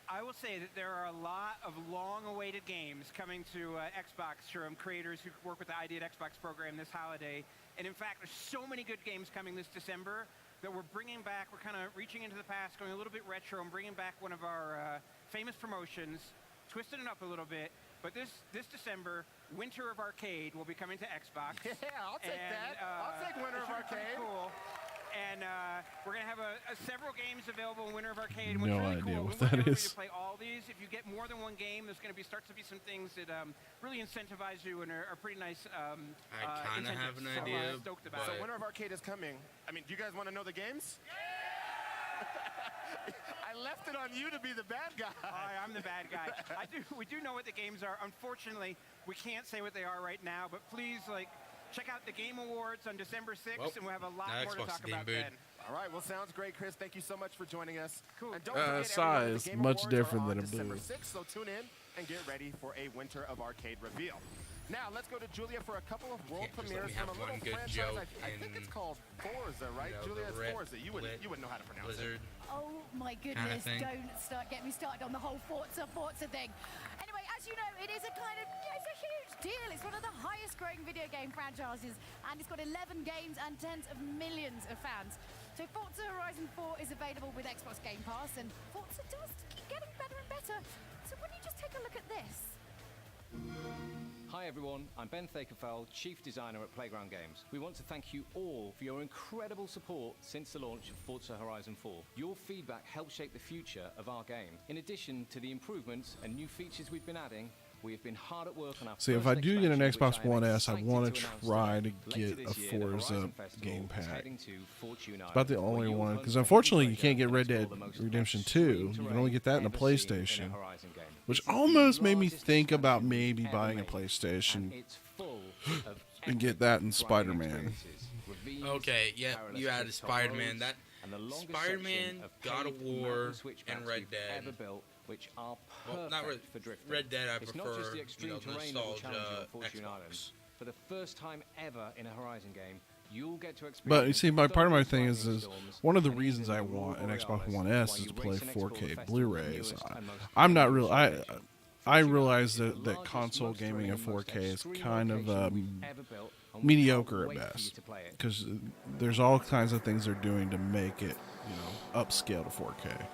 Speaker 25: I will say that there are a lot of long-awaited games coming to Xbox from creators who work with the ID at Xbox program this holiday. And in fact, there's so many good games coming this December that we're bringing back. We're kind of reaching into the past, going a little bit retro, and bringing back one of our famous promotions, twisting it up a little bit. But this December, Winter of Arcade will be coming to Xbox.
Speaker 12: Yeah, I'll take that. I'll take Winter of Arcade.
Speaker 25: Cool. And we're going to have several games available in Winter of Arcade.
Speaker 2: No
Speaker 25: What's really
Speaker 2: idea
Speaker 25: cool,
Speaker 2: what
Speaker 25: we want
Speaker 2: that
Speaker 25: everybody
Speaker 2: is.
Speaker 25: to play all these. If you get more than one game, there's going to start to be some things that really incentivize you and are pretty nice.
Speaker 1: I kind of have an idea.
Speaker 25: Stoked about
Speaker 12: So
Speaker 25: it.
Speaker 12: Winter of Arcade is coming. I mean, do you guys want to know the games? I left it on you to be the bad guy.
Speaker 25: I'm the bad guy. We do know what the games are. Unfortunately, we can't say what they are right now, but please, check out the Game Awards on December 6th, and we'll have a lot more to talk about then.
Speaker 12: All right, well, sounds great, Chris. Thank you so much for joining us.
Speaker 25: Cool.
Speaker 12: And don't forget,
Speaker 2: size,
Speaker 12: the Game
Speaker 2: much
Speaker 12: Awards
Speaker 2: different
Speaker 12: are on
Speaker 2: than a
Speaker 12: December
Speaker 2: booth.
Speaker 12: 6th, so tune in and get ready for a Winter of Arcade reveal. Now, let's go to Julia for a couple of world premieres from a little franchise. I think it's called Forza, right? Julia, it's Forza. You wouldn't know how to pronounce it.
Speaker 19: Oh my goodness, don't get me started on the whole Forza thing. Anyway, as you know, it is it's a huge deal. It's one of the highest growing video game franchises, and it's got 11 games and tens of millions of fans. So Forza Horizon 4 is available with Xbox Game Pass, and Forza does keep getting better and better. So why don't you just take a look at this?
Speaker 7: Hi everyone, I'm Ben Thakerfell, Chief Designer at Playground Games. We want to thank you all for your incredible support since the launch of Forza Horizon 4. Your feedback helps shape the future of our game. In addition to the improvements and new features we've been adding, we have been hard at work on our
Speaker 2: See, if I do get an Xbox One S, I want to try to get a Forza gamepad. It's about the only one, because unfortunately you can't get Red Dead Redemption 2. You can only get that in a PlayStation, which almost made me think about maybe buying a PlayStation and get that in Spider-Man.
Speaker 1: Okay, yeah, you added Spider-Man. That Spider-Man, God of War, and Red Dead.
Speaker 7: Which are
Speaker 1: not
Speaker 7: for drifting.
Speaker 1: Red Dead. I
Speaker 7: it's
Speaker 1: prefer
Speaker 7: not just the extreme terrain that will challenge you on
Speaker 1: nostalgia
Speaker 7: Fortune Island.
Speaker 1: Xbox.
Speaker 7: For the first time ever in a Horizon game, You'll get to experience.
Speaker 2: But you see, part of my thing is
Speaker 7: storms,
Speaker 2: one of the
Speaker 7: and
Speaker 2: reasons
Speaker 7: even
Speaker 2: I
Speaker 7: the
Speaker 2: want an
Speaker 7: Borealis,
Speaker 2: Xbox One S
Speaker 7: while
Speaker 2: is
Speaker 7: you
Speaker 2: to play
Speaker 7: race and explore
Speaker 2: 4K
Speaker 7: the festival's
Speaker 2: Blu-rays.
Speaker 7: newest and most
Speaker 2: I'm not
Speaker 7: famous
Speaker 2: real.
Speaker 7: attraction.
Speaker 2: I realize
Speaker 7: The
Speaker 2: that
Speaker 7: largest,
Speaker 2: console
Speaker 7: most
Speaker 2: gaming at
Speaker 7: thrilling, most
Speaker 2: 4K is
Speaker 7: extreme
Speaker 2: kind of
Speaker 7: location we've ever built, and we
Speaker 2: mediocre
Speaker 7: can't
Speaker 2: at
Speaker 7: wait for you
Speaker 2: best,
Speaker 7: to play it.
Speaker 2: because there's all kinds of things they're doing to make it, you know, upscale to 4K.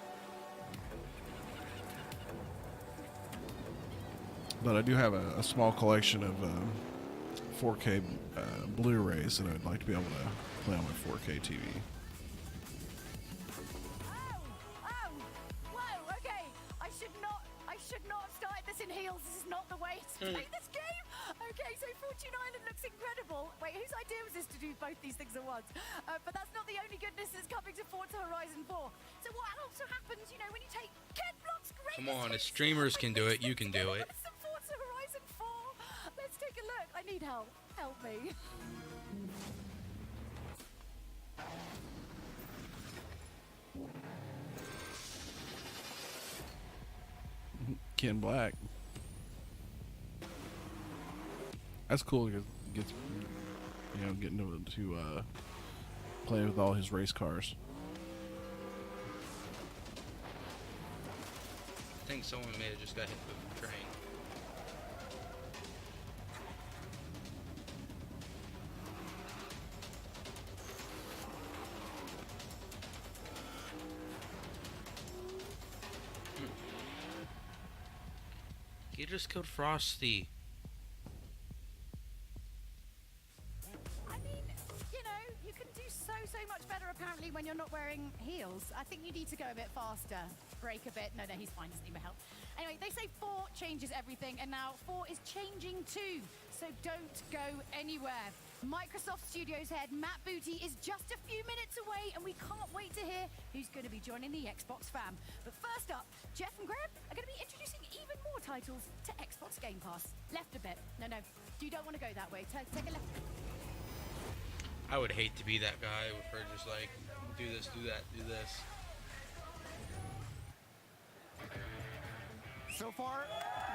Speaker 2: But I do have a small collection of 4K Blu-rays that I'd like to be able to play on my 4K TV.
Speaker 19: Whoa, okay. I should not have started this in heels. This is not the way to play this game. Okay, so Fortune Island looks incredible. Wait, whose idea was this to do both these things at once? But that's not the only goodness that's coming to Forza Horizon 4. So what also happens, you know, when you take Ken Block's great...
Speaker 1: Come on, if streamers can do it, you can do it.
Speaker 19: Some Forza Horizon 4. Let's take a look. I need help. Help me.
Speaker 2: Ken Black. That's cool because he gets, you know, getting to play with all his race cars.
Speaker 1: I think someone may have just got hit with a train. You just killed Frosty.
Speaker 19: I mean, you know, you can do so much better apparently when you're not wearing heels. I think you need to go a bit faster. Break a bit. No, he's fine. Doesn't need my help. Anyway, they say 4 changes everything, and now 4 is changing too. So don't go anywhere. Microsoft Studios head Matt Booty is just a few minutes away, and we can't wait to hear who's going to be joining the Xbox fam. But first up, Jeff and Graham are going to be introducing even more titles to Xbox Game Pass. Left a bit. No, you don't want to go that way. Take a left.
Speaker 1: I would hate to be that guy for just like, do this, do that, do this.
Speaker 6: So far,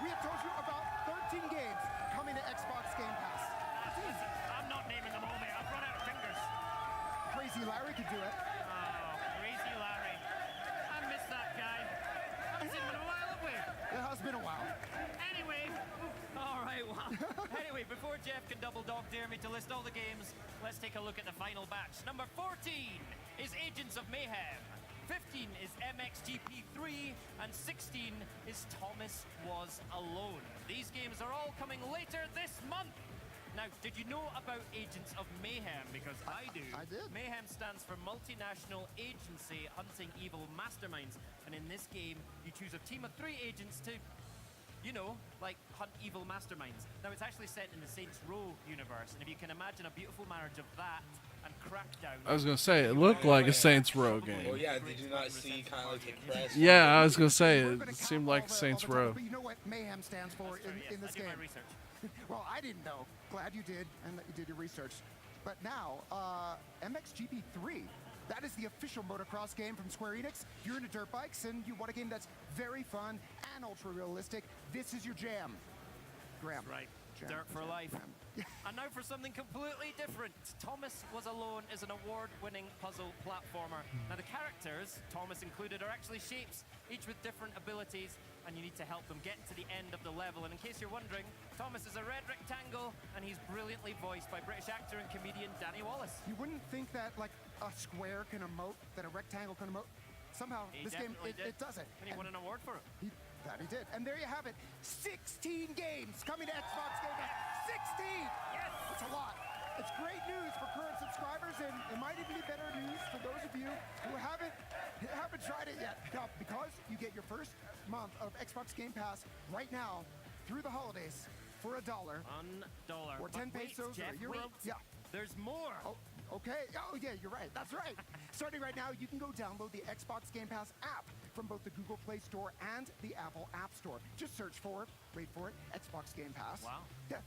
Speaker 6: we have told you about 13 games coming to Xbox Game Pass.
Speaker 5: That's easy. I'm not naming them all, mate. I've run out of fingers.
Speaker 6: Crazy Larry could do it.
Speaker 5: Oh, Crazy Larry. I miss that guy. Haven't seen him in a while, have we?
Speaker 6: It has been a while.
Speaker 5: Anyway, all right, well, anyway, before Jeff can double dog dare me to list all the games, let's take a look at the final batch. Number 14 is Agents of Mayhem. 15 is MXGP3, and 16 is Thomas Was Alone. These games are all coming later this month. Now, did you know about Agents of Mayhem? Because I do.
Speaker 6: I did.
Speaker 5: Mayhem stands for Multinational Agency Hunting Evil Masterminds, and in this game, you choose a team of 3 agents to, you know, like hunt evil masterminds. Now, it's actually set in the Saints Row universe, and if you can imagine a beautiful marriage of that and Crackdown.
Speaker 2: I was gonna say it looked like a Saints Row
Speaker 1: Well,
Speaker 2: game.
Speaker 1: yeah, did you not see kind of like the press?
Speaker 2: Yeah, I was gonna say
Speaker 6: We're
Speaker 2: it
Speaker 6: gonna
Speaker 2: seemed
Speaker 6: count
Speaker 2: like
Speaker 6: all the
Speaker 2: Saints
Speaker 6: titles,
Speaker 2: Row.
Speaker 6: But you know what Mayhem stands for in this
Speaker 5: I do
Speaker 6: game?
Speaker 5: my research.
Speaker 6: Well, I didn't know. Glad you did, and that you did your research. But now, MXGP3. That is the official motocross game from Square Enix. You're into dirt bikes, and you want a game that's very fun and ultra-realistic. This is your jam. Graham.
Speaker 5: Right.
Speaker 6: Jam.
Speaker 5: Dirt for life.
Speaker 6: Graham.
Speaker 5: And now for something completely different. Thomas Was Alone is an award-winning puzzle platformer. Now the characters, Thomas included, are actually shapes, each with different abilities, and you need to help them get to the end of the level. And in case you're wondering, Thomas is a red rectangle, and he's brilliantly voiced by British actor and comedian Danny Wallace.
Speaker 6: You wouldn't think that like a square can emote, that a rectangle can emote. Somehow,
Speaker 5: He
Speaker 6: this game,
Speaker 5: definitely did.
Speaker 6: it does it.
Speaker 5: And he won an award for it.
Speaker 6: That he did. And there you have it. 16 games coming to Xbox Game Pass. 16!
Speaker 5: Yes!
Speaker 6: That's a lot. It's great news for current subscribers, and it might even be better news for those of you who haven't tried it yet. Now, because you get your first month of Xbox Game Pass right now through the holidays for $1.
Speaker 5: $1.
Speaker 6: Or 10
Speaker 5: But wait,
Speaker 6: pesos
Speaker 5: Jeff,
Speaker 6: or a euro.
Speaker 5: wait.
Speaker 6: Yeah.
Speaker 5: There's more.
Speaker 6: Oh, okay. Oh, yeah, you're right. That's right. Starting right now, you can go download the Xbox Game Pass app from both the Google Play Store and the Apple App Store. Just search for, wait for it, Xbox Game Pass.
Speaker 5: Wow.
Speaker 6: Yeah,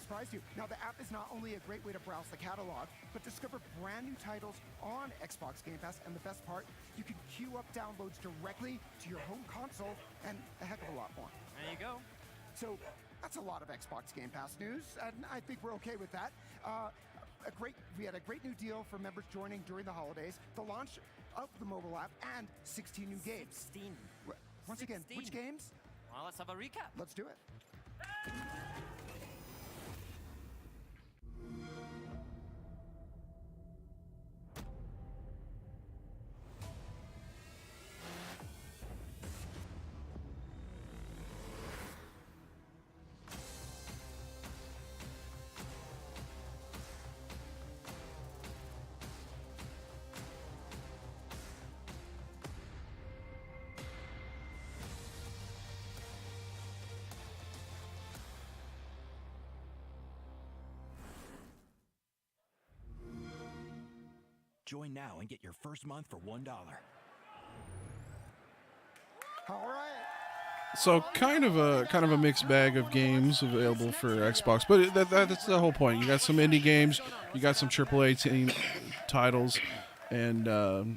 Speaker 6: surprised you. Now, the app is not only a great way to browse the catalog, but discover brand new titles on Xbox Game Pass. And the best part, you can queue up downloads directly to your home console and a heck of a lot more.
Speaker 5: There you go.
Speaker 6: So that's a lot of Xbox Game Pass news, and I think we're okay with that. we had a great new deal for members joining during the holidays, the launch of the mobile app, and 16 new games.
Speaker 5: 16.
Speaker 6: Once again, which games?
Speaker 5: Well, let's have a recap.
Speaker 6: Let's do it.
Speaker 9: Join now and get your first month for $1.
Speaker 6: All right.
Speaker 2: So kind of a mixed bag of games available for Xbox, but that's the whole point. You got some indie games, you got some AAA titles, and that's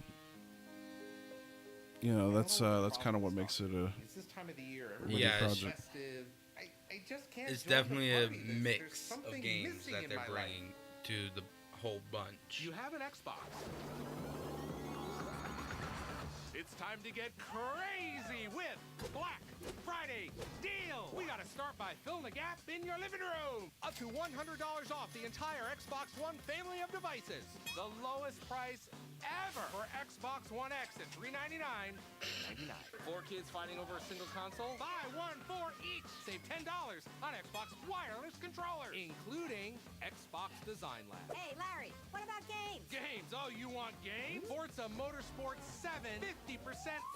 Speaker 2: kind of what makes it a
Speaker 12: It's this time of the year.
Speaker 1: Yeah,
Speaker 12: Everybody's
Speaker 1: it's-
Speaker 12: festive. I just can't.
Speaker 1: It's
Speaker 12: join the
Speaker 1: definitely a
Speaker 12: party. There's
Speaker 1: mix of
Speaker 12: something
Speaker 1: games
Speaker 12: missing
Speaker 1: that
Speaker 12: in
Speaker 1: they're
Speaker 12: my life.
Speaker 1: bringing to the whole bunch.
Speaker 14: You have an Xbox. It's time to get crazy with Black Friday deals. We gotta start by filling a gap in your living room. Up to $100 off the entire Xbox One family of devices. The lowest price ever for Xbox One X at $399.99. 4 kids fighting over a single console? Buy one for each. Save $10 on Xbox wireless controllers, including Xbox Design Lab.
Speaker 11: Hey, Larry, what about games?
Speaker 14: Games. Oh, you want games? Forza Motorsport 7, 50%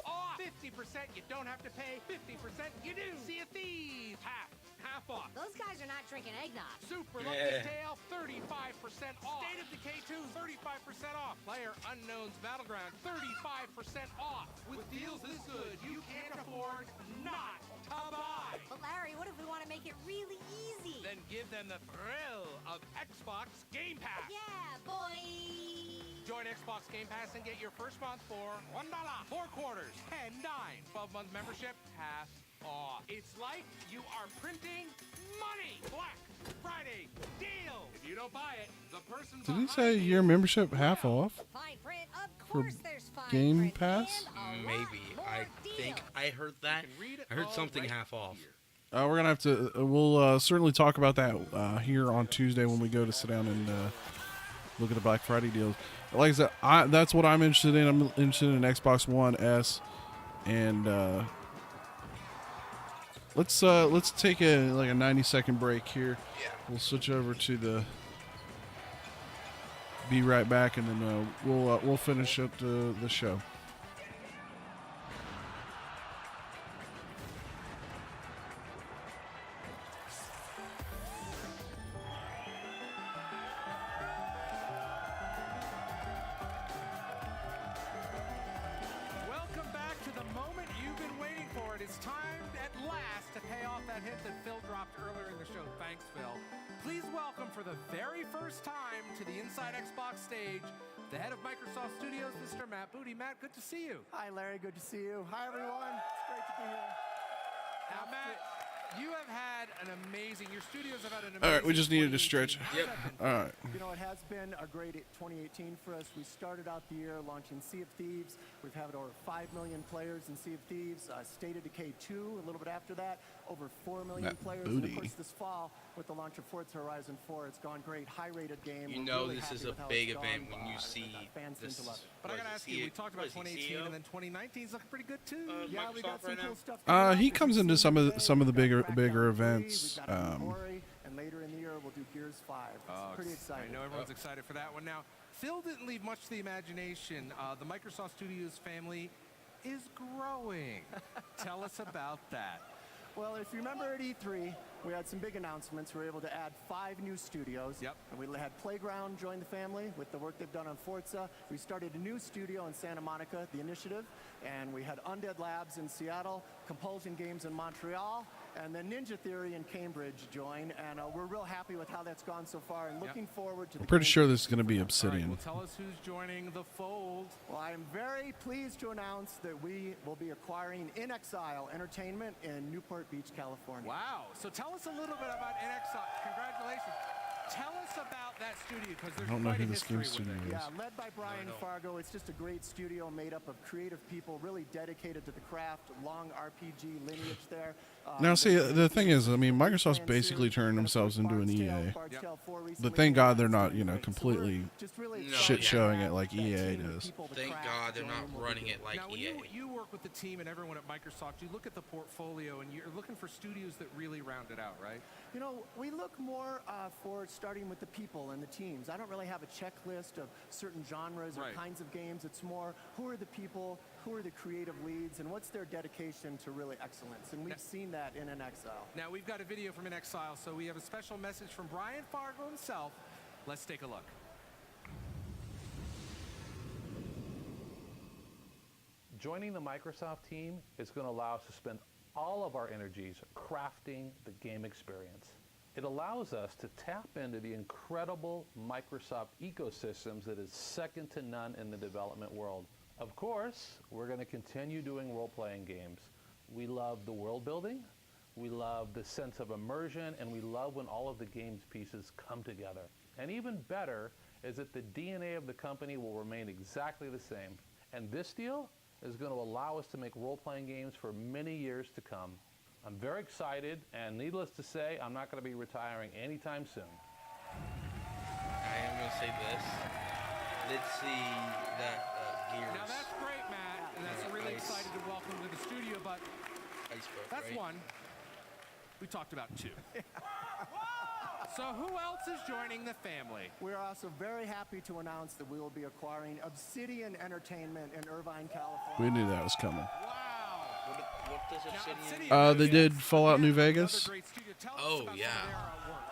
Speaker 14: off. 50% you don't have to pay. 50% you do. Sea of Thieves, half off.
Speaker 11: Those guys are not drinking eggnog.
Speaker 14: Super Lucky Tail, 35% off. State of Decay 2, 35% off. Player Unknown's Battleground, 35% off. With deals this good, you can't afford not to buy.
Speaker 11: But Larry, what if we want to make it really easy?
Speaker 14: Then give them the thrill of Xbox Game Pass.
Speaker 11: Yeah, boy.
Speaker 14: Join Xbox Game Pass and get your first month for $1, 4 quarters, $10, 12-month membership, half off. It's like you are printing money. Black Friday deal. If you don't buy it, the person
Speaker 2: Did he say year membership half off
Speaker 11: Fine print, of
Speaker 2: for
Speaker 11: course there's fine
Speaker 2: Game
Speaker 11: print
Speaker 2: Pass?
Speaker 11: and a
Speaker 1: Maybe.
Speaker 11: lot
Speaker 1: I
Speaker 11: more
Speaker 1: think
Speaker 11: deals.
Speaker 1: I heard that. I heard something half off.
Speaker 2: We're gonna have to. We'll certainly talk about that here on Tuesday when we go to sit down and look at the Black Friday deals. Like I said, that's what I'm interested in. I'm interested in Xbox One S, and let's take a 90-second break here.
Speaker 1: Yeah.
Speaker 2: We'll switch over to the. Be right back, and then we'll finish up the show.
Speaker 14: Welcome back to the moment you've been waiting for. It is time at last to pay off that hint that Phil dropped earlier in the show. Thanks, Phil. Please welcome for the very first time to the Inside Xbox stage, the head of Microsoft Studios, Mr. Matt Booty. Matt, good to see you.
Speaker 15: Hi, Larry. Good to see you. Hi, everyone. It's great to be here.
Speaker 14: Now, Matt, you have had an amazing, your studios have had an amazing.
Speaker 2: All right, we just needed to stretch.
Speaker 15: Yep.
Speaker 2: All right.
Speaker 15: You know, it has been a great 2018 for us. We started out the year launching Sea of Thieves. We've had over 5 million players in Sea of Thieves. State of Decay 2, a little bit after that, over 4 million
Speaker 2: Matt
Speaker 15: players. And of
Speaker 2: Booty.
Speaker 15: course, this fall, with the launch of Forza Horizon 4, it's gone great. High-rated game.
Speaker 1: You
Speaker 15: We're
Speaker 1: know
Speaker 15: really
Speaker 1: this
Speaker 15: happy
Speaker 1: is a
Speaker 15: with how
Speaker 1: big
Speaker 15: it's
Speaker 1: event
Speaker 15: gone.
Speaker 1: when you see
Speaker 15: fans seem
Speaker 1: this.
Speaker 15: to love it.
Speaker 14: But I gotta ask you, we talked about 2018 and then 2019 is looking pretty good too.
Speaker 15: Yeah, we got some cool stuff.
Speaker 2: He comes into some of the bigger events.
Speaker 15: And later in the year, we'll do Gears 5. It's pretty exciting.
Speaker 14: I know everyone's excited for that one. Now, Phil didn't leave much to the imagination. The Microsoft Studios family is growing. Tell us about that.
Speaker 15: Well, if you remember at E3, we had some big announcements. We were able to add 5 new studios.
Speaker 14: Yep.
Speaker 15: And we had Playground join the family with the work they've done on Forza. We started a new studio in Santa Monica, The Initiative. And we had Undead Labs in Seattle, Compulsion Games in Montreal, and then Ninja Theory in Cambridge join. And we're real happy with how that's gone so far and looking forward to the
Speaker 2: I'm pretty
Speaker 15: games.
Speaker 2: sure this is going to be Obsidian.
Speaker 14: Well, tell us who's joining the fold.
Speaker 15: Well, I am very pleased to announce that we will be acquiring In Exile Entertainment in Newport Beach, California.
Speaker 14: Wow. So tell us a little bit about NXI. Congratulations. Tell us about that studio, because
Speaker 2: I
Speaker 14: there's
Speaker 2: don't know
Speaker 14: quite
Speaker 2: who
Speaker 14: a
Speaker 2: this game
Speaker 14: history with
Speaker 2: studio
Speaker 14: it.
Speaker 2: is.
Speaker 15: Yeah, led by Brian Fargo. It's just a great studio made up of creative people, really dedicated to the craft. Long RPG lineage there.
Speaker 2: Now, see, the thing is, I mean, Microsoft's basically turned themselves into an EA. But thank God they're not, you know, completely shit-showing it like EA does.
Speaker 1: Thank God they're not running it like
Speaker 14: Now, when
Speaker 1: EA.
Speaker 14: you work with the team and everyone at Microsoft, you look at the portfolio and you're looking for studios that really round it out, right?
Speaker 15: You know, we look more for starting with the people and the teams. I don't really have a checklist of certain genres or kinds of games. It's more, who are the people, who are the creative leads, and what's their dedication to really excellence? And we've seen that in In Exile.
Speaker 14: Now, we've got a video from In Exile, so we have a special message from Brian Fargo himself. Let's take a look.
Speaker 13: Joining the Microsoft team is going to allow us to spend all of our energies crafting the game experience. It allows us to tap into the incredible Microsoft ecosystems that is second to none in the development world. Of course, we're going to continue doing role-playing games. We love the world building, we love the sense of immersion, and we love when all of the game's pieces come together. And even better is that the DNA of the company will remain exactly the same. And this deal is going to allow us to make role-playing games for many years to come. I'm very excited, and needless to say, I'm not going to be retiring anytime soon.
Speaker 1: I am going to say this. Let's see that Gears.
Speaker 14: Now, that's great, Matt, and that's really excited to welcome to the studio, but that's
Speaker 1: right?
Speaker 14: one. We talked about two. So who else is joining the family?
Speaker 15: We're also very happy to announce that we will be acquiring Obsidian Entertainment in Irvine, California.
Speaker 2: We knew that was coming.
Speaker 1: What does Obsidian
Speaker 2: They did Fallout New Vegas.
Speaker 1: Oh, yeah.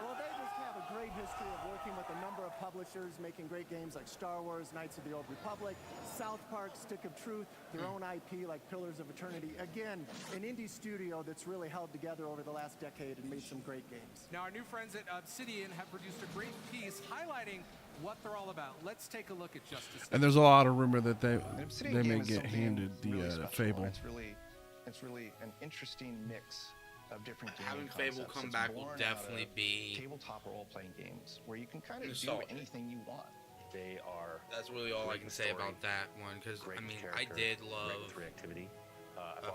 Speaker 15: Well, they just have a great history of working with a number of publishers, making great games like Star Wars, Knights of the Old Republic, South Park, Stick of Truth, their own IP like Pillars of Eternity. Again, an indie studio that's really held together over the last decade and made some great games.
Speaker 14: Now, our new friends at Obsidian have produced a great piece highlighting what they're all about. Let's take a look at Justice.
Speaker 2: And there's a lot of rumor that they may
Speaker 17: game is
Speaker 2: get
Speaker 17: something
Speaker 2: handed the
Speaker 17: really special.
Speaker 2: Fable.
Speaker 17: It's really an interesting mix of different
Speaker 1: Having
Speaker 17: gaming
Speaker 1: Fable
Speaker 17: concepts.
Speaker 1: come
Speaker 17: It's
Speaker 1: back will
Speaker 17: born
Speaker 1: definitely
Speaker 17: out of
Speaker 1: be
Speaker 17: tabletop role-playing games where you can kind of do
Speaker 1: nostalgic.
Speaker 17: anything you want. They are.
Speaker 1: That's really all I can say about that one, because I mean, I did love
Speaker 21: activity.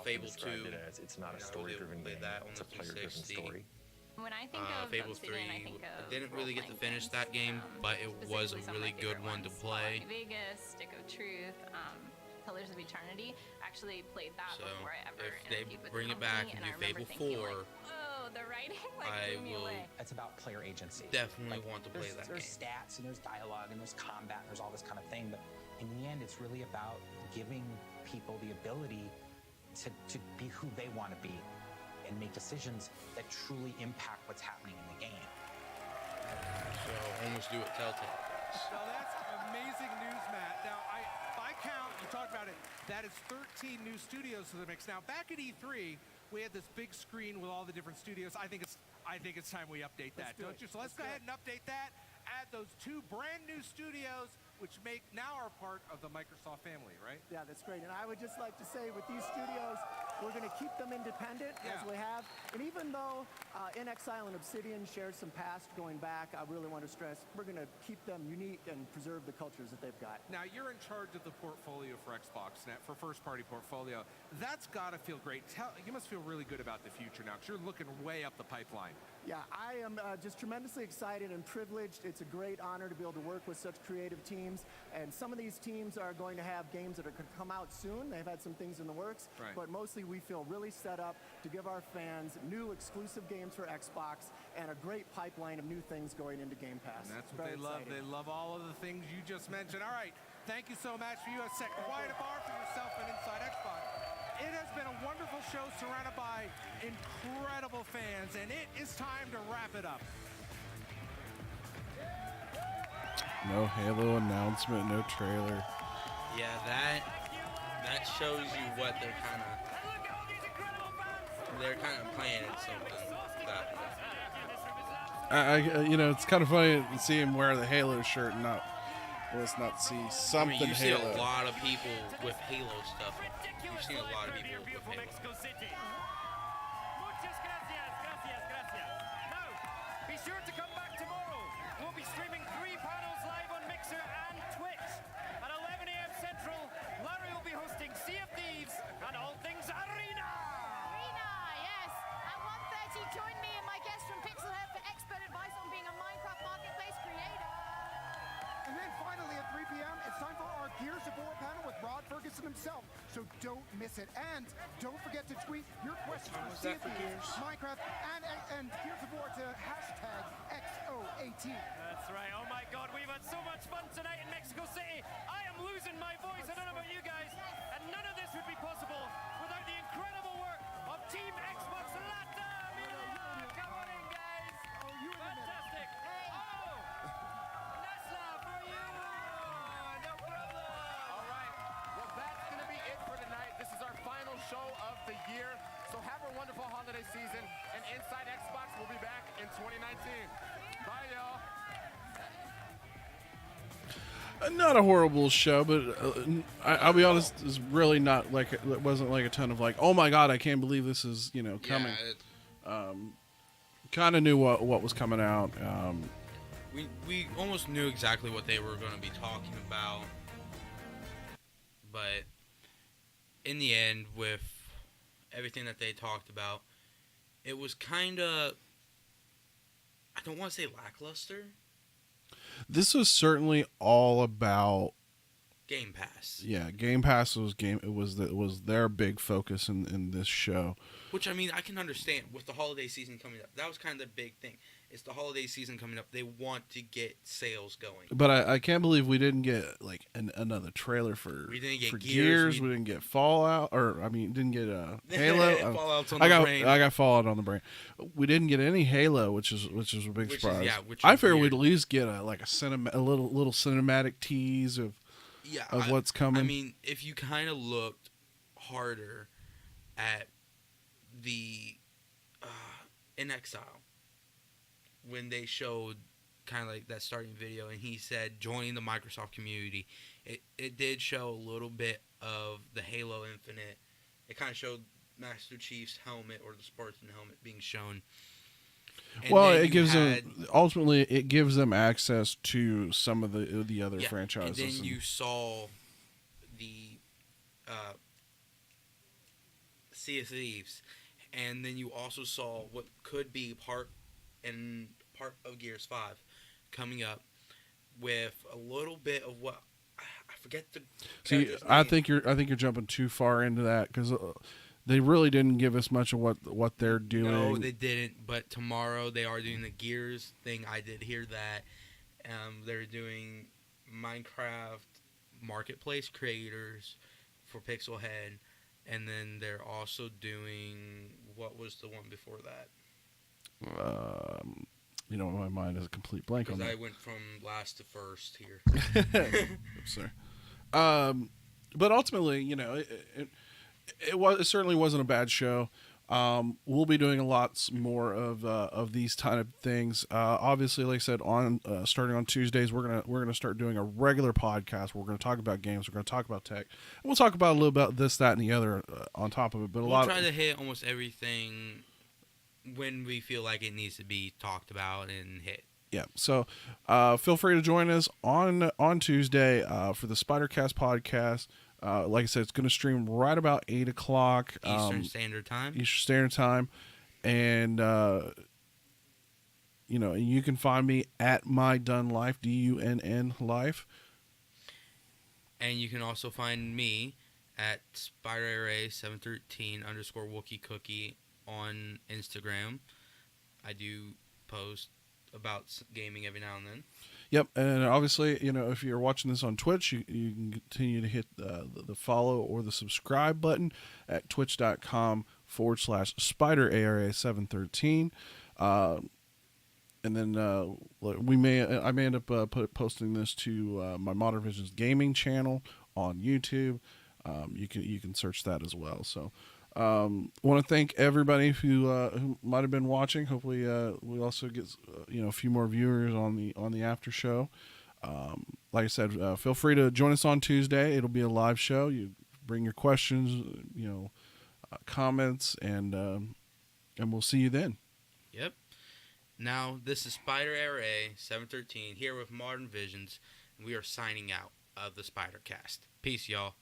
Speaker 1: Fable 2.
Speaker 21: It's not a story-driven game. It's a player-driven story.
Speaker 10: When I think of
Speaker 1: Fable 3,
Speaker 10: Obsidian, I think of
Speaker 1: I didn't really get to finish that game, but it was a really good one to play.
Speaker 10: Vegas, Stick of Truth, Pillars of Eternity. Actually played that
Speaker 1: So
Speaker 10: before I ever
Speaker 1: if they
Speaker 10: interviewed with
Speaker 1: bring
Speaker 10: the
Speaker 1: it back
Speaker 10: company,
Speaker 1: and do
Speaker 10: I remember
Speaker 1: Fable 4,
Speaker 10: thinking, oh, the writing
Speaker 1: I
Speaker 10: blew me
Speaker 1: will
Speaker 10: away.
Speaker 22: It's about player agency.
Speaker 1: definitely want to play that
Speaker 22: There's
Speaker 1: game.
Speaker 22: stats and there's dialogue and there's combat and there's all this kind of thing, but in the end, it's really about giving people the ability to be who they want to be and make decisions that truly impact what's happening in the game.
Speaker 1: So almost do it Telltale.
Speaker 14: So that's amazing news, Matt. Now, by count, you talked about it, that is 13 new studios to the mix. Now, back at E3, we had this big screen with all the different studios. I think it's time we update that, don't you? So let's go ahead and update that. Add those two brand new studios, which now are part of the Microsoft family, right?
Speaker 15: Yeah, that's great. And I would just like to say with these studios, we're going to keep them independent as we have. And even though In Exile and Obsidian share some past going back, I really want to stress we're going to keep them unique and preserve the cultures that they've got.
Speaker 14: Now, you're in charge of the portfolio for Xbox, for first-party portfolio. That's got to feel great. You must feel really good about the future now, because you're looking way up the pipeline.
Speaker 15: Yeah, I am just tremendously excited and privileged. It's a great honor to be able to work with such creative teams. And some of these teams are going to have games that are going to come out soon. They've had some things in the works.
Speaker 14: Right.
Speaker 15: But mostly we feel really set up to give our fans new exclusive games for Xbox and a great pipeline of new things going into Game Pass.
Speaker 14: And that's what
Speaker 15: Very
Speaker 14: they love.
Speaker 15: exciting.
Speaker 14: They love all of the things you just mentioned. All right, thank you so much for you. Set quite a bar for yourself and Inside Xbox. It has been a wonderful show surrounded by incredible fans, and it is time to wrap it up.
Speaker 2: No Halo announcement, no trailer.
Speaker 1: Yeah, that shows you what they're kind of playing at something. That
Speaker 2: It's kind of funny to see him wear the Halo shirt and let's not see something
Speaker 1: you see
Speaker 2: Halo.
Speaker 1: a lot of people with Halo stuff. You've seen a lot of people with Halo.
Speaker 5: Be sure to come back tomorrow. be streaming 3 panels live on Mixer and Twitch. At 11 a.m. Central, Larry will be hosting Sea of Thieves and all things Arena.
Speaker 19: Arena, yes. At 1:30, join me and my guest from Pixelhead for expert advice on being a Minecraft marketplace creator.
Speaker 6: And then finally at 3 p.m., it's time for our Gears of War panel with Rod Ferguson himself. So don't miss it. And don't forget to tweet your questions for Sea of Thieves, Minecraft, and Gears of War to #XO18.
Speaker 5: That's right. Oh my God, we've had so much fun tonight in Mexico City. I am losing my voice. I don't know about you guys. And none of this would be possible without the incredible work of Team Xbox Latam. Come on in, guys. Fantastic. Oh, Nesla for you. No problem.
Speaker 12: All right. Well, that's going to be it for tonight. This is our final show of the year. So have a wonderful holiday season. And Inside Xbox will be back in 2019. Bye, y'all.
Speaker 2: Not a horrible show, but I'll be honest, it's really not like it wasn't like a ton of like, oh my god, I can't believe this is coming. Kind of knew what was coming out.
Speaker 1: We almost knew exactly what they were going to be talking about, but in the end, with everything that they talked about, it was kind of, I don't want to say lackluster.
Speaker 2: This was certainly all about
Speaker 1: Game Pass.
Speaker 2: Yeah, Game Pass was It was their big focus in this show.
Speaker 1: Which, I mean, I can understand with the holiday season coming up. That was kind of the big thing. It's the holiday season coming up. They want to get sales going.
Speaker 2: But I can't believe we didn't get like another trailer for Gears. We didn't get Fallout, didn't get Halo.
Speaker 1: Fallout's on the brain.
Speaker 2: I got Fallout on the brain. We didn't get any Halo, which is a big surprise. I figured we'd at least get a little cinematic tease of what's coming.
Speaker 1: I mean, if you kind of looked harder at the In Exile, when they showed kind of like that starting video and he said joining the Microsoft community, it did show a little bit of the Halo Infinite. It kind of showed Master Chief's helmet or the Spartan helmet being shown. And
Speaker 2: well, it gives them access to some of the other franchises.
Speaker 1: And then you saw the Sea of Thieves, and then you also saw what could be part of Gears 5 coming up with a little bit of what I forget the.
Speaker 2: See, I think you're jumping too far into that because they really didn't give us much of what they're doing.
Speaker 1: No, they didn't. But tomorrow they are doing the Gears thing. I did hear that. They're doing Minecraft marketplace creators for Pixelhead, and then they're also doing, what was the one before that?
Speaker 2: My mind is a complete blank on that.
Speaker 1: I went from last to first here.
Speaker 2: Sorry. But ultimately, it certainly wasn't a bad show. We'll be doing a lot more of these kind of things. Obviously, like I said, starting on Tuesdays, we're gonna start doing a regular podcast. We're gonna talk about games. We're gonna talk about tech. And we'll talk about a little about this, that, and the other on top of it. But
Speaker 1: we'll try to hit almost everything when we feel like it needs to be talked about and hit.
Speaker 2: Yeah. So feel free to join us on Tuesday for the SpiderCast podcast. Like I said, it's going to stream right about 8 o'clock
Speaker 1: Eastern Standard
Speaker 2: Time. And, you can find me at MyDunLife, DUNN Life.
Speaker 1: And you can also find me at SpiderArray713_Wookie on Instagram. I do post about gaming every now and then.
Speaker 2: Yep, and obviously, if you're watching this on Twitch, you can continue to hit the follow or the subscribe button at twitch.com/SpiderARA713. And then I may end up posting this to my Modern Visions gaming channel on YouTube. You can search that as well. So want to thank everybody who might have been watching. Hopefully we also get a few more viewers on the after show. Like I said, feel free to join us on Tuesday. It'll be a live show. You bring your questions, comments, and we'll see you then.
Speaker 1: Yep. Now, this is Spider Era A 713 here with Modern Visions, and we are signing out of the SpiderCast. Peace, y'all.